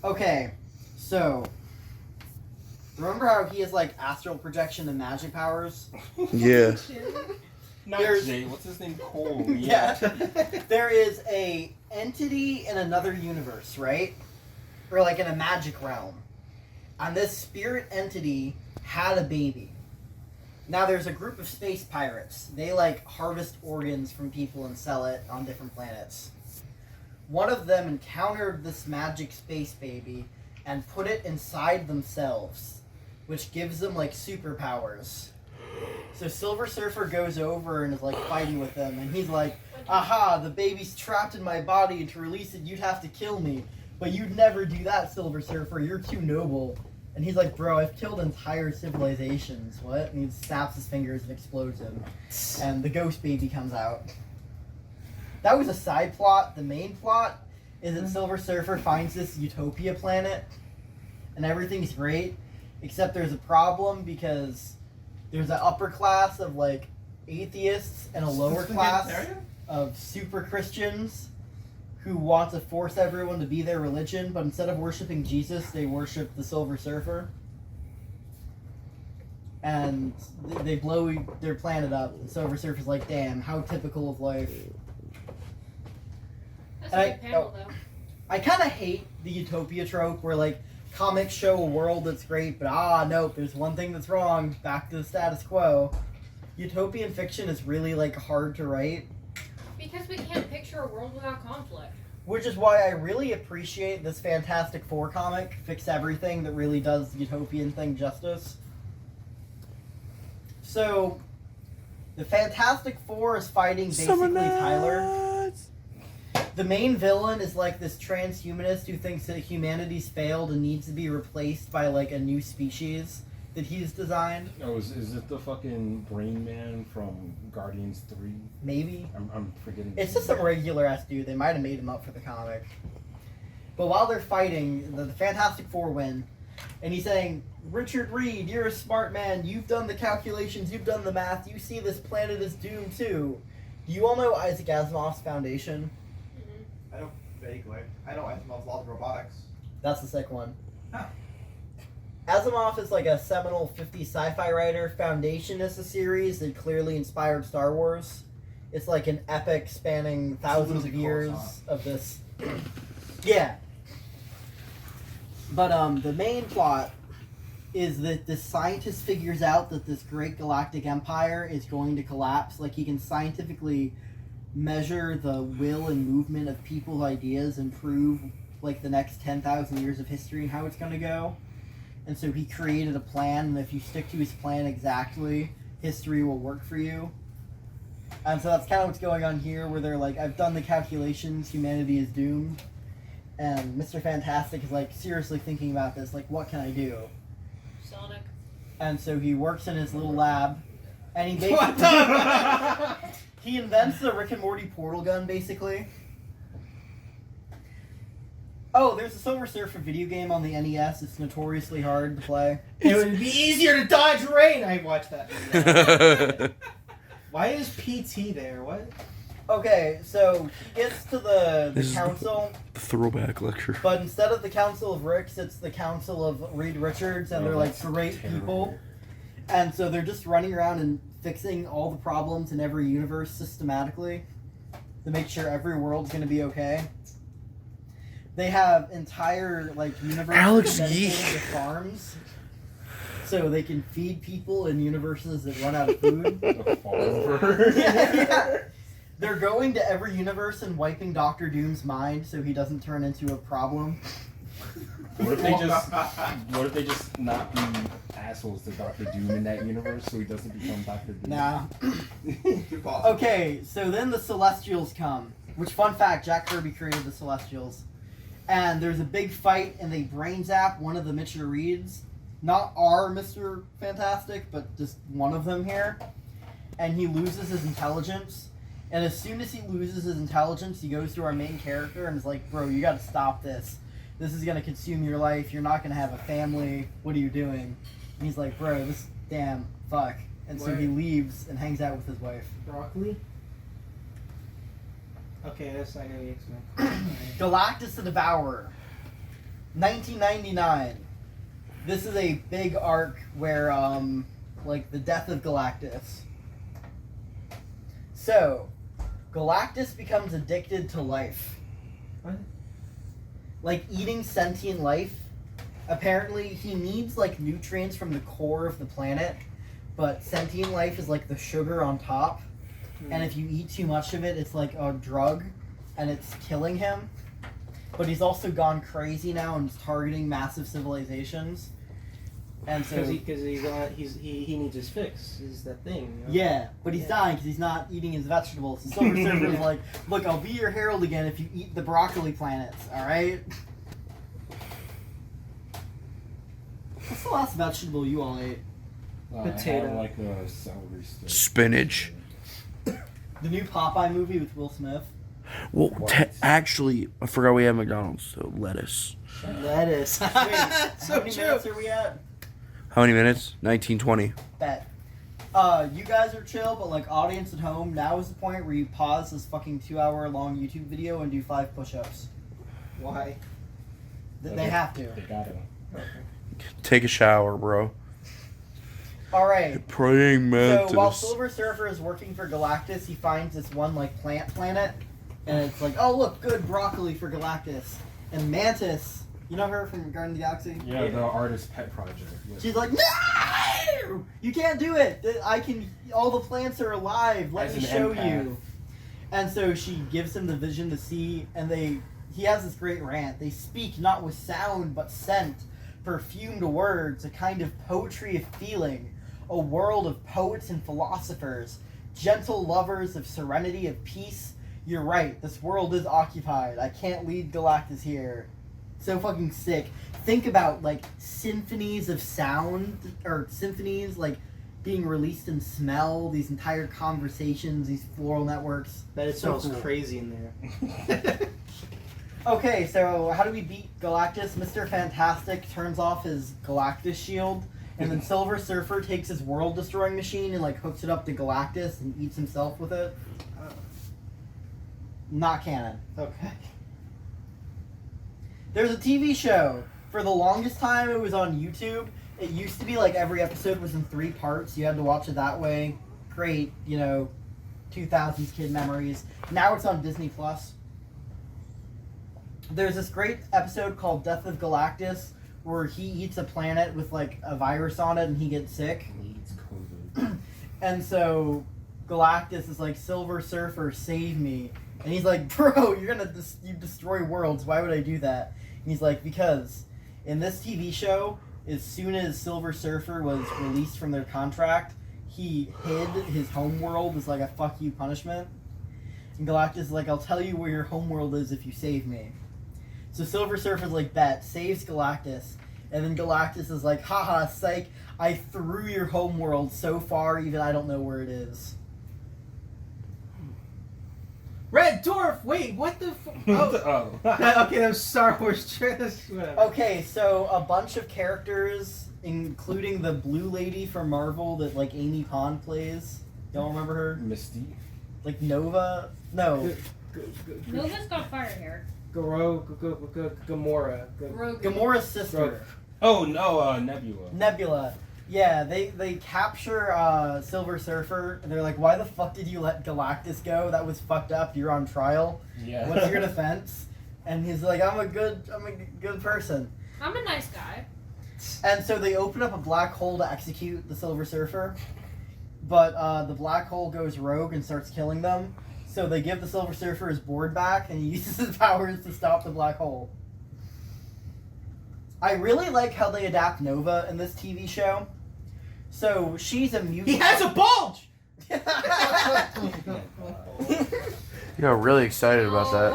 Okay. So, remember how he has, like, astral projection and magic powers? Yeah. Not There's- Jay. What's his name? Cole. Yeah. There is a entity in another universe, right? Or, like, in a magic realm. And this spirit entity had a baby. Now there's a group of space pirates. They like harvest organs from people and sell it on different planets. One of them encountered this magic space baby and put it inside themselves, which gives them like superpowers. So Silver Surfer goes over and is like fighting with them, and he's like, aha, the baby's trapped in my body, and to release it you'd have to kill me. But you'd never do that, Silver Surfer, you're too noble. And he's like, bro, I've killed entire civilizations. What? And he snaps his fingers and explodes him. And the ghost baby comes out. That was a side plot. The main plot is that Silver Surfer finds this utopia planet. And everything's great. Except there's a problem because there's an upper class of, like, atheists and a lower class of super Christians who want to force everyone to be their religion, but instead of worshiping Jesus, they worship the Silver Surfer. And they blow their planet up. And Silver Surfer's like, damn, how typical of life. That's a good panel, though. I kind of hate the utopia trope where like comics show a world that's great, but nope, there's one thing that's wrong. Back to the status quo. Utopian fiction is really like hard to write. Because we can't picture a world without conflict. Which is why I really appreciate this Fantastic Four comic, Fix Everything, that really does the utopian thing justice. So, the Fantastic Four is fighting basically Tyler. The main villain is like this transhumanist who thinks that humanity's failed and needs to be replaced by like a new species that he's designed. Oh, is it the fucking Brain Man from Guardians 3? Maybe. I'm forgetting. It's just some regular ass dude. They might have made him up for the comic. But while they're fighting, the Fantastic Four win. And he's saying, Richard Reed, you're a smart man. You've done the calculations. You've done the math. You see this planet is doomed too. Do you all know Isaac Asimov's Foundation? I don't vaguely. I know Asimov's Laws of Robotics. That's the second one. Huh. Asimov is like a seminal 50s sci-fi writer. Foundation is a series that clearly inspired Star Wars. It's like an epic spanning thousands of years of this. Yeah. But the main plot is that this scientist figures out that this great galactic empire is going to collapse. Like, he can scientifically measure the will and movement of people's ideas and prove, like, the next 10,000 years of history and how it's going to go. And so he created a plan, and if you stick to his plan exactly, history will work for you. And so that's kind of what's going on here, where they're like, I've done the calculations, humanity is doomed. And Mr. Fantastic is like, seriously thinking about this, like, what can I do? Sonic. And so he works in his little lab, and he basically... he invents the Rick and Morty portal gun, basically. Oh, there's a Silver Surfer video game on the NES. It's notoriously hard to play. It would be easier to dodge rain. I watched that video. Why is PT there? What? Okay, so he gets to the This is council, The throwback lecture. but instead of the Council of Ricks, it's the Council of Reed Richards, and they're like that's great terrible. people. And so they're just running around and fixing all the problems in every universe systematically to make sure every world's going to be okay. They have entire like universes Alex dedicated Yee. to farms, so they can feed people in universes that run out of food. The farmer. Yeah. They're going to every universe and wiping Doctor Doom's mind so he doesn't turn into a problem. What if they just not be assholes to Doctor Doom in that universe so he doesn't become Doctor Doom? Nah. Too possible. Okay, so then the Celestials come. Which, fun fact, Jack Kirby created the Celestials. And there's a big fight, and they brain zap one of the Mr. Reeds. Not our Mr. Fantastic, but just one of them here. And he loses his intelligence. And as soon as he loses his intelligence, he goes to our main character and is like, bro, you gotta stop this. This is gonna consume your life. You're not gonna have a family. What are you doing? And he's like, bro, this damn fuck. And so he leaves and hangs out with his wife. Broccoli? Okay, yes, I know the X-Men. Galactus the Devourer. 1999. This is a big arc where, like, the death of Galactus. So, Galactus becomes addicted to life. What? Like, eating sentient life. Apparently, he needs, like, nutrients from the core of the planet, but sentient life is, like, the sugar on top. And if you eat too much of it, it's like a drug, and it's killing him. But he's also gone crazy now and is targeting massive civilizations. And so Because he needs his fix. Is that thing? You know? yeah, but he's dying because he's not eating his vegetables. The Silver Surfer is like, look, I'll be your herald again if you eat the broccoli planets. All right. What's the last vegetable you all ate? Potato. I have like a celery stick. Spinach. The new Popeye movie with Will Smith. Well, actually, I forgot we have McDonald's, so lettuce. Lettuce. Wait, how many minutes are we at? How many minutes? 1920. Bet. You guys are chill, but like audience at home, now is the point where you pause this fucking 2-hour long YouTube video and do 5 push-ups. Why? They have to. They gotta. Take a shower, bro. Alright. Praying mantis. So while Silver Surfer is working for Galactus, he finds this one like plant planet, and it's like, oh look, good broccoli for Galactus. And Mantis, you know her from Guardians of the Galaxy? Yeah, the artist pet project. Yeah. She's like, no! You can't do it! All the plants are alive, let me show you. And so she gives him the vision to see, and he has this great rant. They speak not with sound, but scent, perfumed words, a kind of poetry of feeling, a world of poets and philosophers, gentle lovers of serenity, of peace. You're right, this world is occupied. I can't lead Galactus here. So fucking sick. Think about, like, symphonies of sound, or symphonies, like, being released in smell, these entire conversations, these floral networks. That is So so cool. crazy in there. Okay, so how do we beat Galactus? Mr. Fantastic turns off his Galactus shield, and then Silver Surfer takes his world-destroying machine and, like, hooks it up to Galactus and eats himself with it. Not canon. Okay. There's a TV show. For the longest time, it was on YouTube. It used to be like every episode was in 3 parts. You had to watch it that way. Great, 2000s kid memories. Now it's on Disney Plus. There's this great episode called Death of Galactus where he eats a planet with like a virus on it and he gets sick. Needs COVID. And so Galactus is like, Silver Surfer, save me. And he's like, bro, you're gonna you destroy worlds. Why would I do that? And he's like, because in this TV show, as soon as Silver Surfer was released from their contract, he hid his homeworld as like a fuck you punishment. And Galactus is like, I'll tell you where your homeworld is if you save me. So Silver Surfer's like, bet, saves Galactus. And then Galactus is like, haha, psych, I threw your homeworld so far, even I don't know where it is. Red Dwarf! Wait, what the Oh. Okay, that was Star Wars trailers. Whatever. Okay, so a bunch of characters, including the blue lady from Marvel that like Amy Pond plays. Y'all remember her? Misty. Like Nova? No. Nova's got fire hair. Gamora. Gamora's sister. Oh no, Nebula. Nebula. Yeah, they capture Silver Surfer, and they're like, why the fuck did you let Galactus go? That was fucked up. You're on trial. Yeah. What's your defense? And he's like, I'm a good person. I'm a nice guy. And so they open up a black hole to execute the Silver Surfer, but the black hole goes rogue and starts killing them. So they give the Silver Surfer his board back, and he uses his powers to stop the black hole. I really like how they adapt Nova in this TV show. So she's a mutant. He has a bulge! You're really excited about that.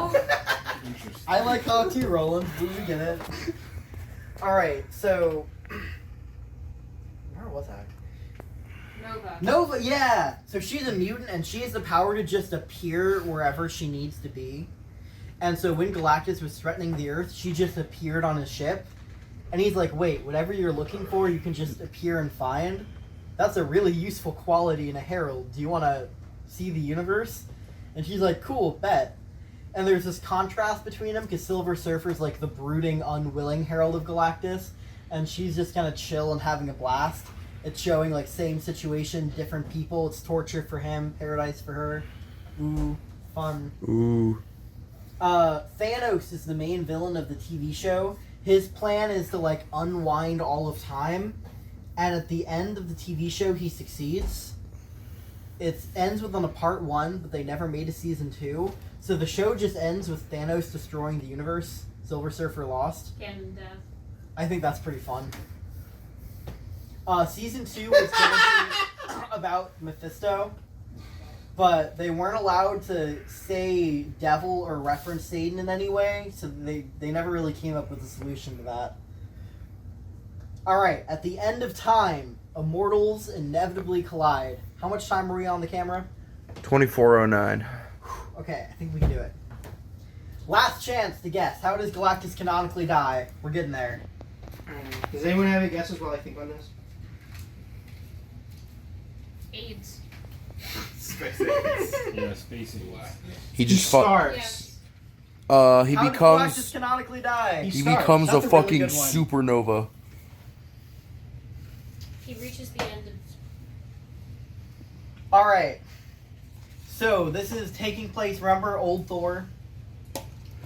Interesting. I like Hawk too, Roland. You get it. Alright, so... Where was I? Nova, yeah! So she's a mutant, and she has the power to just appear wherever she needs to be. And so when Galactus was threatening the Earth, she just appeared on his ship. And he's like, wait, whatever you're looking for, you can just appear and find? That's a really useful quality in a herald. Do you want to see the universe? And she's like, cool, bet. And there's this contrast between them, because Silver Surfer's like the brooding, unwilling herald of Galactus, and she's just kind of chill and having a blast. It's showing like same situation, different people. It's torture for him, paradise for her. Ooh, fun. Ooh. Thanos is the main villain of the TV show. His plan is to like unwind all of time, and at the end of the TV show he succeeds. It ends with on a part 1, but they never made a season 2. So the show just ends with Thanos destroying the universe. Silver Surfer lost. Canon death. I think that's pretty fun. Season 2 was going to be about Mephisto, but they weren't allowed to say devil or reference Satan in any way, so they never really came up with a solution to that. Alright, at the end of time, immortals inevitably collide. How much time are we on the camera? 2409. Okay, I think we can do it. Last chance to guess. How does Galactus canonically die? We're getting there. Does anyone have any guesses while I think on this? AIDS. Yeah, space age. He just fuck. starts. Yes. He How does Galactus becomes. canonically die? He He starts. becomes That's a a really fucking good one. supernova. He reaches the end of. Alright. So, this is taking place, remember old Thor?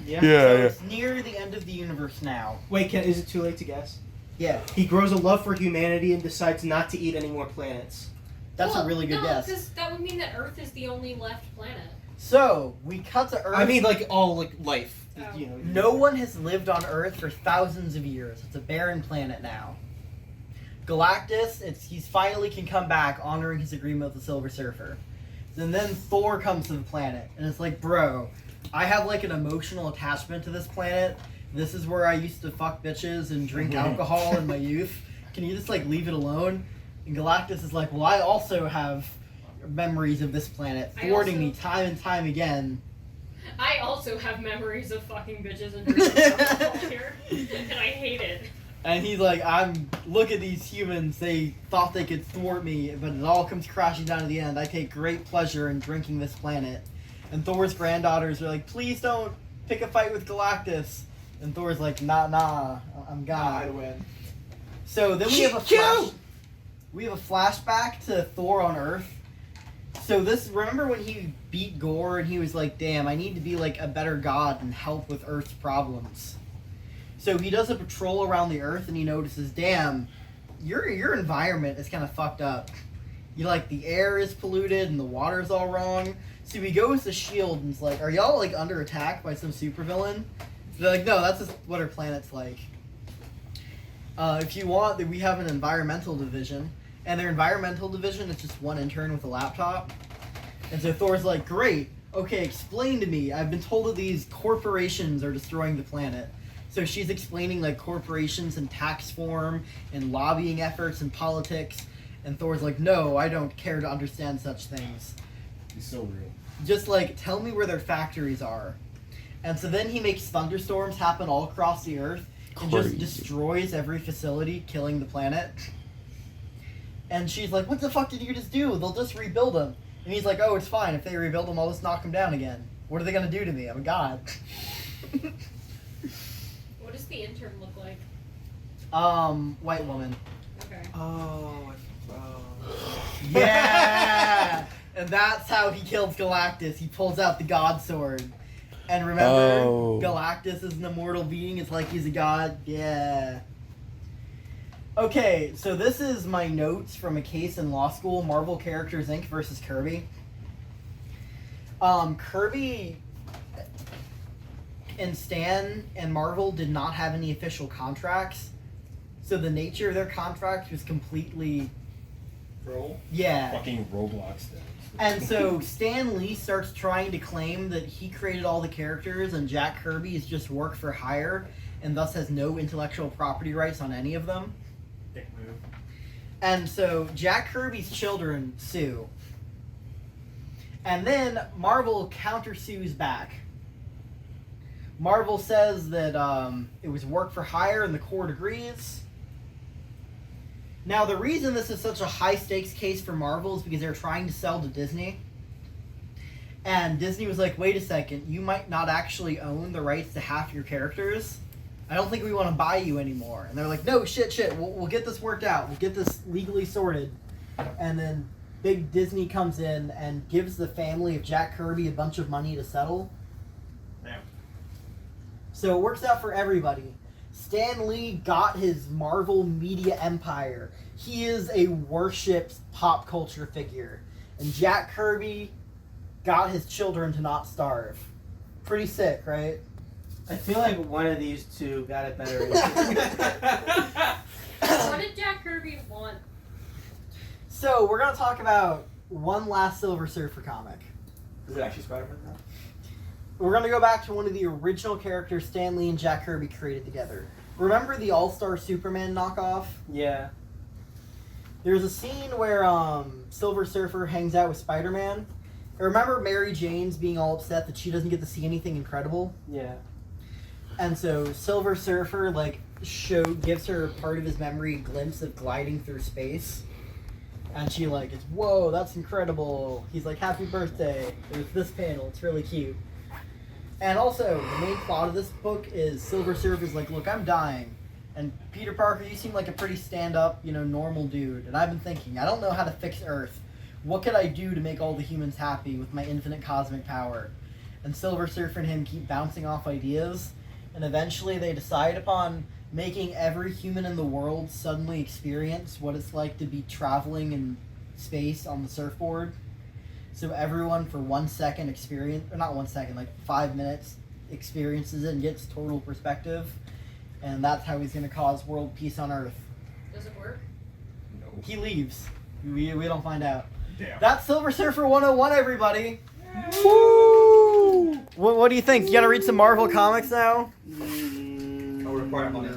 Yeah. So it's near the end of the universe now. Wait, is it too late to guess? Yeah. He grows a love for humanity and decides not to eat any more planets. That's Well, a really good no, guess. because that would mean that Earth is the only left planet. So we cut to Earth. I mean, like all like life. Oh. You know. No one has lived on Earth for thousands of years. It's a barren planet now. Galactus, he's finally can come back, honoring his agreement with the Silver Surfer. And then Thor comes to the planet, and it's like, bro, I have like an emotional attachment to this planet. This is where I used to fuck bitches and drink alcohol in my youth. Can you just like leave it alone? And Galactus is like, well, I also have memories of this planet, thwarting me time and time again. I also have memories of fucking bitches and drinking alcohol here, and I hate it. And he's like, look at these humans, they thought they could thwart me, but it all comes crashing down to the end. I take great pleasure in drinking this planet. And Thor's granddaughters are like, please don't pick a fight with Galactus. And Thor's like, nah, I'm gonna. I win. So then we have a flashback to Thor on Earth. So remember when he beat Gore and he was like, damn, I need to be like a better god and help with Earth's problems. So he does a patrol around the Earth and he notices, damn, your environment is kind of fucked up. The air is polluted and the water's all wrong. So he goes to S.H.I.E.L.D. and is like, are y'all like under attack by some supervillain? They're like, no, that's just what our planet's like. If you want, we have an environmental division. And their environmental division is just one intern with a laptop. And so Thor's like, great, okay, explain to me. I've been told that these corporations are destroying the planet. So she's explaining like corporations in tax form and lobbying efforts and politics. And Thor's like, no, I don't care to understand such things. He's so real. Just like, tell me where their factories are. And so then he makes thunderstorms happen all across the Earth and just destroys every facility, killing the planet. And she's like, what the fuck did you just do? They'll just rebuild them. And he's like, oh, it's fine. If they rebuild them, I'll just knock them down again. What are they going to do to me? I'm a god. What does the intern look like? White woman. Okay. Oh. Yeah! And that's how he kills Galactus. He pulls out the god sword. And remember, Galactus is an immortal being. It's like he's a god. Yeah. Okay, so this is my notes from a case in law school, Marvel Characters Inc. versus Kirby. Kirby and Stan and Marvel did not have any official contracts, so the nature of their contract was completely... Roll? Yeah. Fucking Roblox things. And so Stan Lee starts trying to claim that he created all the characters and Jack Kirby is just work for hire and thus has no intellectual property rights on any of them. And so Jack Kirby's children sue. And then Marvel countersues back. Marvel says that it was work for hire and the court agrees. Now the reason this is such a high stakes case for Marvel is because they're trying to sell to Disney. And Disney was like, wait a second, you might not actually own the rights to half your characters. I don't think we want to buy you anymore. And they're like, no, shit, we'll get this worked out. We'll get this legally sorted. And then big Disney comes in and gives the family of Jack Kirby a bunch of money to settle. Damn. So it works out for everybody. Stan Lee got his Marvel media empire. He is a worshipped pop culture figure. And Jack Kirby got his children to not starve. Pretty sick, right? I feel like one of these two got it better. What did Jack Kirby want? So we're gonna talk about one last Silver Surfer comic. Is it actually Spider-Man now? We're gonna go back to one of the original characters Stan Lee and Jack Kirby created together. Remember the All-Star Superman knockoff? Yeah. There's a scene where Silver Surfer hangs out with Spider-Man. Remember Mary Jane's being all upset that she doesn't get to see anything incredible? Yeah. And so Silver Surfer gives her part of his memory a glimpse of gliding through space. And she is, whoa, that's incredible. He's like, happy birthday. There's this panel, it's really cute. And also, the main plot of this book is Silver Surfer's like, look, I'm dying. And Peter Parker, you seem like a pretty stand-up, normal dude. And I've been thinking, I don't know how to fix Earth. What could I do to make all the humans happy with my infinite cosmic power? and Silver Surfer and him keep bouncing off ideas, and eventually they decide upon making every human in the world suddenly experience what it's like to be traveling in space on the surfboard. So everyone for 1 second experience, or not 1 second, like 5 minutes experiences it and gets total perspective. And that's how he's going to cause world peace on Earth. Does it work? He leaves. We don't find out. Damn. That's Silver Surfer 101, everybody. Woo! What do you think? You gotta read some Marvel comics now? I'll report up on it.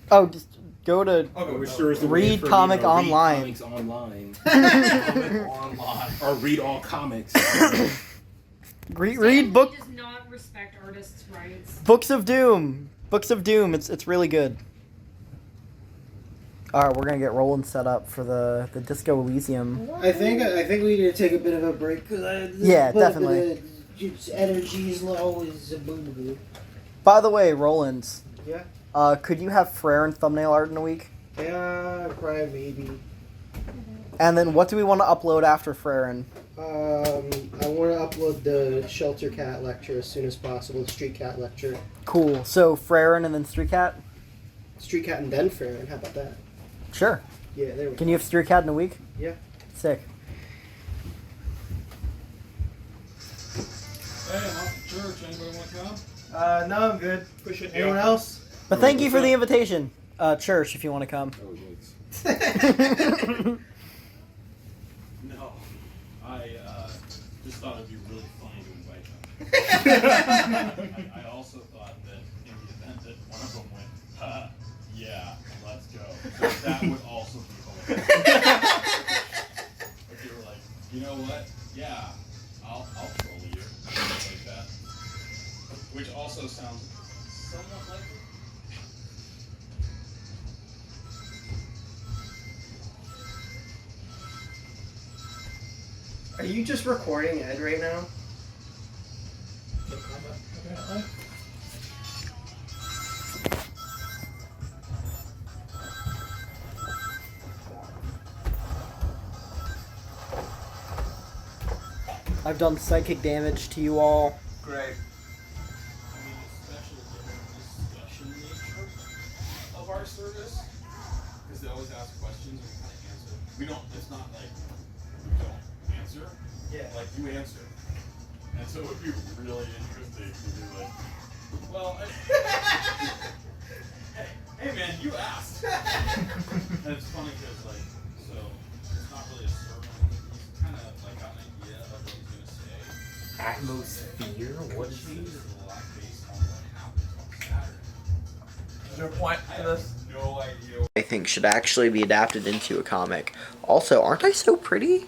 Oh, just go to Which sure is the way Read for me Comic to read Online. comics online. Comic online. Or read all comics. read book does not respect artists' rights. Books of Doom. Books of Doom. It's really good. All right, we're gonna get Roland set up for the Disco Elysium. I think we need to take a bit of a break because Yeah, definitely. Energy is low. Is a boo. By the way, Roland. Yeah. Could you have Frere and thumbnail art in a week? Yeah, probably maybe. And then what do we want to upload after Frere? I want to upload the Shelter Cat lecture as soon as possible. The Street Cat lecture. Cool. So Frere and then Street Cat. Street Cat and then Farron. How about that? Sure. Yeah, there we go. Can you have Street Cat in a week? Yeah. Sick. Hey, I'm off to church. Anybody want to come? No, I'm good. Push it. Anyone else? But thank you for the invitation. Church, if you want to come. Oh, yikes. No. I just thought it'd be really funny to invite them. I also thought that in the event that one of them went, yeah, let's go. So that would also be hilarious. If you were like, you know what? Yeah, I'll troll you. Something like that. Which also sounds somewhat likely. Are you just recording Ed right now? I've done psychic damage to you all. Great. I mean, especially given the discussion nature of our service, because they always ask questions and we kind of answer. We don't. It's not like we don't answer. Yeah. Like you answer, and so it would be really interesting to be like, well, hey man, you asked. And it's funny because like, so it's not really a sermon. He's kind of like got an idea of what he's gonna say. Atmosphere? What is he? Is a lot based on what happens on Saturday. Is there a point I to have this? no idea. I think should actually be adapted into a comic. Also, aren't I so pretty?